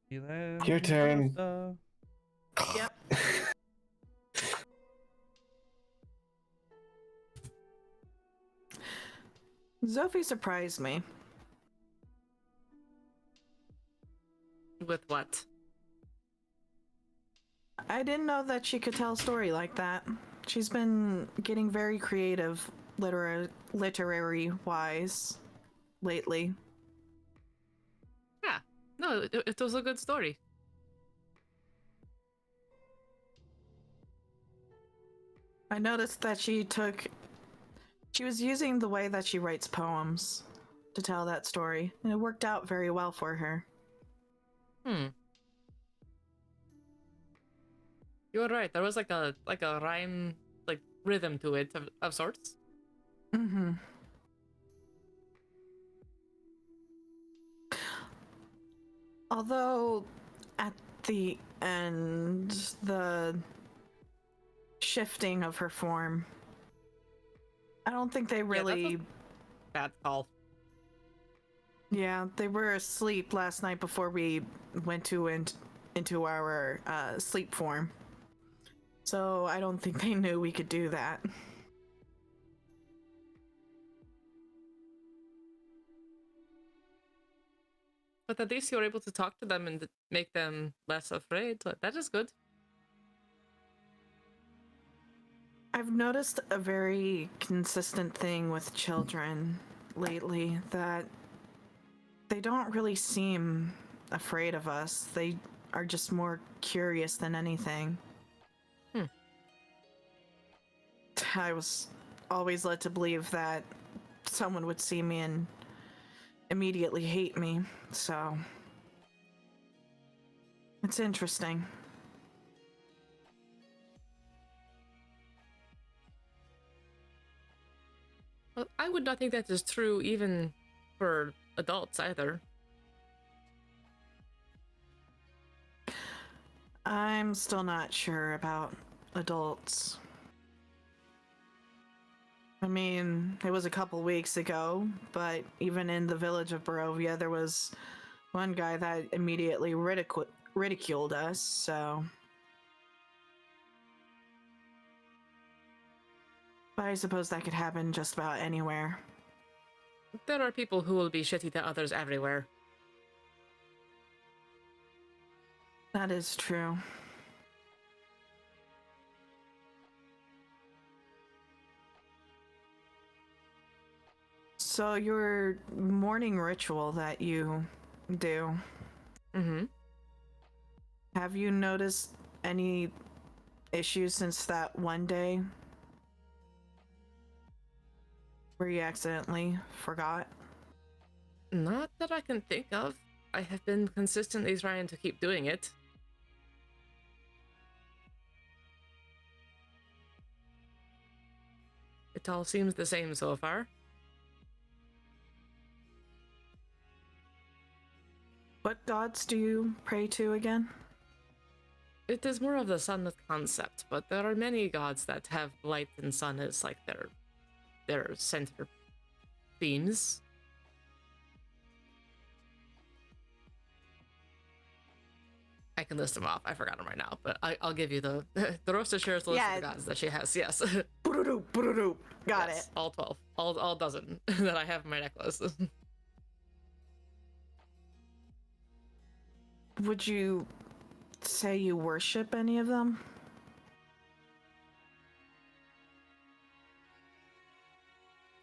Your turn. Yep. Sophie surprised me. With what? I didn't know that she could tell a story like that. She's been getting very creative literary wise lately. Yeah. No, it was a good story. I noticed that she was using the way that she writes poems to tell that story, and it worked out very well for her. You're right. There was like a rhyme, like rhythm to it of sorts. Mm-hmm. Although at the end, the shifting of her form, I don't think they really. Yeah, that's a bad call. Yeah, they were asleep last night before we went into our sleep form. So I don't think they knew we could do that. But at least you're able to talk to them and make them less afraid. That is good. I've noticed a very consistent thing with children lately, that they don't really seem afraid of us. They are just more curious than anything. I was always led to believe that someone would see me and immediately hate me, so it's interesting. Well, I would not think that is true even for adults either. I'm still not sure about adults. I mean, it was a couple weeks ago, but even in the village of Barovia, there was one guy that immediately ridiculed us, so. But I suppose that could happen just about anywhere. There are people who will be shitty to others everywhere. That is true. So your morning ritual that you do, have you noticed any issues since that one day where you accidentally forgot? Not that I can think of. I have been consistently trying to keep doing it. It all seems the same so far. What gods do you pray to again? It is more of the sun concept, but there are many gods that have light and sun as like their their center themes. I can list them off. I forgot them right now, but I'll give you the Rosa shares the list of the gods that she has. Yes. Got Yes, it. all 12, all dozen that I have in my necklace. Would you say you worship any of them?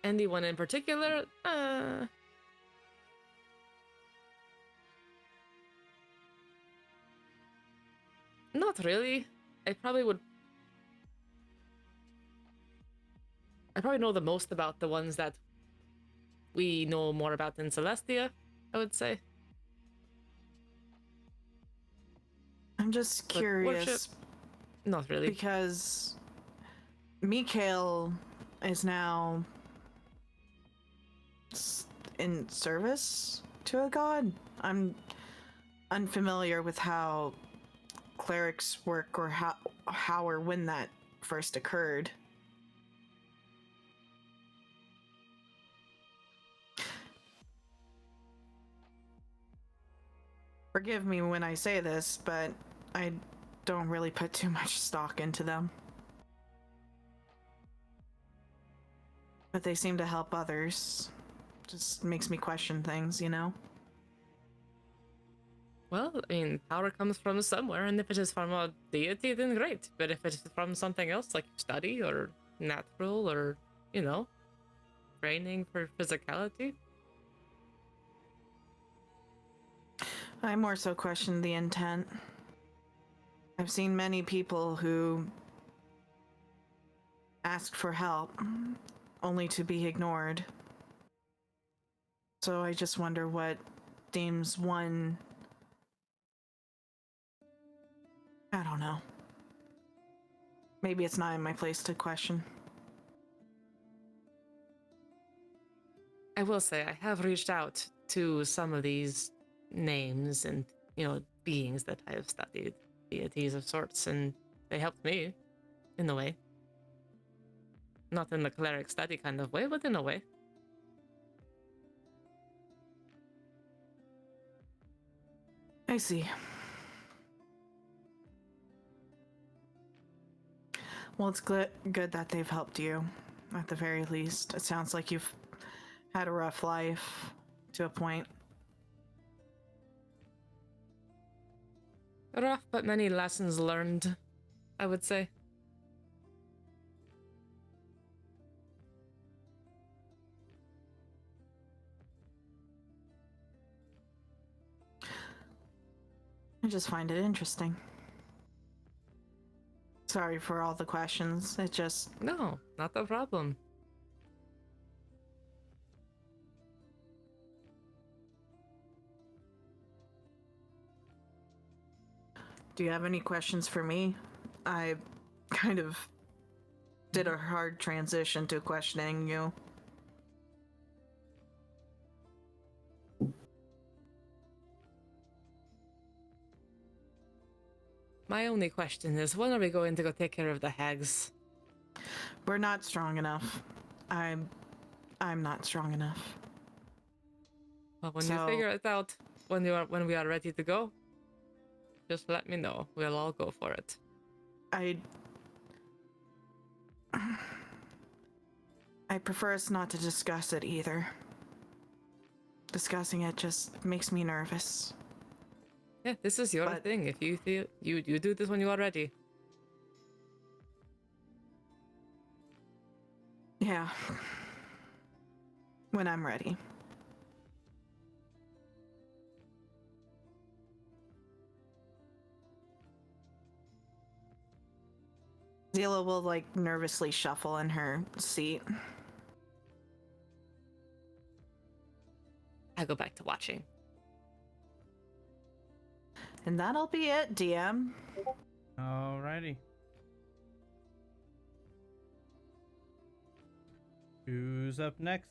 Anyone in particular? Not really. I probably know the most about the ones that we know more about in Celestia, I would say. I'm just But curious. worship? Not really. Because Mikhail is now in service to a god. I'm unfamiliar with how clerics work or how or when that first occurred. Forgive me when I say this, but I don't really put too much stock into them. But they seem to help others. Just makes me question things, you know? Well, I mean, power comes from somewhere, and if it is from a deity, then great. But if it is from something else, like study or natural or, training for physicality. I more so question the intent. I've seen many people who ask for help, only to be ignored. So I just wonder what deems one... I don't know. Maybe it's not in my place to question. I will say, I have reached out to some of these names and, beings that I have studied, deities of sorts, and they helped me, in a way. Not in the cleric study kind of way, but in a way. I see. Well, it's good that they've helped you, at the very least. It sounds like you've had a rough life, to a point. Rough, but many lessons learned, I would say. I just find it interesting. Sorry for all the questions. It just... No, not a problem. Do you have any questions for me? I kind of did a hard transition to questioning you. My only question is, when are we going to go take care of the hags? We're not strong enough. I'm not strong enough. Well, when you figure it out, when we are ready to go, just let me know. We'll all go for it. I prefer us not to discuss it either. Discussing it just makes me nervous. Yeah, this is your thing. If you feel you do this when you are ready. Yeah. When I'm ready. Zila will, nervously shuffle in her seat. I go back to watching. And that'll be it, DM. Alrighty. Who's up next?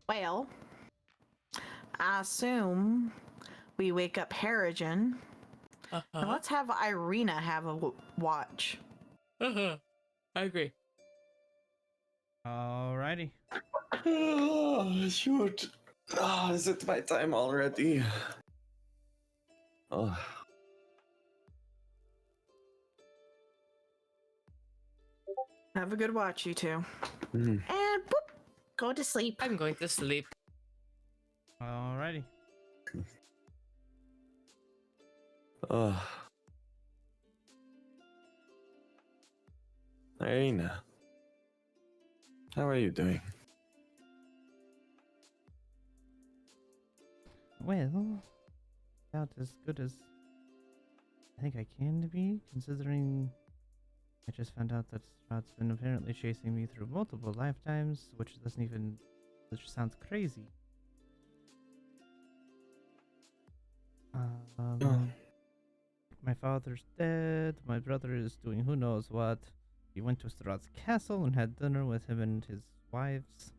Well, I assume we wake up Harrigan. And let's have Irina have a watch. I agree. Alrighty. Oh, shoot. Oh, is it my time already? Oh. Have a good watch, you two. Mm. And boop, go to sleep. I'm going to sleep. Alrighty. Oh. Irina, how are you doing? Well, about as good as I think I can be, considering I just found out that Strahd's been apparently chasing me through multiple lifetimes, which sounds crazy. My father's dead, my brother is doing who knows what. We went to Strahd's castle and had dinner with him and his wives.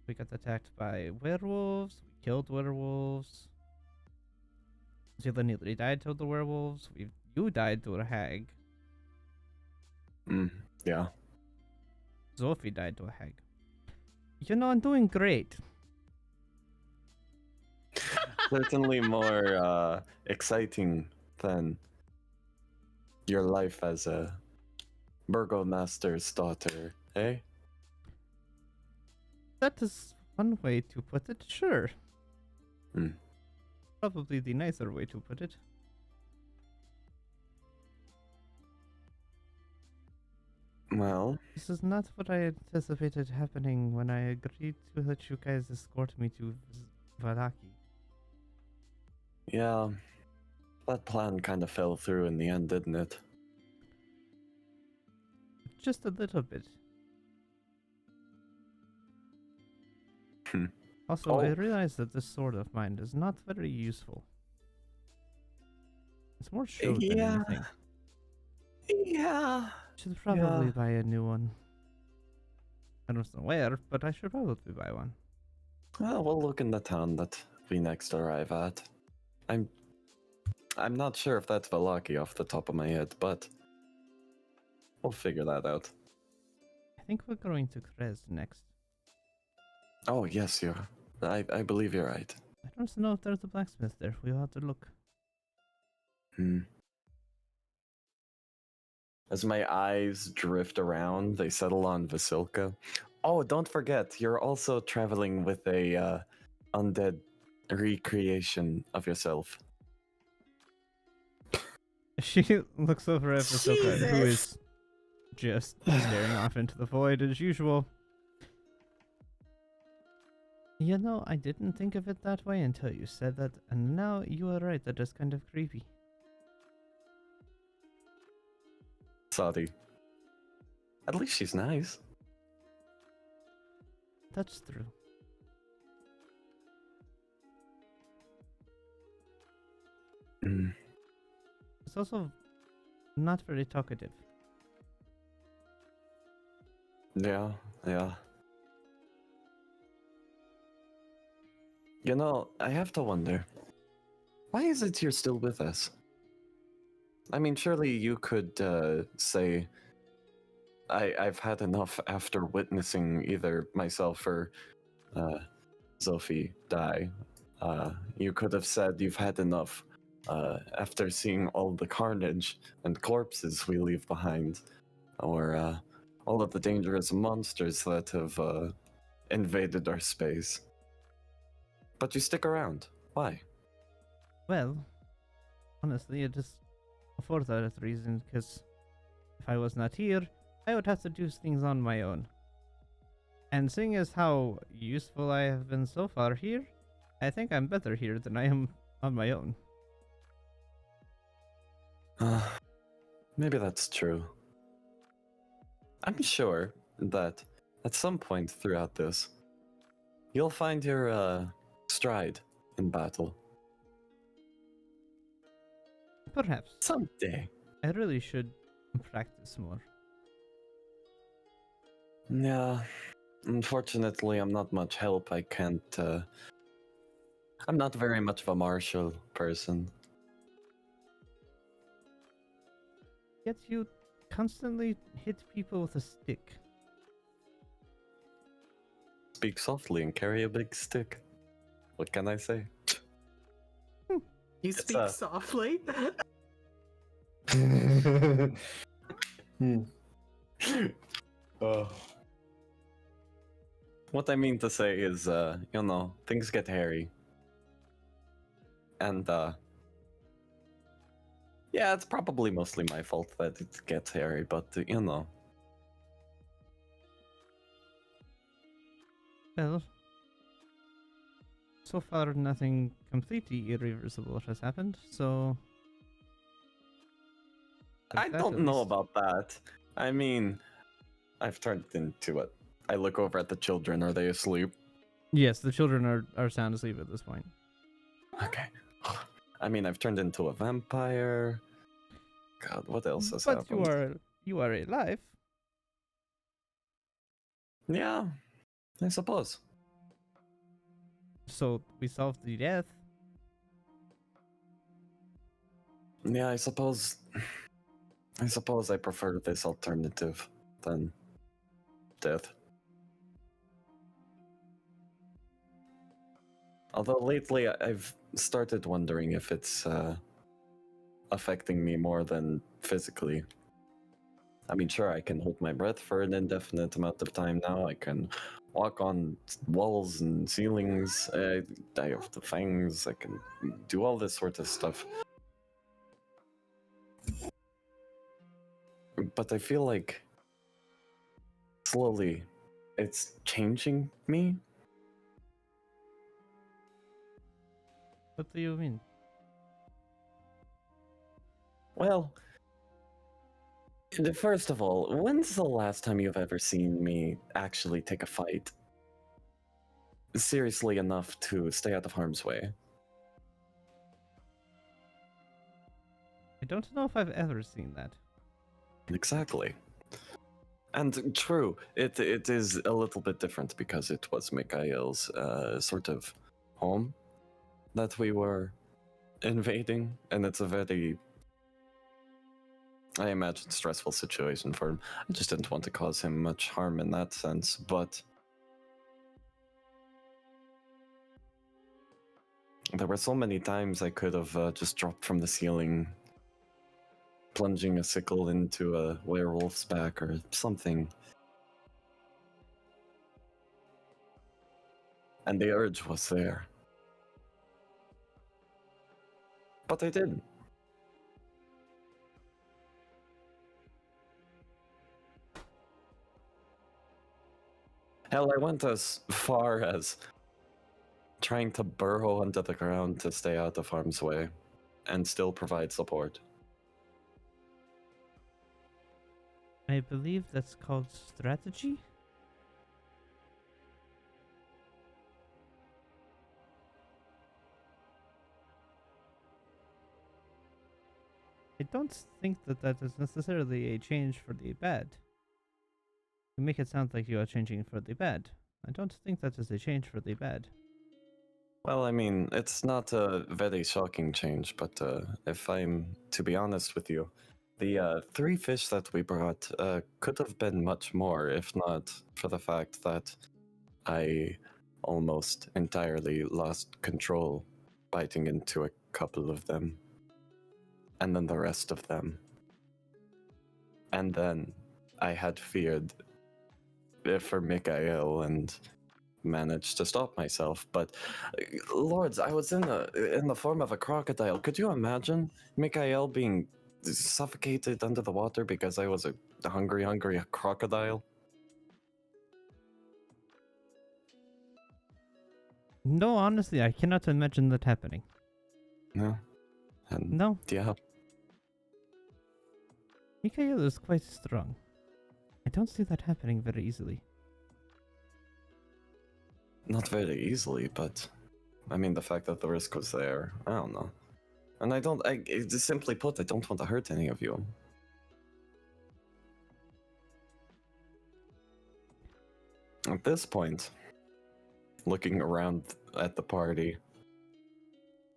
We got attacked by werewolves, we killed werewolves. Zila nearly died to the werewolves, you died to a hag. Yeah. Sophie died to a hag. You know, I'm doing great. Certainly more exciting than your life as a burgomaster's daughter, eh? That is one way to put it, sure. Hmm. Probably the nicer way to put it. Well, This is not what I anticipated happening when I agreed to let you guys escort me to Valaki. yeah, that plan kind of fell through in the end, didn't it? Just a little bit. Hmm. Also, I Oh. realize that this sword of mine is not very useful. It's more show than anything. Yeah. Should probably Yeah. buy a new one. I don't know where, but I should probably buy one. Well, we'll look in the town that we next arrive at. I'm not sure if that's Valaki off the top of my head, but we'll figure that out. I think we're going to Krez next. Oh yes, I believe you're right. I don't know if there's a blacksmith there. We'll have to look. As my eyes drift around, they settle on Vasilka. Oh, don't forget, you're also traveling with a undead recreation of yourself. She looks over at Vasilka, who Jesus. is just staring off into the void as usual. You know, I didn't think of it that way until you said that, and now you are right, that is kind of creepy. Sadi. At least she's nice. That's true. It's also not very talkative. Yeah. You know, I have to wonder, why is it you're still with us? I mean, surely you could say, I've had enough after witnessing either myself or Sophie die. You could have said you've had enough after seeing all the carnage and corpses we leave behind, or all of the dangerous monsters that have invaded our space. But you stick around. Why? Well, honestly, it is for that reason, because if I was not here, I would have to do things on my own. And seeing as how useful I have been so far here, I think I'm better here than I am on my own. Maybe that's true. I'm sure that at some point throughout this, you'll find your stride in battle. Perhaps. Someday. I really should practice more. Yeah. Unfortunately, I'm not much help. I can't. I'm not very much of a martial person. Yet you constantly hit people with a stick. Speak softly and carry a big stick. What can I say? You It's, speak softly. What I mean to say is, things get hairy. And, yeah, it's probably mostly my fault that it gets hairy, but, Well, so far nothing completely irreversible has happened, so... I there's that don't at know least. about that. I mean, I've turned into it. I look over at the children. Are they asleep? Yes, the children are sound asleep at this point. Okay. I mean, I've turned into a vampire. God, what else has But happened? you are alive. Yeah, I suppose. So we solved the death. Yeah, I suppose I prefer this alternative than death. Although lately I've started wondering if it's affecting me more than physically. I mean, sure, I can hold my breath for an indefinite amount of time now. I can walk on walls and ceilings. I have the fangs. I can do all this sort of stuff. But I feel like slowly it's changing me. What do you mean? Well, first of all, when's the last time you've ever seen me actually take a fight seriously enough to stay out of harm's way? I don't know if I've ever seen that. Exactly. And true, it is a little bit different because it was Mikhail's sort of home that we were invading, and it's a very, I imagine, stressful situation for him. I just didn't want to cause him much harm in that sense, but there were so many times I could have just dropped from the ceiling, plunging a sickle into a werewolf's back or something. And the urge was there. But I didn't. Hell, I went as far as trying to burrow under the ground to stay out of harm's way and still provide support. I believe that's called strategy. I don't think that is necessarily a change for the bad. You make it sound like you are changing for the bad. I don't think that is a change for the bad. Well, I mean, it's not a very shocking change, but if I'm to be honest with you, the 3 fish that we brought could have been much more, if not for the fact that I almost entirely lost control biting into a couple of them. And then the rest of them. And then I had feared for Mikhail and managed to stop myself, but lords, I was in the form of a crocodile. Could you imagine Mikhail being suffocated under the water because I was a hungry crocodile? No, honestly, I cannot imagine that happening. No. And No, yeah. Mikhail is quite strong. I don't see that happening very easily. Not very easily, but I mean, the fact that the risk was there, I don't know. And simply put, I don't want to hurt any of you. At this point, looking around at the party,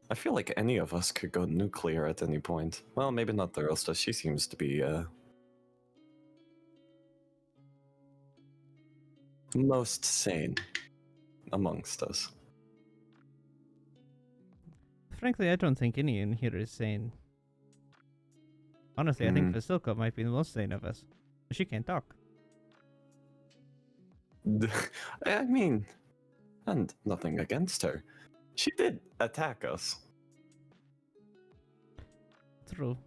I feel like any of us could go nuclear at any point. Well, maybe not the Rosta, she seems to be most sane amongst us. Frankly, I don't think any in here is sane. Honestly, I think Vasilka might be the most sane of us. But she can't talk. I mean, and nothing against her. She did attack us. True.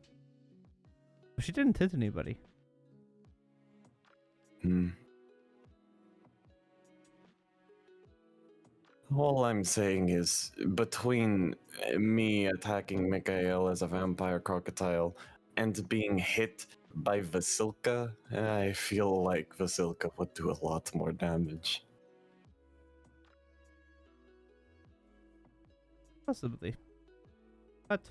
But she didn't hit anybody. All I'm saying is, between me attacking Mikhail as a vampire crocodile and being hit by Vasilka, I feel like Vasilka would do a lot more damage. Possibly. But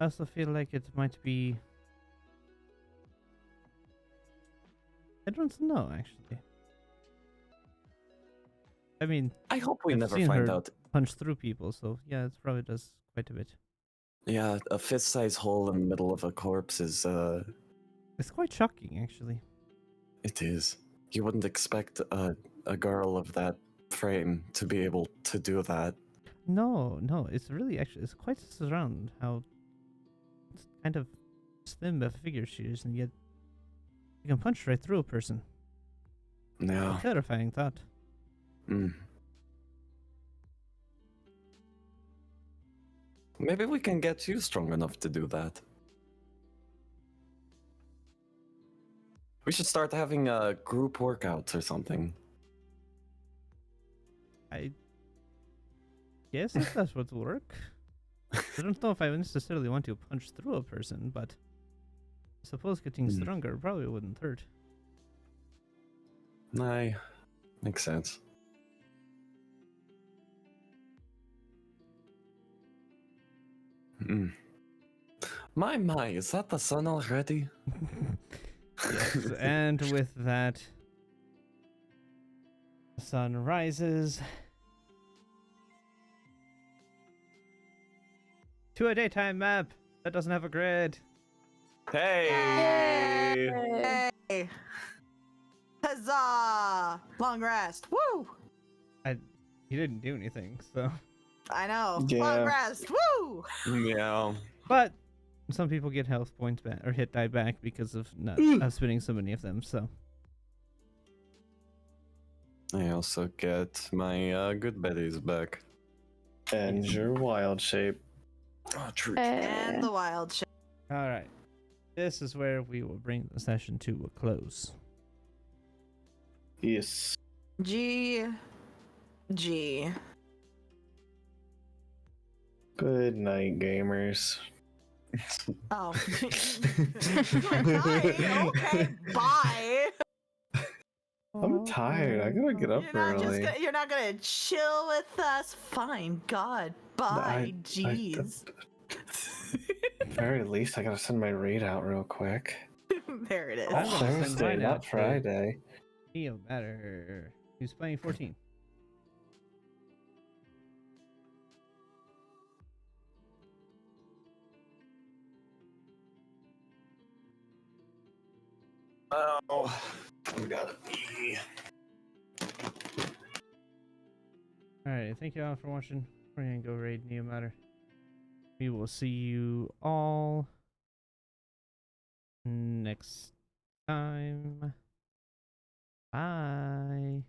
I also feel like it might be... I don't know, actually. I mean, I hope we I've never seen find her out. punch through people, so yeah, it probably does quite a bit. Yeah, a fist-sized hole in the middle of a corpse is, It's quite shocking, actually. it is. You wouldn't expect a girl of that frame to be able to do that. No, it's really actually, it's quite surround how it's kind of slim of a figure she is, and yet you can punch right through a person. No. A terrifying thought. Maybe we can get you strong enough to do that. We should start having group workouts or something. I guess if that would work. I don't know if I necessarily want to punch through a person, but I suppose getting stronger probably wouldn't hurt. Aye, makes sense. My, is that the sun already? Yes, and with that, the sun rises to a daytime map that doesn't have a grid. Hey! Hey! Huzzah! Long rest. Woo! He didn't do anything, so. I know. Yeah. Long rest. Woo! Yeah. But some people get health points back or hit die back because of not spending so many of them. So I also get my good betties back. And your wild shape. Oh, true. And the wild shit. all right, this is where we will bring the session to a close. Yes. G. Good night, gamers. Oh. Hi. Okay. Bye. I'm tired. I gotta get up early. You're not gonna chill with us. Fine. God. Bye. Jeez. Very least, I gotta send my read out real quick. There it is. I'm gonna send Thursday, mine not out to Friday. Neo Matter, who's playing 14. Oh, we gotta pee. Alright, thank you all for watching. We're gonna go raid Neo Matter. We will see you all next time. Bye.